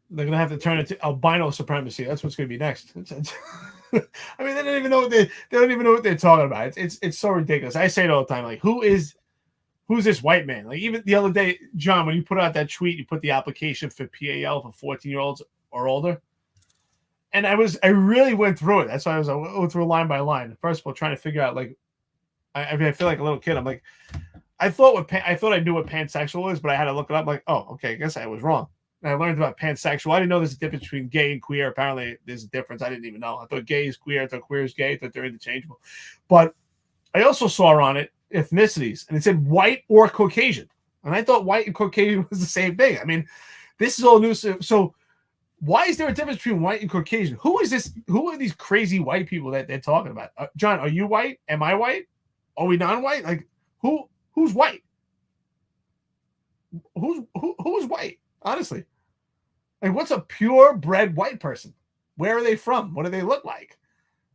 Speaker 3: They're gonna have to turn it to albino supremacy. That's what's gonna be next. I mean, they don't even know what they're talking about. It's so ridiculous. I say it all the time. Like, who is who's this white man? Like even the other day, John, when you put out that tweet, you put the application for PAL for 14-year-olds or older. And I really went through it. That's why I went through line by line. First of all, trying to figure out, like, I mean, I feel like a little kid. I'm like, I thought I knew what pansexual is, but I had to look it up. Like, oh, okay, I guess I was wrong. And I learned about pansexual. I didn't know there's a difference between gay and queer. Apparently, there's a difference. I didn't even know. I thought gay is queer. I thought queer is gay. I thought they're interchangeable. But I also saw on it ethnicities, and it said white or Caucasian. And I thought white and Caucasian was the same thing. I mean, this is all new. So why is there a difference between white and Caucasian? Who is this? Who are these crazy white people that they're talking about? John, are you white? Am I white? Are we non-white? Like, who's white? Who's white? Honestly, like, what's a purebred white person? Where are they from? What do they look like?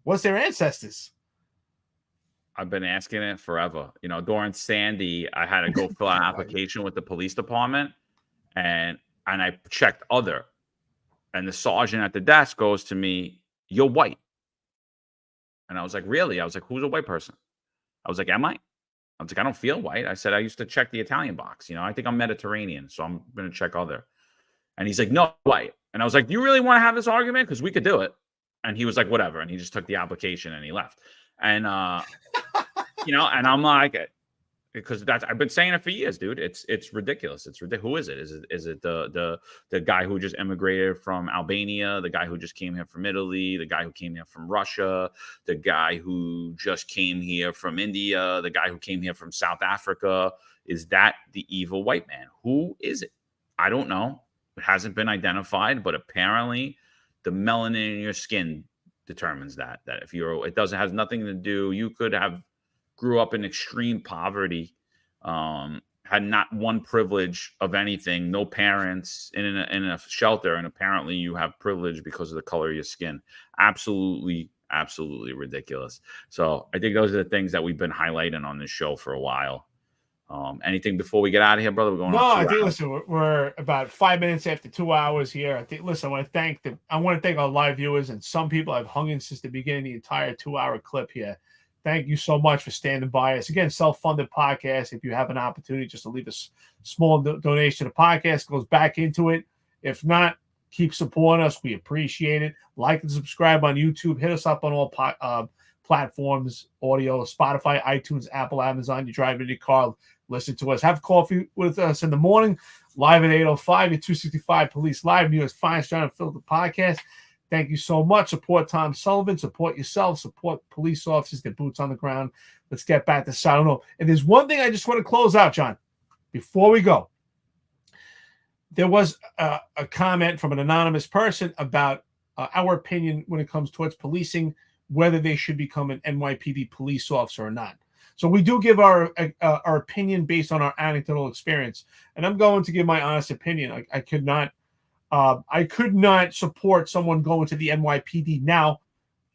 Speaker 3: What's their ancestors?
Speaker 2: I've been asking it forever. You know, during Sandy, I had to go fill out an application with the police department, and I checked other, and the sergeant at the desk goes to me, "You're white," and I was like, "Really?" I was like, "Who's a white person?" I was like, "Am I?" I was like, "I don't feel white." I said, "I used to check the Italian box. You know, I think I'm Mediterranean, so I'm going to check other." And he's like, "No, white." And I was like, "Do you really want to have this argument? Because we could do it." And he was like, "Whatever." And he just took the application and he left. And, you know, and I'm like, because I've been saying it for years, dude. It's ridiculous. It's ridiculous. Who is it? Is it the guy who just immigrated from Albania, the guy who just came here from Italy, the guy who came here from Russia, the guy who just came here from India, the guy who came here from South Africa? Is that the evil white man? Who is it? I don't know. It hasn't been identified, but apparently the melanin in your skin determines that if you're, has nothing to do. You could have grew up in extreme poverty, had not one privilege of anything, no parents, in a shelter, and apparently you have privilege because of the color of your skin. Absolutely ridiculous. So I think those are the things that we've been highlighting on this show for a while. Anything before we get out of here, brother? We're going on 2 hours.
Speaker 3: I think, listen, we're about 5 minutes after 2 hours here. I think, listen, I want to thank our live viewers, and some people have hung in since the beginning, the entire 2-hour clip here. Thank you so much for standing by us. Again, self-funded podcast. If you have an opportunity just to leave a small donation to the podcast, it goes back into it. If not, keep supporting us. We appreciate it. Like and subscribe on YouTube. Hit us up on all platforms, audio, Spotify, iTunes, Apple, Amazon. You drive in your car, listen to us. Have coffee with us in the morning. Live at 8:05 at 265 Police Live. New York's Finest Unfiltered podcast. Thank you so much. Support Tom Sullivan. Support yourself. Support police officers, get boots on the ground. Let's get back to I don't know. And there's one thing I just want to close out, John, before we go. There was a comment from an anonymous person about our opinion when it comes towards policing, whether they should become an NYPD police officer or not. So we do give our opinion based on our anecdotal experience. And I'm going to give my honest opinion. I could not support someone going to the NYPD now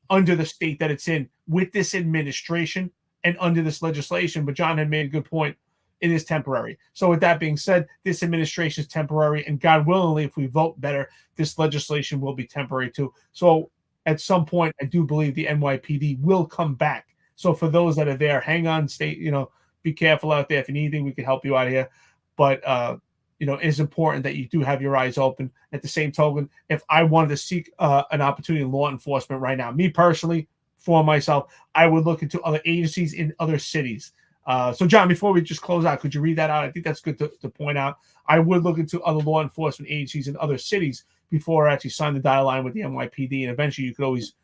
Speaker 3: under the state that it's in with this administration and under this legislation. But John had made a good point. It is temporary. So with that being said, this administration is temporary, and God willingly, if we vote better, this legislation will be temporary too. So at some point, I do believe the NYPD will come back. So for those that are there, hang on, stay, be careful out there. If you need anything, we can help you out here. But, it's important that you do have your eyes open. At the same token, if I wanted to seek an opportunity in law enforcement right now, me personally, for myself, I would look into other agencies in other cities. So, John, before we just close out, could you read that out? I think that's good to point out. I would look into other law enforcement agencies in other cities before I actually sign the dotted line with the NYPD. And eventually you could always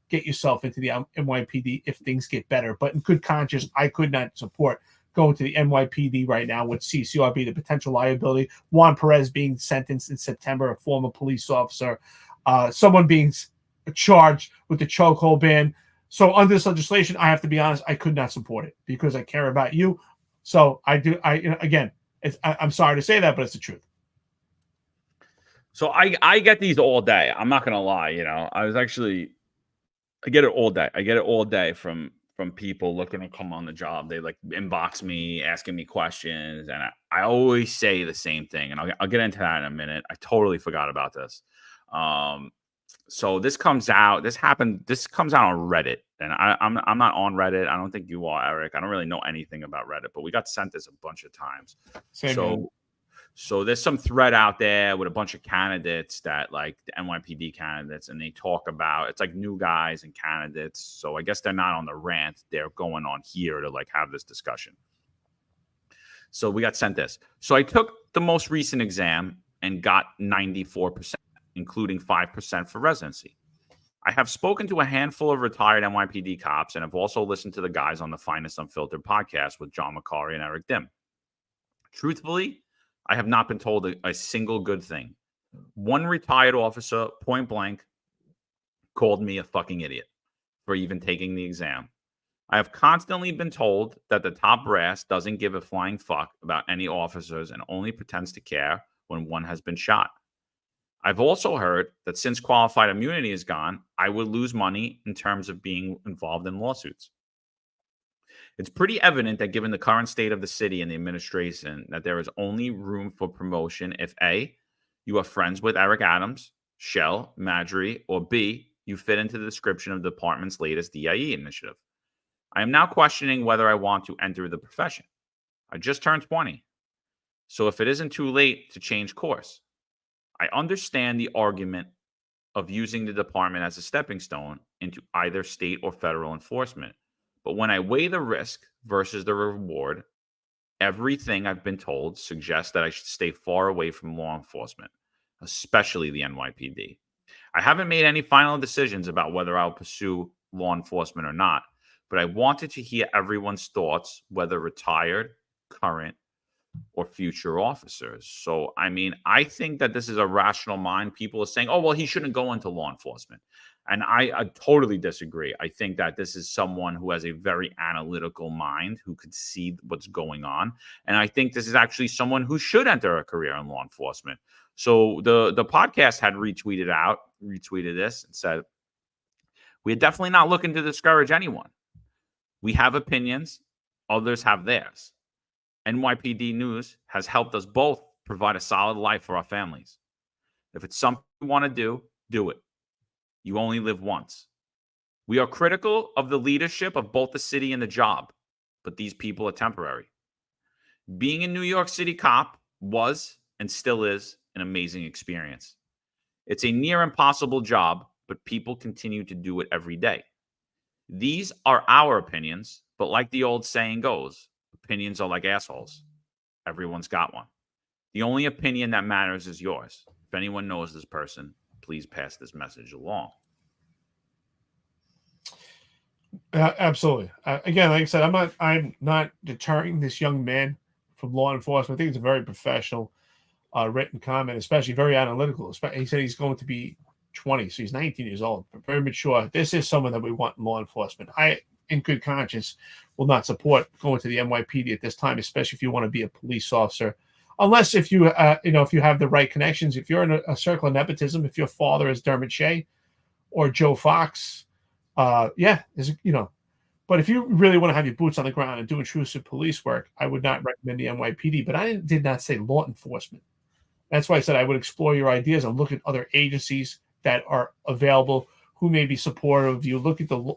Speaker 3: get yourself into the NYPD if things get better. But in good conscience, I could not support going to the NYPD right now with CCRB, the potential liability. Juan Perez being sentenced in September, a former police officer, someone being charged with the chokehold ban. So under this legislation, I have to be honest, I could not support it because I care about you. So again, I'm sorry to say that, but it's the truth.
Speaker 2: So I get these all day. I'm not going to lie. I get it all day. I get it all day from people looking to come on the job. They inbox me, asking me questions. And I always say the same thing. And I'll get into that in a minute. I totally forgot about this. So this comes out. This happened. This comes out on Reddit, and I'm not on Reddit. I don't think you are, Eric. I don't really know anything about Reddit, but we got sent this a bunch of times.
Speaker 3: Same here.
Speaker 2: So there's some thread out there with a bunch of candidates that like the NYPD candidates, and they talk about it's like new guys and candidates. So I guess they're not on the rant. They're going on here to like have this discussion. So we got sent this. So I took the most recent exam and got 94%, including 5% for residency. I have spoken to a handful of retired NYPD cops and have also listened to the guys on the Finest Unfiltered podcast with John McCarry and Eric Dim. Truthfully, I have not been told a single good thing. One retired officer, point blank, called me a fucking idiot for even taking the exam. I have constantly been told that the top brass doesn't give a flying fuck about any officers and only pretends to care when one has been shot. I've also heard that since qualified immunity is gone, I would lose money in terms of being involved in lawsuits. It's pretty evident that given the current state of the city and the administration, that there is only room for promotion if A, you are friends with Eric Adams, Shell, Madry, or B, you fit into the description of the department's latest DIE initiative. I am now questioning whether I want to enter the profession. I just turned 20. So if it isn't too late to change course, I understand the argument of using the department as a stepping stone into either state or federal enforcement. But when I weigh the risk versus the reward, everything I've been told suggests that I should stay far away from law enforcement, especially the NYPD. I haven't made any final decisions about whether I'll pursue law enforcement or not, but I wanted to hear everyone's thoughts, whether retired, current, or future officers. So, I mean, I think that this is a rational mind. People are saying, oh, well, he shouldn't go into law enforcement. And I totally disagree. I think that this is someone who has a very analytical mind, who could see what's going on. And I think this is actually someone who should enter a career in law enforcement. So the podcast had retweeted this and said, we're definitely not looking to discourage anyone. We have opinions. Others have theirs. NYPD News has helped us both provide a solid life for our families. If it's something you want to do, do it. You only live once. We are critical of the leadership of both the city and the job, but these people are temporary. Being a New York City cop was and still is an amazing experience. It's a near impossible job, but people continue to do it every day. These are our opinions, but like the old saying goes, opinions are like assholes. Everyone's got one. The only opinion that matters is yours. If anyone knows this person, please pass this message along.
Speaker 3: Absolutely. Again, like I said, I'm not deterring this young man from law enforcement. I think it's a very professional written comment, especially very analytical. He said he's going to be 20, so he's 19 years old, but very mature. This is someone that we want in law enforcement. I, in good conscience, will not support going to the NYPD at this time, especially if you want to be a police officer. Unless if you, if you have the right connections, if you're in a circle of nepotism, if your father is Dermot Shea or Joe Fox, but if you really want to have your boots on the ground and do intrusive police work, I would not recommend the NYPD, but I did not say law enforcement. That's why I said I would explore your ideas and look at other agencies that are available who may be supportive of you. Look at the,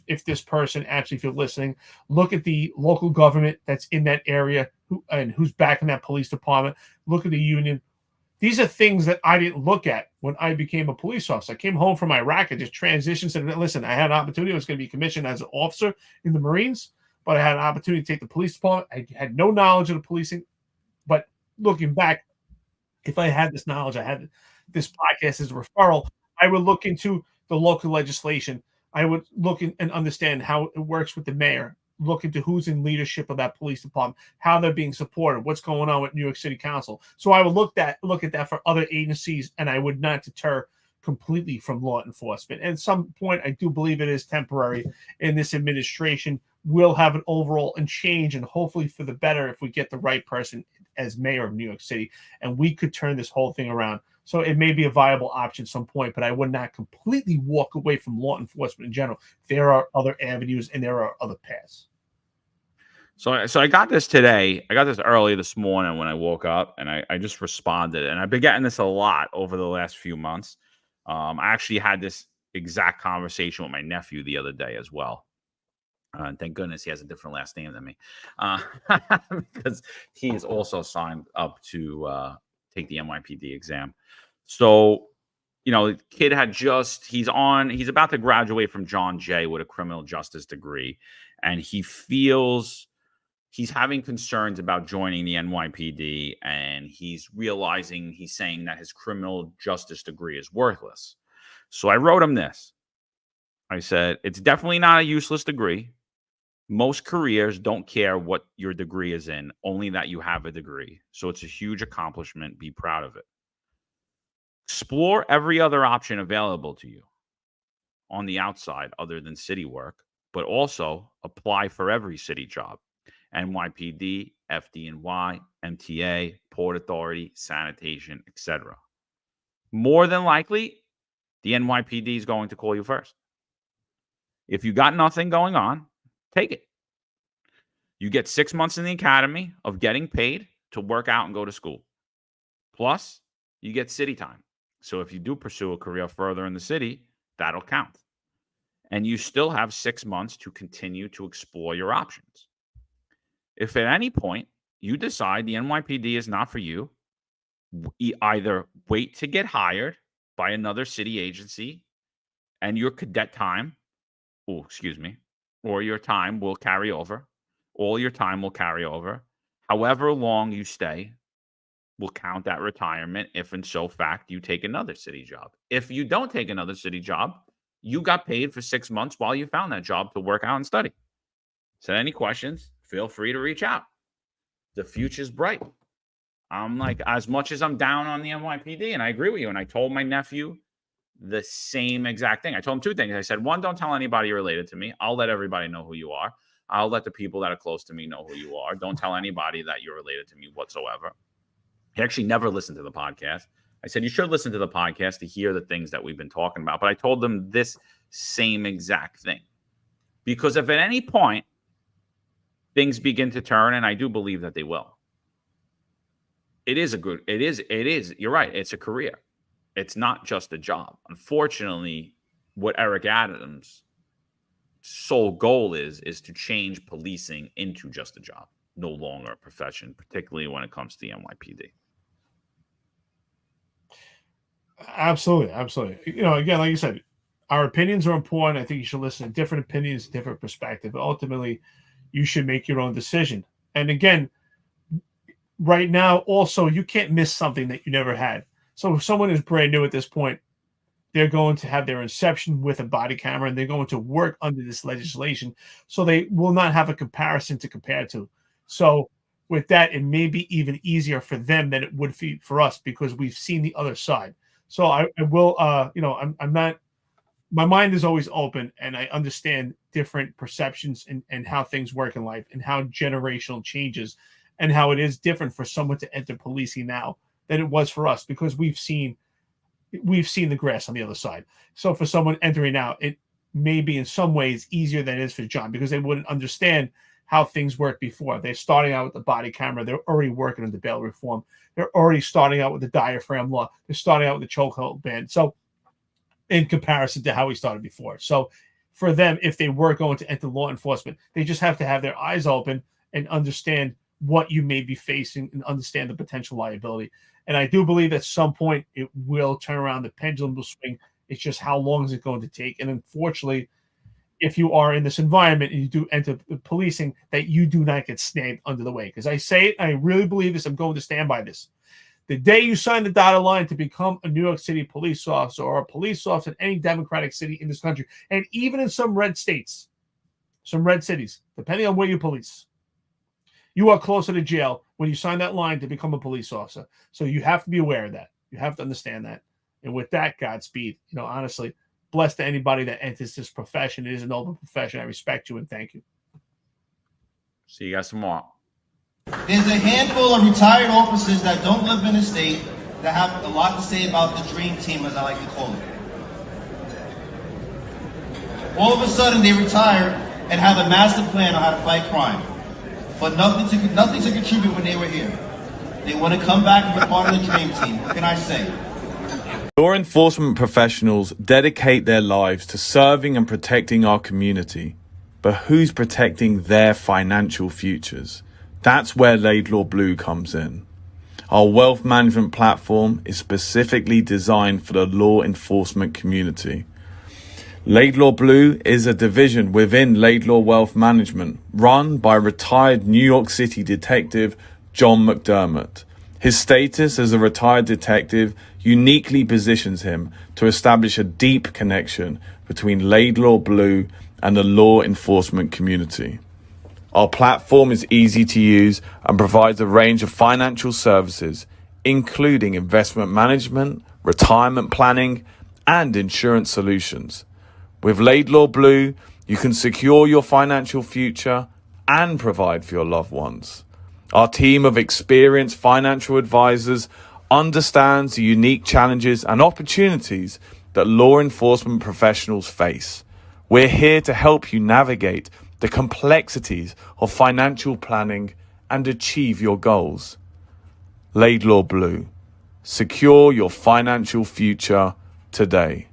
Speaker 3: if this person actually, if you're listening, look at the local government that's in that area who's backing that police department. Look at the union. These are things that I didn't look at when I became a police officer. I came home from Iraq and just transitioned. Said, listen, I had an opportunity. I was going to be commissioned as an officer in the Marines, but I had an opportunity to take the police department. I had no knowledge of the policing. But looking back, if I had this knowledge, I had this podcast as a referral, I would look into the local legislation. I would look and understand how it works with the mayor, look into who's in leadership of that police department, how they're being supported, what's going on with New York City Council. So I would look at that for other agencies, and I would not deter completely from law enforcement. At some point, I do believe it is temporary, and this administration will have an overall and change, and hopefully for the better if we get the right person as mayor of New York City, and we could turn this whole thing around. So it may be a viable option at some point, but I would not completely walk away from law enforcement in general. There are other avenues and there are other paths.
Speaker 2: So I got this today. I got this early this morning when I woke up, and I just responded. And I've been getting this a lot over the last few months. I actually had this exact conversation with my nephew the other day as well. And thank goodness he has a different last name than me, because he is also signed up to take the NYPD exam. So, the kid had he's about to graduate from John Jay with a criminal justice degree, and he feels he's having concerns about joining the NYPD, and he's saying that his criminal justice degree is worthless. So I wrote him this. I said, it's definitely not a useless degree. Most careers don't care what your degree is in, only that you have a degree. So it's a huge accomplishment. Be proud of it. Explore every other option available to you on the outside other than city work, but also apply for every city job. NYPD, FDNY, MTA, Port Authority, sanitation, etc. More than likely, the NYPD is going to call you first. If you got nothing going on, take it. You get 6 months in the academy of getting paid to work out and go to school. Plus, you get city time. So if you do pursue a career further in the city, that'll count. And you still have 6 months to continue to explore your options. If at any point you decide the NYPD is not for you, either wait to get hired by another city agency and your cadet time, or your time will carry over. All your time will carry over. However long you stay will count that retirement if in so fact you take another city job. If you don't take another city job, you got paid for 6 months while you found that job to work out and study. So any questions, feel free to reach out. The future's bright. I'm like, as much as I'm down on the NYPD, and I agree with you, and I told my nephew the same exact thing. I told him two things. I said, one, don't tell anybody you're related to me. I'll let everybody know who you are. I'll let the people that are close to me know who you are. Don't tell anybody that you're related to me whatsoever. He actually never listened to the podcast. I said, you should listen to the podcast to hear the things that we've been talking about. But I told them this same exact thing. Because if at any point things begin to turn, and I do believe that they will, it is, you're right, it's a career. It's not just a job. Unfortunately, what Eric Adams' sole goal is to change policing into just a job, no longer a profession, particularly when it comes to the NYPD.
Speaker 3: Absolutely. Again, like you said, our opinions are important. I think you should listen to different opinions, different perspective. But ultimately, you should make your own decision. And again, right now, also, you can't miss something that you never had. So if someone is brand new at this point, they're going to have their inception with a body camera, and they're going to work under this legislation. So they will not have a comparison to compare to. So with that, it may be even easier for them than it would be for us, because we've seen the other side. So I will, I'm not, my mind is always open, and I understand different perceptions and how things work in life and how generational changes and how it is different for someone to enter policing now than it was for us, because we've seen the grass on the other side. So for someone entering now, it may be in some ways easier than it is for John, because they wouldn't understand how things worked before. They're starting out with the body camera. They're already working on the bail reform. They're already starting out with the diaphragm law. They're starting out with the chokehold ban. So in comparison to how we started before. So for them, if they were going to enter law enforcement, they just have to have their eyes open and understand what you may be facing and understand the potential liability. And I do believe at some point it will turn around. The pendulum will swing. It's just how long is it going to take? And unfortunately, if you are in this environment and you do enter policing, that you do not get snagged under the way. Because I say it, I really believe this. I'm going to stand by this. The day you sign the dotted line to become a New York City police officer or a police officer in any democratic city in this country, and even in some red states, some red cities, depending on where you police, you are closer to jail when you sign that line to become a police officer. So you have to be aware of that. You have to understand that. And with that, Godspeed. Honestly, blessed to anybody that enters this profession. It is a noble profession. I respect you and thank you.
Speaker 2: See you guys tomorrow.
Speaker 8: There's a handful of retired officers that don't live in the state that have a lot to say about the dream team, as I like to call it. All of a sudden, they retire and have a master plan on how to fight crime, but nothing to contribute when they were here. They want to come back and be part of the dream team. What can I say?
Speaker 9: Law enforcement professionals dedicate their lives to serving and protecting our community. But who's protecting their financial futures? That's where Laidlaw Blue comes in. Our wealth management platform is specifically designed for the law enforcement community. Laidlaw Blue is a division within Laidlaw Wealth Management, run by retired New York City detective John McDermott. His status as a retired detective uniquely positions him to establish a deep connection between Laidlaw Blue and the law enforcement community. Our platform is easy to use and provides a range of financial services, including investment management, retirement planning, and insurance solutions. With Laidlaw Blue, you can secure your financial future and provide for your loved ones. Our team of experienced financial advisors understands the unique challenges and opportunities that law enforcement professionals face. We're here to help you navigate the complexities of financial planning and achieve your goals. Laidlaw Blue. Secure your financial future today.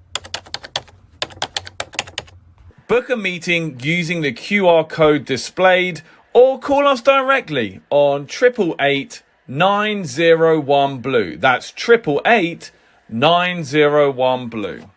Speaker 9: Book a meeting using the QR code displayed or call us directly on 888 901 Blue. That's 888 901 Blue.